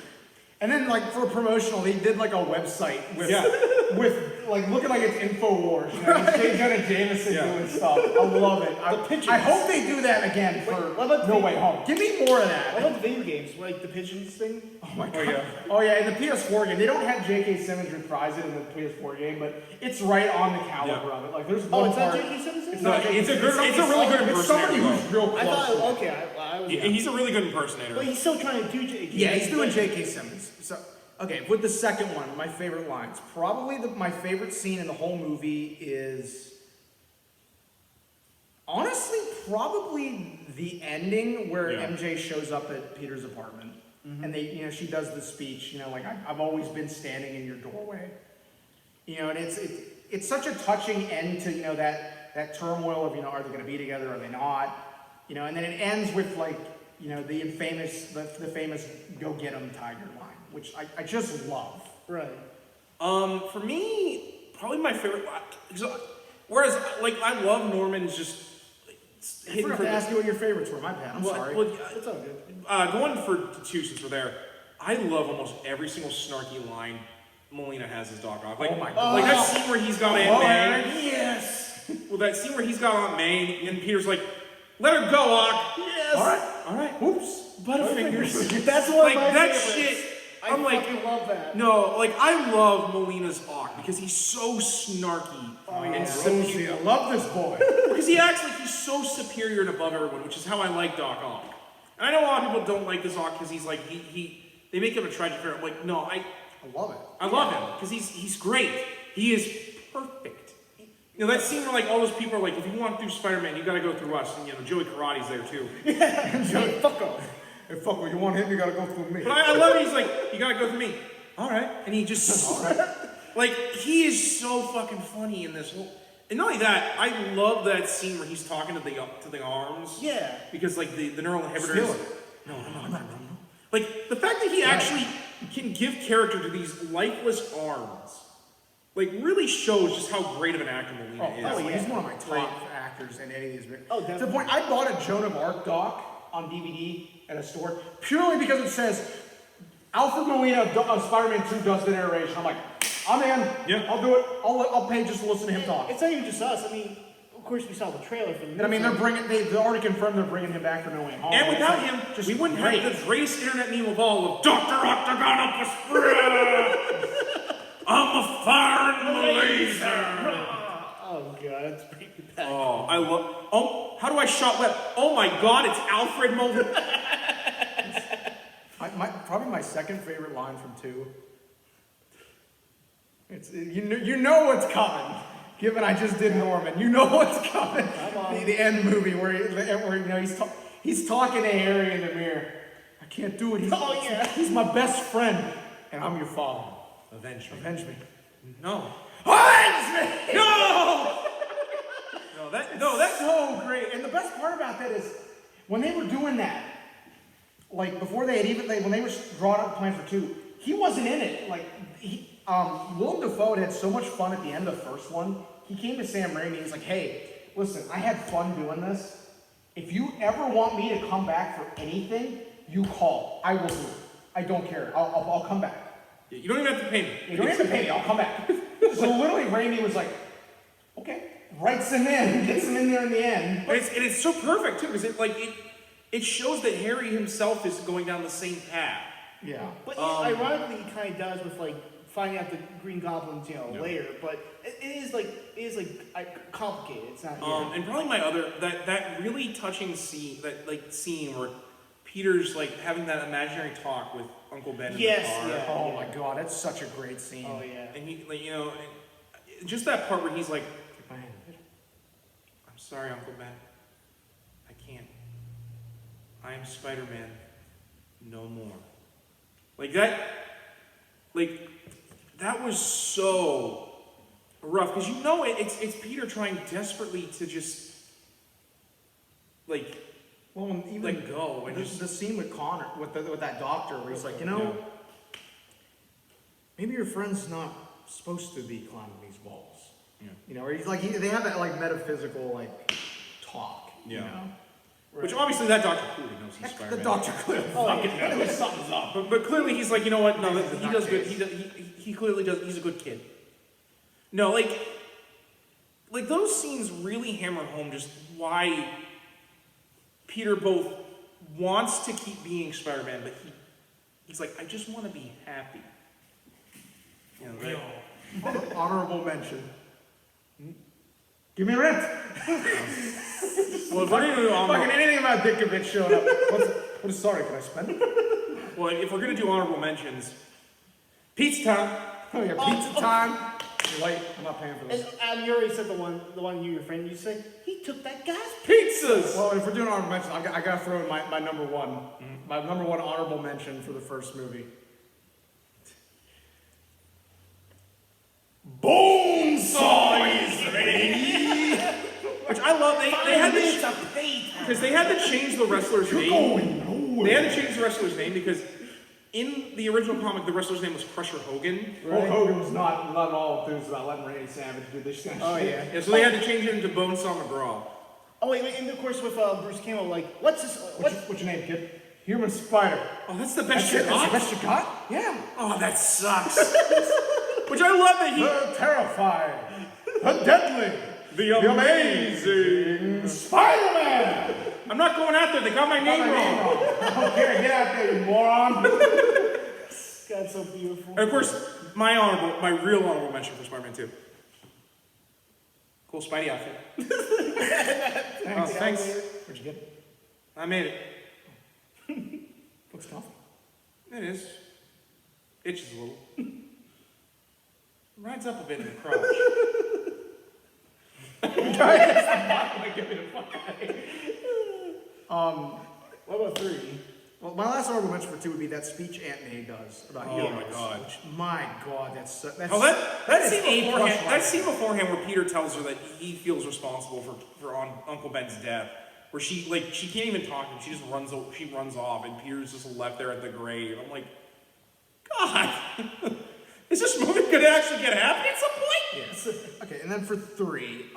And then, like, for a promotional, they did, like, a website with like, looking like it's InfoWars. You know, Jonah Jameson doing stuff. I love it. I hope they do that again for No Way Home. Give me more of that. What about the video games? Like, the Pigeons thing? Oh, my God. Oh, yeah, in the PS4 game. They don't have J.K. Simmons reprise it in the PS4 game, but it's right on the caliber of it. Like, there's one part... it's not J.K. Simmons? It's not J.K. It's a really good impersonator. It's somebody who's real close. I thought, okay, I was... He's a really good impersonator. But he's still trying to do J.K. Yeah, he's doing J.K. Simmons. So, okay, with the second one, my favorite lines. Probably my favorite scene in the whole movie is... Honestly, probably the ending where MJ shows up at Peter's apartment. Mm-hmm. And she does the speech, like, I've always been standing in your doorway. And it's such a touching end to, that turmoil of, are they going to be together, are they not? And then it ends with, like, the famous "Go Get 'em, Tiger" line, which I just love. Right. For me, probably my favorite. Whereas, like, I love Norman's just. I forgot to ask you what your favorites were. My bad. I'm sorry. Well, it's all good. Going for two since we're there, I love almost every single snarky line Molina has as Doc Ock. Like, oh my God. Like that scene where he's got Aunt May. Yes. Well, that scene where he's got Aunt May and Peter's like, "Let her go, Ock." Yes. All right. Oops. Butterfingers. That's one like of my that favorites. shit. I fucking love that. No, like I love Molina's Ock because he's so snarky and Rosie, I love this boy. Because he acts like he's so superior and above everyone, which is how I like Doc Ock. And I know a lot of people don't like this Ock because he's like they make him a tragic figure. I'm like, no, I love it. I love him because he's great. He is perfect. That scene where like all those people are like, if you want to do Spider-Man, you got to go through us. And Joey Karate's there too. Yeah, Joey, fuck off. Hey, fuck, you want him, you gotta go through me. But I love it, he's like, you gotta go through me. All right. And he just, all right. Like, he is so fucking funny in this whole, and not only that, I love that scene where he's talking to the arms. Yeah. Because, like, the neural inhibitors. No. Like, the fact that he actually can give character to these lifeless arms, like, really shows just how great of an actor Molina is. Oh, yeah. He's one of my top actors in any of these. Oh, definitely. To the point, I bought a Joan of Arc doc on DVD at a store purely because it says Alfred Molina of Spider-Man 2 does the narration. I'm like, I'm in. Yeah. I'll do it. I'll pay just to listen to him talk. It's not even just us. I mean, of course we saw the trailer for the movie. And I mean, they've already confirmed they're bringing him back for No Way Home. And without him, we wouldn't have the greatest internet meme of all of Dr. Octagon up the spread. I'm a firing laser. Oh god, it's pretty bad. Oh, I love. Oh, how do I shot web? Oh my god, it's Alfred Molina. Probably my second favorite line from 2. It's you know what's coming. Given I just did Norman, you know what's coming. The end movie where he's talking to Harry in the mirror. I can't do it. He's my best friend, and I'm your father. Avenge me. Avenge me. No. Avenge me. No. That's so great. And the best part about that is when they were doing that, like before they had when they were drawing up plans for 2, he wasn't in it. Like Willem Dafoe had so much fun at the end of the first one. He came to Sam Raimi. He's like, "Hey, listen, I had fun doing this. If you ever want me to come back for anything, you call. I will do it. I don't care. I'll come back. You don't even have to pay me. You don't have to pay me. I'll come back." So literally, Raimi was like, "Okay." writes him in, gets him in there in the end. But it's so perfect too, because it shows that Harry himself is going down the same path. Yeah. But ironically, he kind of does with like finding out the Green Goblin's later. But it is complicated. It's not. And probably my other that really touching scene, scene where Peter's like having that imaginary talk with Uncle Ben in the car. Yeah. Oh my God, that's such a great scene. Oh yeah. And he just that part where he's like, I'm sorry, Uncle Ben. I can't. I am Spider-Man. No more. That was so rough because it's Peter trying desperately to just even let go and the scene with Connor with that doctor where he's like, maybe your friend's not supposed to be climbing these walls. Yeah. Or he's like they have that like metaphysical talk. Yeah. Right. Which obviously that doctor clearly knows he's Spider-Man. The doctor clearly fucking knows something's up. But clearly he's like, you know what? No, he does good. He clearly does. He's a good kid. No, like those scenes really hammer home just why Peter both wants to keep being Spider-Man, but he's like, I just want to be happy. Honorable mention. Give me rent. Well, if we're going to do fucking anything about Dickovich showing up. Sorry, can I spend it? Well, if we're going to do honorable mentions, pizza time. Oh yeah, pizza time. You're late. I'm not paying for this. And you already said the one your friend you said he took that guy's Pizzas. Well, if we're doing honorable mentions, I gotta throw in my number one. Mm-hmm. My number one honorable mention for the first movie. Bonesaw is ready. Which I love. They had to change the wrestler's name. They had to change the wrestler's name because in the original comic, the wrestler's name was Crusher Hogan. Right. Hulk Hogan was not at all enthused about letting Randy Savage do this kind of shit. Yeah, so they had to change it into Bonesaw McGraw. Oh wait, and of course with Bruce Campbell, what's this? What's your name, kid? Human Spider. Oh, that's the best you got? That's the best you got? Yeah. Oh, that sucks. Which I love that The terrifying, the deadly, the amazing Spider-Man! I'm not going out there, they got my name wrong. Okay, get out there, you moron. That's so beautiful. And of course, my real honorable mention for Spider-Man 2. Cool Spidey outfit. Thanks. Where'd you get it? I made it. Looks comfy. It is. Itches a little. Rides up a bit in the crotch. What about 3? Well, my last honorable mention for 2 would be that speech Aunt May does about heroes. My God. My God, that's that scene beforehand where Peter tells her that he feels responsible for Uncle Ben's death, where she can't even talk to him, she just runs off, and Peter's just left there at the grave. I'm like, God, is this movie gonna actually get happy at some point? Yes. Okay, and then for 3,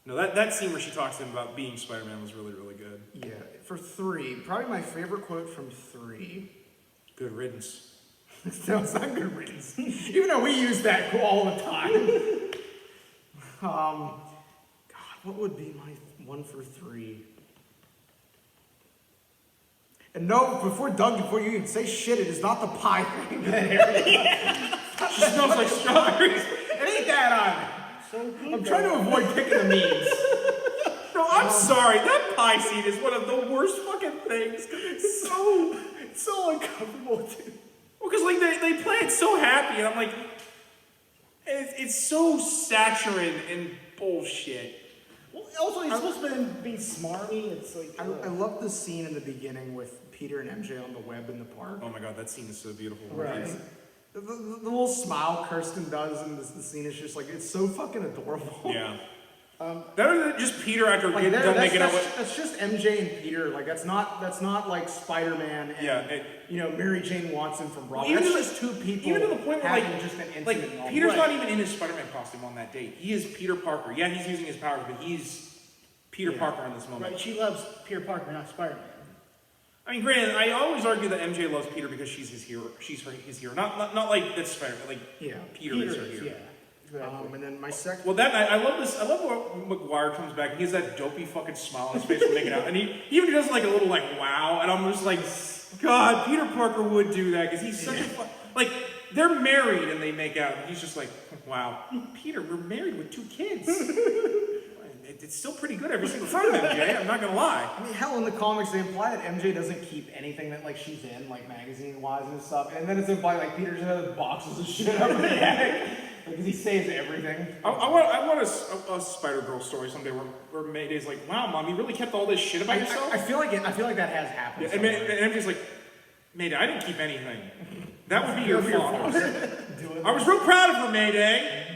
no, that scene where she talks to him about being Spider-Man was really, really good. Yeah, for 3, probably my favorite quote from 3. Good riddance. No, it's not good riddance. Even though we use that all the time. God, what would be my one for 3? And no, before you even say shit, it is not the pie thing. She smells like strawberries. It ain't that either. So good, I'm trying to avoid picking the memes. No, I'm sorry. That pie scene is one of the worst fucking things. It's so uncomfortable, dude. Well, because they play it so happy, and I'm like, it's so saccharine and bullshit. Well, also, he's supposed to be smarmy. It's like I love the scene in the beginning with Peter and MJ on the web in the park. Oh my God, that scene is so beautiful. Right. The little smile Kirsten does in the scene is just like, it's so fucking adorable. Yeah. Better than just Peter after like done making out with. That's just MJ and Peter. Like that's not like Spider-Man and Mary Jane Watson from Robin. That's just two people. Even to the point where just an intimate moment. Peter's not even in his Spider-Man costume on that date. He is Peter Parker. Yeah, he's using his powers, but he's Peter Parker in this moment. Right. She loves Peter Parker, not Spider-Man. I mean, granted, I always argue that MJ loves Peter because she's his hero. She's his hero. Not like that's Spider-Man. Like Peter is her hero. Yeah. And then my second. Well, I love this. I love when McGuire comes back. He has that dopey fucking smile on his face from making out, and he even does like a little like wow, and I'm just like, God, Peter Parker would do that because he's such a like. They're married and they make out, and he's just like, wow, Peter, we're married with 2 kids. It's still pretty good every single time, MJ. I'm not gonna lie. I mean, hell, in the comics they imply that MJ doesn't keep anything that like she's in, like magazine-wise and stuff, and then it's implied like Peter just has boxes of shit up in the attic because he saves everything. I want a Spider-Girl story someday where Mayday's like, wow, Mom, you really kept all this shit about yourself? I feel like that has happened. Yeah, and MJ's like, Mayday, I didn't keep anything. That would be your fault. I was real proud of her, Mayday.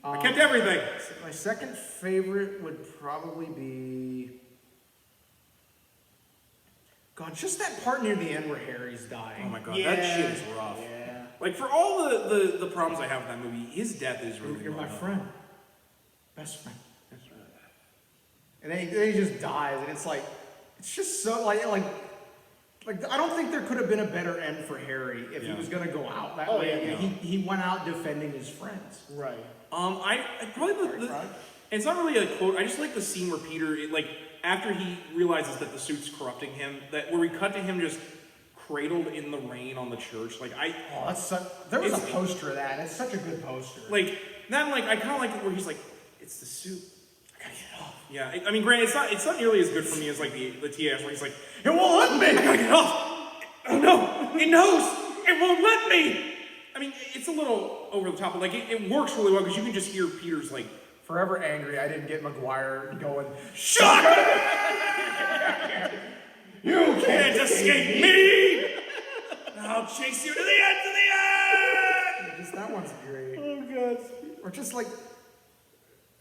I kept everything. My second favorite would probably be... God, just that part near the end where Harry's dying. Oh my God, that shit is rough. Yeah. Like, for all the problems I have with that movie, his death is really You're my rough. friend. Best friend. That's right. And then he just dies, and it's like... It's just so, like I don't think there could have been a better end for Harry if he was going to go out that way. Yeah. He went out defending his friends. Right. I probably it's not really a quote. I just like the scene where Peter, after he realizes that the suit's corrupting him, where we cut to him just cradled in the rain on the church. There was a poster of that. It's such a good poster. I kind of like it where he's like, it's the suit. I gotta get it off. Yeah, I mean, granted, it's not nearly as good for me as like the TAS where he's like, it won't let me. I gotta get it off. Oh no, it knows. It won't let me. I mean, it's a little over the top, but it works really well because you can just hear Peter's like forever angry. I didn't get McGuire going. Shut up! You can't escape me. I'll chase you to the end of the end. Just that one's great. Oh God. Or just like.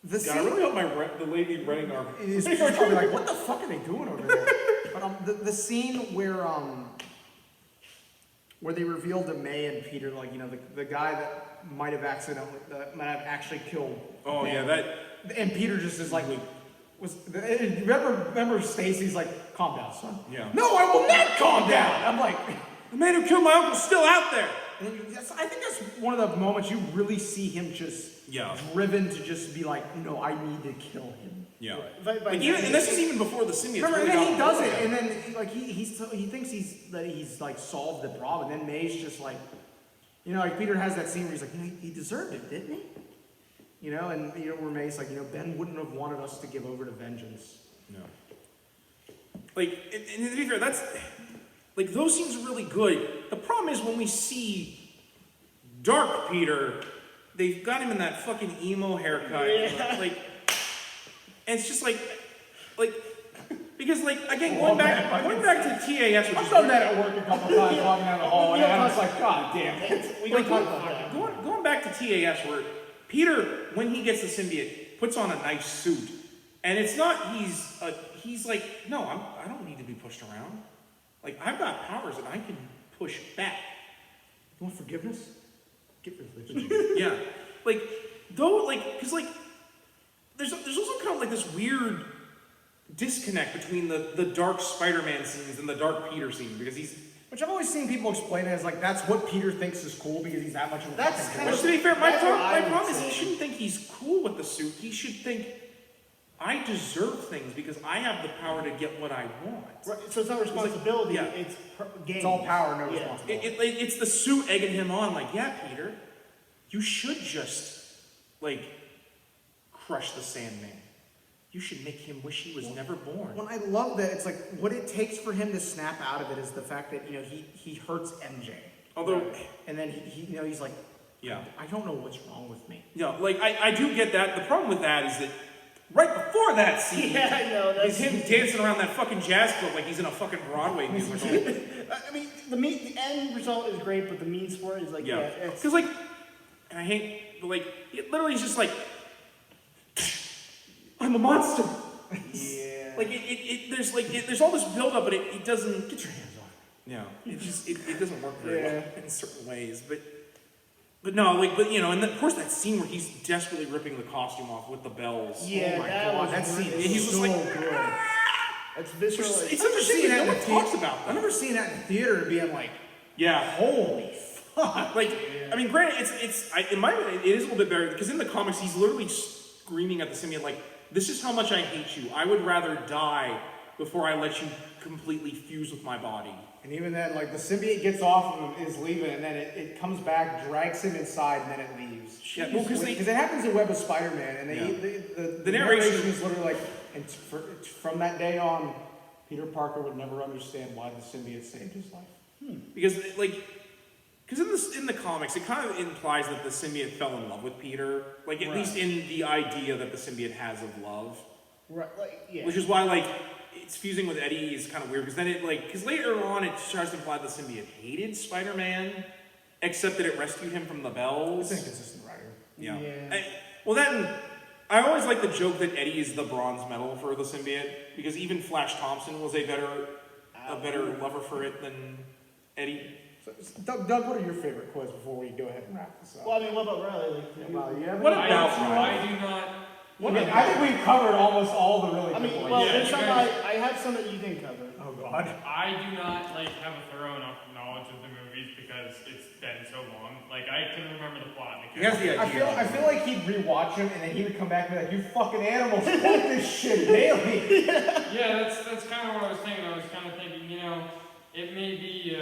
The God, I really hope the lady renting our... is probably like, what the fuck are they doing over there? But the scene where they revealed to May and Peter, the guy that might have actually killed. Oh Ben. yeah, that. And Peter just is like, remember Stacy's like, calm down, son. Yeah. No, I will not calm down. I'm like, The man who killed my uncle's still out there. And I think that's one of the moments you really see him just driven to just be like, no, I need to kill him. Yeah. Right. And this is even before the symbiotes. Remember, really and then he does it, there. and then he thinks he's like solved the problem, and then May's just like, Peter has that scene where he's like, he deserved it, didn't he? And where May's like, Ben wouldn't have wanted us to give over to vengeance. No. And to be fair, that's those scenes are really good. The problem is when we see Dark Peter, they've got him in that fucking emo haircut. Yeah. And it's just because again going back to TAS, which I've done that at work a couple times walking down the hall, and I'm just like, God damn it. We can talk about that. Going back to TAS, where Peter, when he gets the symbiote, puts on a nice suit, and it's not he's like, no, I don't need to be pushed around. I've got powers that I can push back. You want forgiveness? Get religion. Yeah, because there's also kind of this weird disconnect between the dark Spider-Man scenes and the dark Peter scenes because Which I've always seen people explain it as that's what Peter thinks is cool because he's that much of a That's fucking kind Which, of- to be fair, my That's what I problem would is he say. shouldn't think he's cool with the suit. He should think, I deserve things because I have the power to get what I want. Right, so it's not responsibility. Yeah. It's gain. It's all power, no Yeah. responsibility. It's the suit egging him on, yeah, Peter, you should just, crush the Sandman. You should make him wish he was never born. Well, I love that it's what it takes for him to snap out of it is the fact that, he hurts MJ. Although, And then he's like, yeah. I don't know what's wrong with me. Yeah, I do get that. The problem with that is that right before that scene, Yeah, I know. is him dancing around that fucking jazz club like he's in a fucking Broadway musical. I mean, the end result is great, but the means for it is it's Because, and I hate, but it literally is just I'm a monster. Yeah. There's all this buildup, but it doesn't. Get your hands off. Yeah. It doesn't work very well in certain ways, but no, and of course that scene where he's desperately ripping the costume off with the bells. Yeah, Oh my that God, was that scene really is he's just so like, good. It's visceral. It's such a shame that no one talks about I that. remember seeing that in the theater and being like, Yeah. holy Like, I mean, granted, in my opinion, it is a little bit better because in the comics, he's literally screaming at the symbiote like, "This is how much I hate you. I would rather die before I let you completely fuse with my body." And even then, like, the symbiote gets off of him, is leaving, and then it comes back, drags him inside, and then it leaves. Yeah, well, because it happens in Web of Spider-Man, and the narration is literally like, and from that day on, Peter Parker would never understand why the symbiote saved his life. Because in the comics, it kind of implies that the symbiote fell in love with Peter, like at least in the idea that the symbiote has of love. Right. Like, yeah. Which is why, like, it's fusing with Eddie is kind of weird because then because later on it tries to imply the symbiote hated Spider-Man, except that it rescued him from the bells. It's inconsistent writer. Yeah. Yeah. Then I always like the joke that Eddie is the bronze medal for the symbiote because even Flash Thompson was a better lover for it than Eddie. So, Doug, what are your favorite quotes before we go ahead and wrap this up? Well, I mean, what about Riley? Like, What about Riley? I do not. I think we've covered almost all the really good ones. Well, Yeah, there's you some guys- I have some that you didn't cover. Oh God. I do not have a thorough enough knowledge of the movies because it's been so long. Like I can remember the plot. He has the idea. I feel like he'd rewatch them and then he would come back and be like, "You fucking animals, quote this shit daily." Yeah, that's kind of what I was thinking. I was kind of thinking, it may be.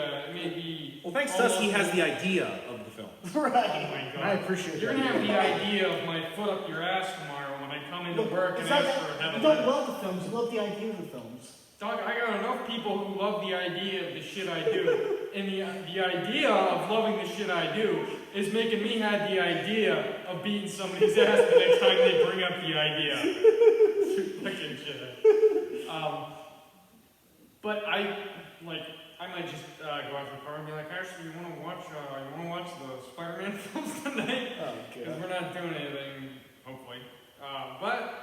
Well, thanks to us, he has the idea of the film. Right. Oh my God. I appreciate You're that. gonna have the idea of my foot up your ass tomorrow when I come into work and It's not ask that for a you heaven. don't love the films, you love the idea of the films. Dog, I got enough people who love the idea of the shit I do. And the idea of loving the shit I do is making me have the idea of beating somebody's ass the next time they bring up the idea. Fucking shit. But I might just go out to the car and be like, actually, you want to watch the Spider-Man films tonight? Oh, Because we're not doing anything, hopefully. But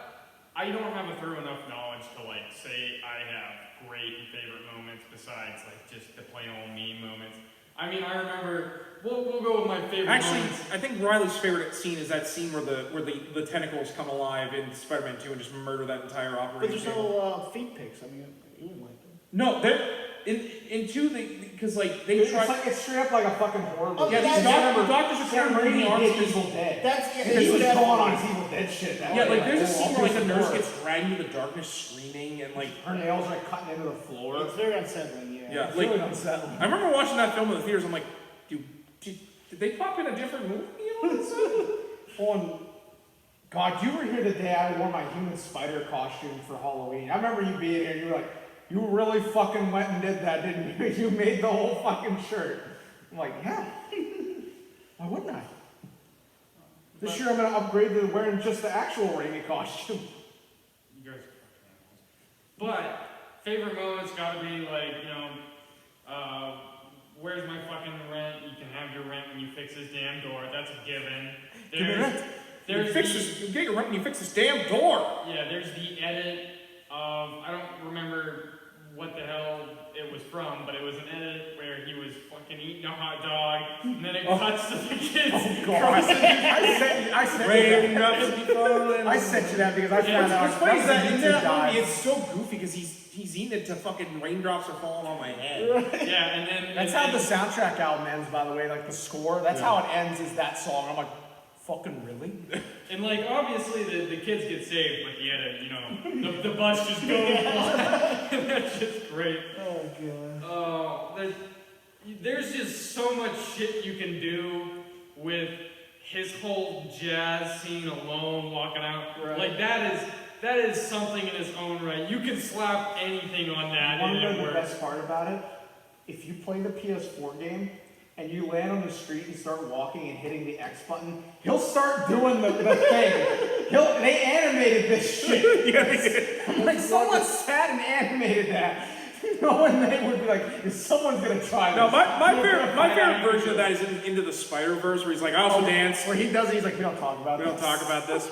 I don't have a thorough enough knowledge to say I have great and favorite moments besides just the plain old meme moments. I mean, I remember. We'll go with my favorite. Actually, moments. I think Riley's favorite scene is that scene where the tentacles come alive in Spider-Man 2 and just murder that entire But operation. there's no feet pics. I mean, you wouldn't like them. No, in 2 because they try. It's straight up like a fucking horror movie. Oh, Yeah, yeah, these yeah. doctors are Sam carrying Raimi arms. did Evil Dead. That's He was definitely- going on his Evil Dead shit. Yeah, like there's a scene where like the nurse horror. gets dragged into the darkness screaming and like. Her nails are cutting into the floor. It's very unsettling. Yeah. Yeah, It's like really unsettling. I remember watching that film in the theaters. I'm like, did they pop in a different movie all of a sudden? God, you were here the day I wore my human spider costume for Halloween. I remember you being here. You were like, "You really fucking went and did that, didn't you? You made the whole fucking shirt." I'm like, "Yeah. Why wouldn't I?" This year I'm gonna upgrade to wearing just the actual Raimi costume. You guys are fucking animals. But favorite moments gotta be where's my fucking rent? You can have your rent when you fix this damn door. That's a given. Give me rent. You get your rent when you fix this damn door. Yeah, there's the edit of, I don't remember what the hell it was from, but it was an edit where he was fucking eating a hot dog, and then it cuts to the kids. Oh God! I sent you that because I found out. What's funny is that in that died. movie, it's so goofy because he's eating it to fucking raindrops are falling on my head. Yeah, and then That's how the soundtrack album ends, by the way. Like the score. That's how it ends. Is that song? I'm like, fucking really? And obviously the kids get saved, but the edit, the bus just goes by. And that's just great. Oh God. Oh, there's just so much shit you can do with his whole jazz scene alone, walking out. Right. That is something in its own right. You can slap anything on that Want and to it know the works. best part about it? If you play the PS4 game and you land on the street and start walking and hitting the X button, he'll start doing the thing. They animated this shit. Like someone sat and animated that. Knowing they would be like, someone's gonna try this. No, my favorite version of that is in Into the Spider-Verse where he's like, I also dance. Where he does it, he's like, we don't talk about We this. don't talk about this.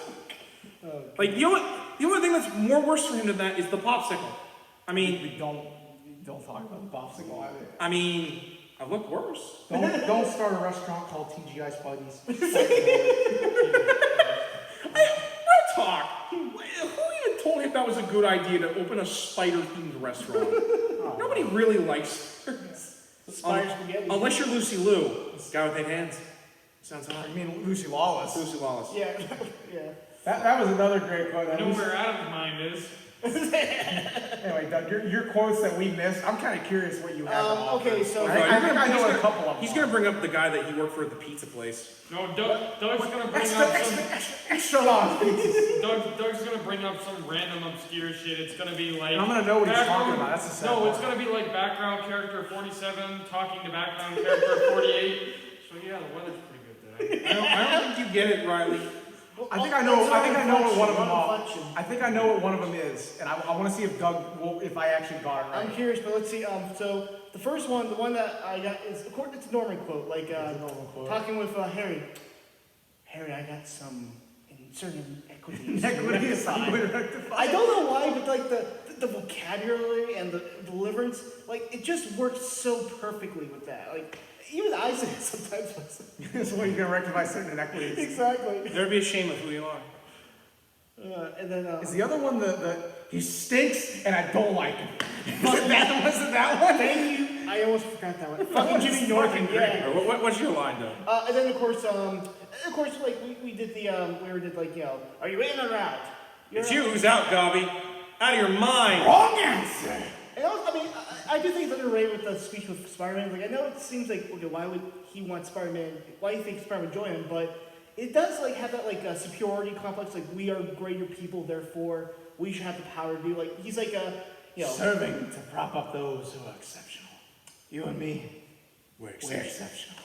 Like the only thing that's more worse for him than that is the popsicle. I mean, We don't talk about the popsicle either. I mean, I look worse. Don't start a restaurant called TGI Spidey's. Real talk. Who even told him that was a good idea to open a spider-themed restaurant? Nobody really likes spiders. Spider spaghetti. Unless you're Lucy Liu, guy with 8 hands. Sounds hot. I mean, Lucy Lawless. Lucy Lawless. Yeah, yeah. That was another great quote. I know where Adam's mind is. Anyway, Doug, your quotes that we missed, I'm kind of curious what you have. Okay, so I think I know a couple of them. He's gonna bring up the guy that he worked for at the pizza place. No, Doug's gonna bring Extra, up extra, some. extra, extra long. Doug's gonna bring up some random obscure shit. It's gonna be like. And I'm gonna know what he's background- talking about. That's the sad No, part. it's gonna be like background character 47 talking to background character 48. So yeah, the weather's pretty good today. I don't think you get it, Riley. I think I know what one of them are. Reflection. I think I know what one of them is, and I want to see if Doug will, if I actually got it right. I'm curious, but let's see. So the first one, the one that I got is according to Norman quote, like a Norman quote. talking with Harry. Harry, I got some certain equities. Equities. I don't know why, but like the vocabulary and the deliverance, like it just works so perfectly with that. Like even I say it sometimes myself. So when you're gonna rectify certain inequities. Exactly. There'd be a shame of who you are. And then Is the other one the he stinks and I don't like him? Was it that one? thank you. I almost forgot that one. Fucking Jimmy Norton. Yeah. What's your line, though? And then of course, like we did the we did like are you in or out? It's you who's out, Gobby. Out of your mind. Wrong answer. And also, I mean, I do think it's underrated with the speech with Spider-Man. Like, I know it seems like, okay, why would he want Spider-Man? Why do you think Spider-Man would join him? But it does, like, have that, like, superiority complex. Like, we are greater people, therefore, we should have the power to do, like, he's like a, Serving to prop up those who are exceptional. You and me, we're exceptional.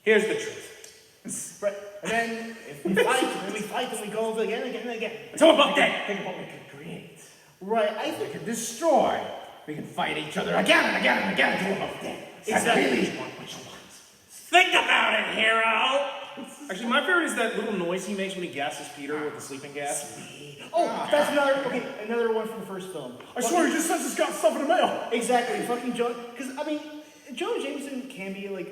Here's the truth. Right. And then if we fight, and we go over again and again and again. It's all about that. Think of what we could create. Right, I We think, could destroy. We can fight each other again and again and again until we're both dead. Exactly. I really want what you want. Think about it, hero. Actually, my favorite is that little noise he makes when he gasses Peter with the sleeping gas. that's another one from the first film. I swear he just says he's got stuff in the mail. Exactly, fucking Joe, because, I mean, Jonah Jameson can be, like,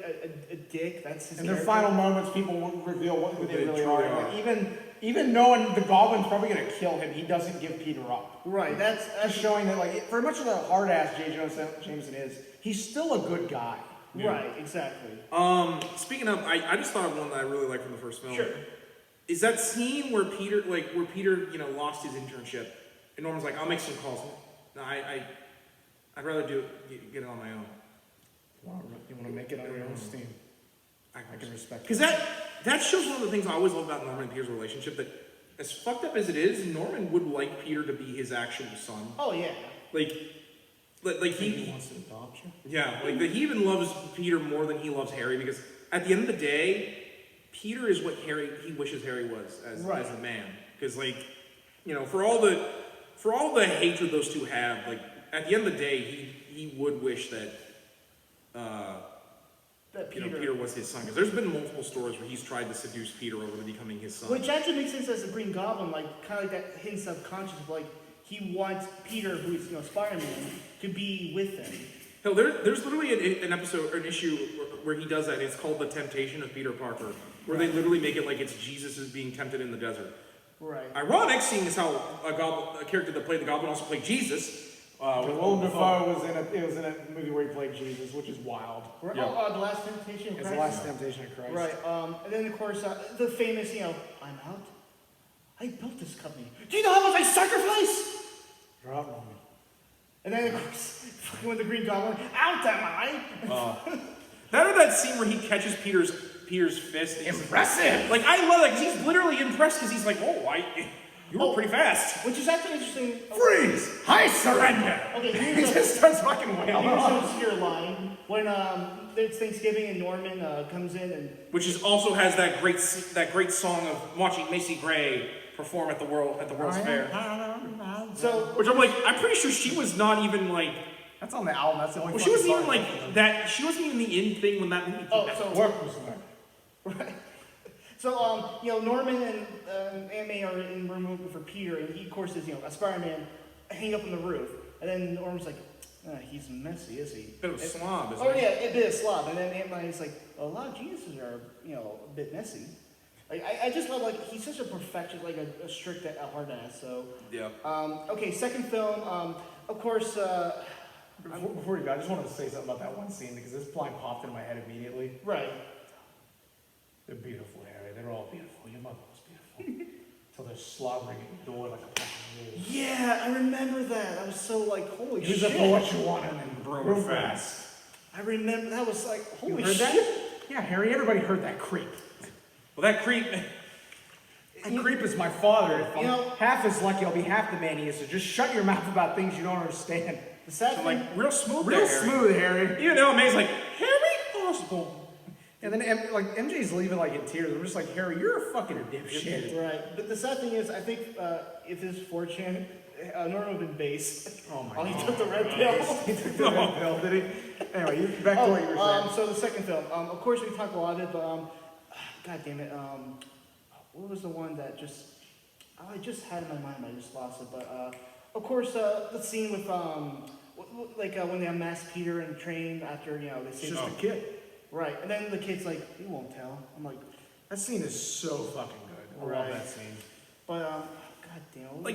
a dick, that's his In their character. final moments, people will reveal who they really truly are. are. Like, even knowing the Goblin's probably gonna kill him, he doesn't give Peter up. Right, that's Just showing that, like, for much of the hard ass J. Jonah Jameson is, he's still a good guy. right, exactly. Speaking of, I just thought of one that I really liked from the first film. Sure. Is that scene where Peter, lost his internship, and Norman's like, "I'll make some calls." No, I'd rather get it on my own. You want to make it on your own steam. I can respect Because that shows one of the things I always love about Norman and Peter's relationship. That as fucked up as it is, Norman would like Peter to be his actual son. Oh, yeah. Like he wants to adopt you. Yeah, like that he even loves Peter more than he loves Harry, because at the end of the day, Peter is what he wishes Harry was as a man. Because for all the hatred those two have, like at the end of the day, he would wish that Peter was his son. Because there's been multiple stories where he's tried to seduce Peter over to becoming his son. Which actually makes sense as a Green Goblin, like, kind of like that hidden subconscious of, like, he wants Peter, who is, Spider-Man, to be with him. Hell, there's literally an episode or an issue where he does that. And it's called The Temptation of Peter Parker, where they literally make it like it's Jesus is being tempted in the desert. Right. Ironic, seeing as how a character that played the Goblin also played Jesus. Willem Dafoe was in a movie where he played Jesus, which is wild. Right. Yeah. Oh, The Last Temptation of It's Christ. the last temptation of Christ. Right. And then, of course, the famous, I'm out. I built this company. Do you know how much I sacrificed? You're out, Roman. And then, of course, fucking with the Green Goblin, out am I? That or that scene where he catches Peter's fist. Impressive! Like, I love that, because he's literally impressed, because he's like, you were pretty fast. Which is actually interesting. Freeze! I surrender! Okay, He here's just starts fucking wailing. here's an obscure line. When it's Thanksgiving and Norman comes in and... Which also has that great song of watching Macy Gray perform at the World's Fair. So... Which I'm like, I'm pretty sure she was not even like... That's on the album, that's the only Well, she wasn't even fucking like that. She wasn't even the in thing when that movie came out. so... Work was there. Right. So, Norman and Aunt May are in room moving for Peter, and he, of course, is, a Spider-Man hanging up on the roof. And then Norman's like, he's messy, is he? Bit of a slob, isn't Oh, it? yeah, a bit of slob. And then Aunt May's like, a lot of geniuses are, a bit messy. Like, I just love, like, he's such a perfectionist, like a strict hard ass, so. Yeah. Okay, second film, of course, Before you go, I just wanted to say something about that one scene because this line popped in my head immediately. Right. They're beautiful, Harry. They're all beautiful. Your mother was beautiful. Until they're slobbering at your door like a pack of wolves. Yeah, I remember that. I was so like, holy Use shit. it for what you want and then Real fast. I remember that was like, You holy heard shit. that? Yeah, Harry, everybody heard that creep. Well, that creep. That creep is my father. If I'm You know- half as lucky, I'll be half the man he is. So just shut your mouth about things you don't understand. The sad So, thing, like, real smooth Real there, Harry. smooth, Harry. Even though May's like, Harry Osborn. And then MJ's leaving like in tears. I'm just like, Harry, you're a fucking dipshit. right. But the sad thing is, I think if this 4chan, Norman would have been base. Oh my Oh, he god. took the red pill. He took the red pill, did he? Anyway, back to what you were saying. So the second film. Of course, we talked a lot of it, but god damn it. What was the one that just I just had in my mind, but I just lost it. But of course, the scene with when they unmasked Peter and train after they It's saved just him. a kid. Right, and then the kid's like, "You won't tell." I'm like, That scene is so fucking good. I love Right. that scene. but god damn. Like,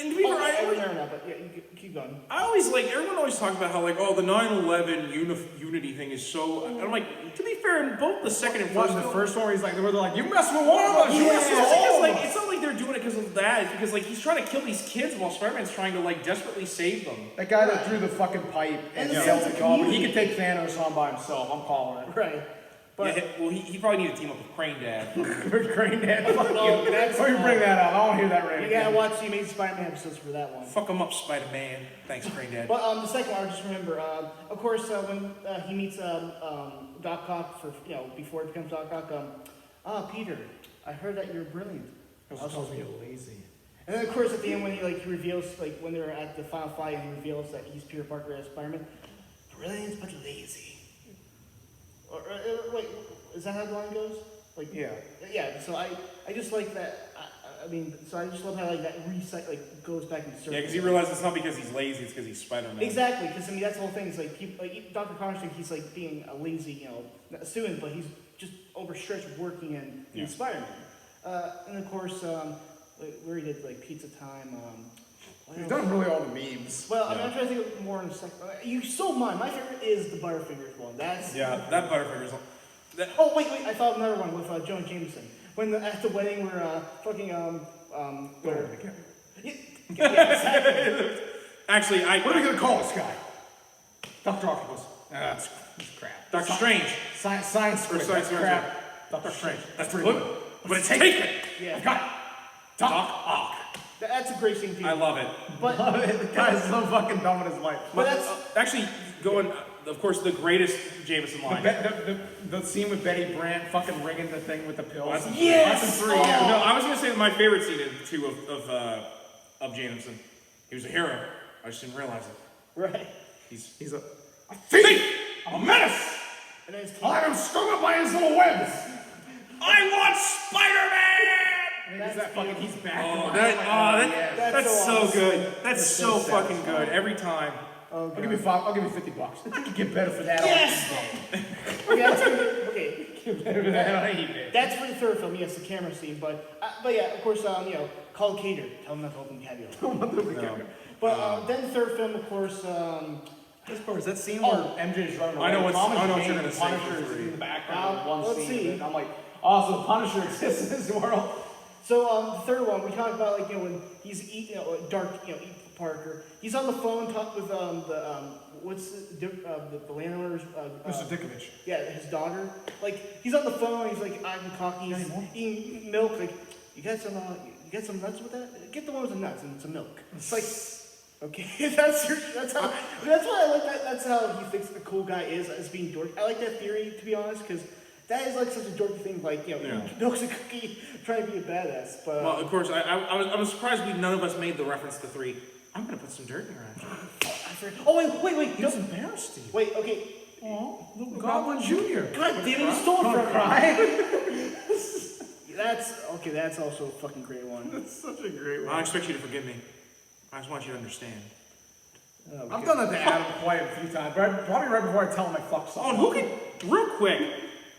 and to be fair, I I always, remember that, but yeah, you keep going. everyone always talks about how, like, oh, the 9/11 unity thing is so, and I'm like, to be fair, in both the second and first Wasn't the film, first one where he's like, they're like, you mess with one of us, you mess with it's all because, of us. it's not like they're doing it because of that. It's because, like, he's trying to kill these kids while Spider-Man's trying to, like, desperately save them. That guy that threw the fucking pipe and And the nailed sense the of goblin, he community. could take Thanos on by himself. I'm calling it. Right, but Yeah, well, he probably needed to team up with Crane Dad. Crane Dad, fuck No, you. that's Let me bring that up. I want to hear that right you again. gotta watch the Amazing Spider-Man episodes for that one. Fuck him up, Spider-Man. Thanks, Crane Dad. But the second one, I just remember, of course, when he meets Doc Ock before he becomes Doc Ock, Peter, I heard that you're brilliant. Also tells me you're lazy. And then of course at the end when he reveals, like when they're at the final fight and he reveals that he's Peter Parker as Spider-Man, brilliant but lazy. Wait, is that how the line goes? Like Yeah. yeah. So I just like that. So I just love how like that goes back in circles. Yeah, because he realizes it's not because he's lazy, it's because he's Spider-Man. Exactly, because that's the whole thing. Is like Dr. Connors thinks he's like being a lazy, student, but he's just overstretched working in Spider-Man. And of course, where he did like Pizza Time. He's done really all the memes. Well, I'm trying to think of more in a second. You stole mine. My favorite is the Butterfingers one. That's Yeah, that Butterfinger's. Oh wait, I thought of another one with Jonah Jameson. When at the wedding where where yeah, exactly. Actually, What are we gonna call this guy? Dr. Octopus. That's crap. Doctor Strange. Science Or script. science That's crap. Dr. Strange. That's pretty good. But it's taken. Yeah, Got it. Doc Ock. that's a great scene too. I love it. But The guy's so fucking dumb in his life. but that's Actually, going, of course, the greatest Jameson line. The scene with Betty Brant fucking ringing the thing with the pills. That's in Yes! That's in 3, Oh. yeah. No, I was gonna say that my favorite scene in 2 of Jameson. He was a hero. I just didn't realize it. right. He's a thief! I'm a menace! And then his team. I am strung up by his little webs! I want Spider-Man! And he's that fucking, he's back. Oh, in that, my- oh, yes. that's so so awesome. good. That's so so fucking satisfying. good every time. Oh, I'll give you $50. I think you get better for that. Yes! Okay, okay. Get better for that on eBay. That's for the third film, yes, the camera scene. But yeah, of course, call Cater. Tell him not to open caviar. But then the third film, of course, This part is that scene Oh. where MJ's running away. I know what Thomas you're Jane gonna say Punisher for is three. in the background of one let's scene. see. And I'm like, oh, so the Punisher exists in this world. So the third one, we talked about when he's eating, Parker. He's on the phone talking with the landowner's Mr. Dickovich. yeah, his daughter. Like he's on the phone. He's like I'm talking. He's eating milk. Like you got some nuts with that? Get the one with the nuts and some milk. It's like. Okay, that's why I like that. That's how he thinks the cool guy is as being dorky. I like that theory, to be honest, because that is like such a dorky thing. Like milk's a cookie, trying to be a badass. But Well, of course, I was surprised none of us made the reference to 3. I'm gonna put some dirt in your eye. oh wait, He was embarrassed, Steve. wait, okay. Oh, little Goblin Jr. God damn it, you stole it Don't from me. cry. That's also a fucking great one. That's such a great I don't expect you to forgive me. I just want you to understand. I've done that to Adam quite a few times, probably right before I tell him I fucked Oh, and something. who can, real quick,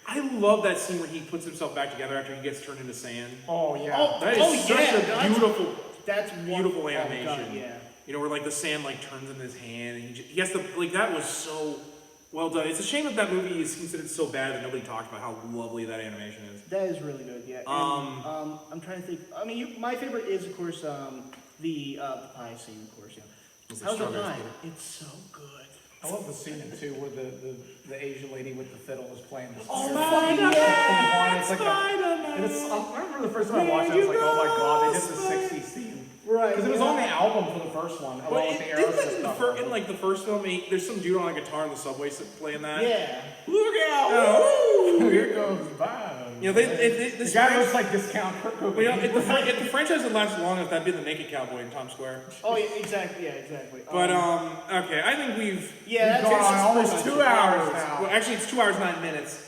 I love that scene where he puts himself back together after he gets turned into sand. Oh, yeah. Oh, That is such a that's- beautiful. That's beautiful wonderful. animation. Oh, God, yeah. You know, where like the sand like turns in his hand, and he has to like that was so well done. It's a shame that movie is considered so bad that nobody talks about how lovely that animation is. That is really good, yeah. And, I'm trying to think. I mean, my favorite is, of course, the pie scene, of course. Yeah. How's the pie? It's so good. I love the scene in 2 where the Asian lady with the fiddle is playing this. Oh my God! It's like I remember the first time I watched it, I was like, oh my God, they did the 60s theme. Right. Because it was on the album for the first one, along with the Aerosmith stuff. In like the first film, there's some dude on a guitar in the subway playing that. Yeah. Look out! Oh, here goes Bob. You know, this guy looks like Discount Kurt Cobain. You know, if the franchise had lasted long enough, that'd be the Naked Cowboy in Times Square. Oh, yeah, exactly. Yeah, exactly. But okay, I think we've that's gone on almost 2 hours now. Well, actually, it's 2 hours 9 minutes.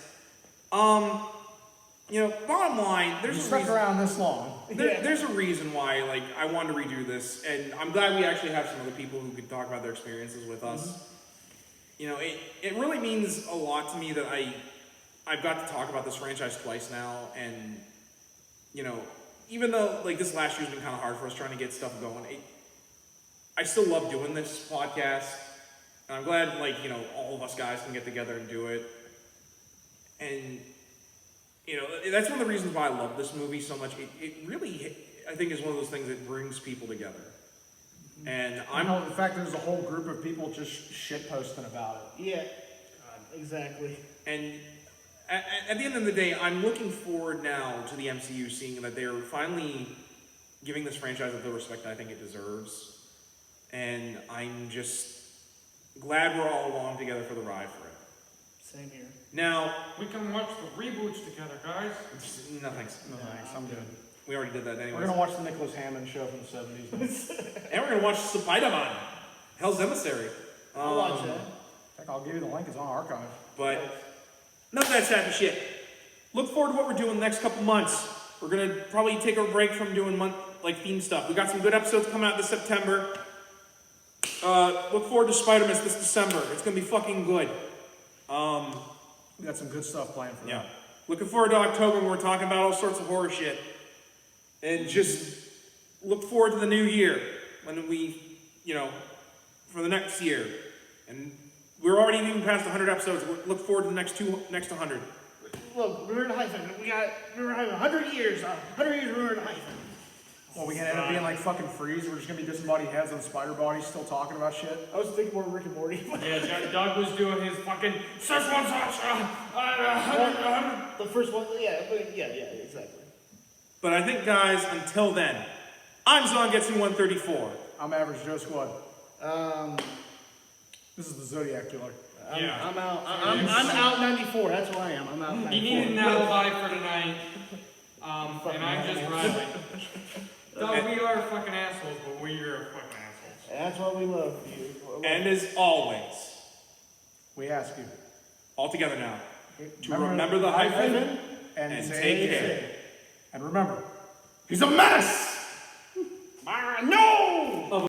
You know, bottom line, there's a reason around this long. There's a reason why, like, I wanted to redo this, and I'm glad we actually have some other people who could talk about their experiences with us. You know, it really means a lot to me that I've got to talk about this franchise twice now, and, you know, even though, like, this last year's been kind of hard for us trying to get stuff going, I still love doing this podcast, and I'm glad, like, you know, all of us guys can get together and do it, and, you know, that's one of the reasons why I love this movie so much. It really, I think, is one of those things that brings people together. And the fact that there's a whole group of people just shitposting about it. Yeah, God, exactly. And at the end of the day, I'm looking forward now to the MCU seeing that they're finally giving this franchise the respect I think it deserves. And I'm just glad we're all along together for the ride for it. Same here. Now, we can watch the reboots together, guys. No thanks. No thanks, I'm good. We already did that anyway. We're gonna watch the Nicholas Hammond show from the 70s. And we're gonna watch Spider-Man, Hell's Emissary. I'll watch that. In fact, I'll give you the link, it's on archive. But none of that sappy shit. Look forward to what we're doing the next couple months. We're gonna probably take a break from doing theme stuff. We got some good episodes coming out this September. Look forward to Spider-Man this December. It's gonna be fucking good. We got some good stuff planned for that. Looking forward to October when we're talking about all sorts of horror shit. And just look forward to the new year when we, you know, for the next year. And we're already even past 100 episodes. Look forward to the next 100. Look, we're in Hyphen. We're having 100 years. 100 years we're in Hyphen. Well, we gonna end up being like fucking Freeze. We're just gonna be disembodied heads on spider bodies, still talking about shit. I was thinking more Rick and Morty. Yeah, Doug was doing his fucking Szechuan sauce. The first one, yeah, exactly. But I think, guys, until then, I'm Zongetsu134. I'm Average Joe Squad. This is the Zodiac Killer. I'm out. I'm out 94. That's who I am. I'm out 94. He needed an alibi for tonight. And I'm just Riley. Doug, we are fucking assholes, but we are fucking assholes. That's why we love you. And as always, we ask you, all together now, to remember the hyphen and take care. And remember, he's a mess! No!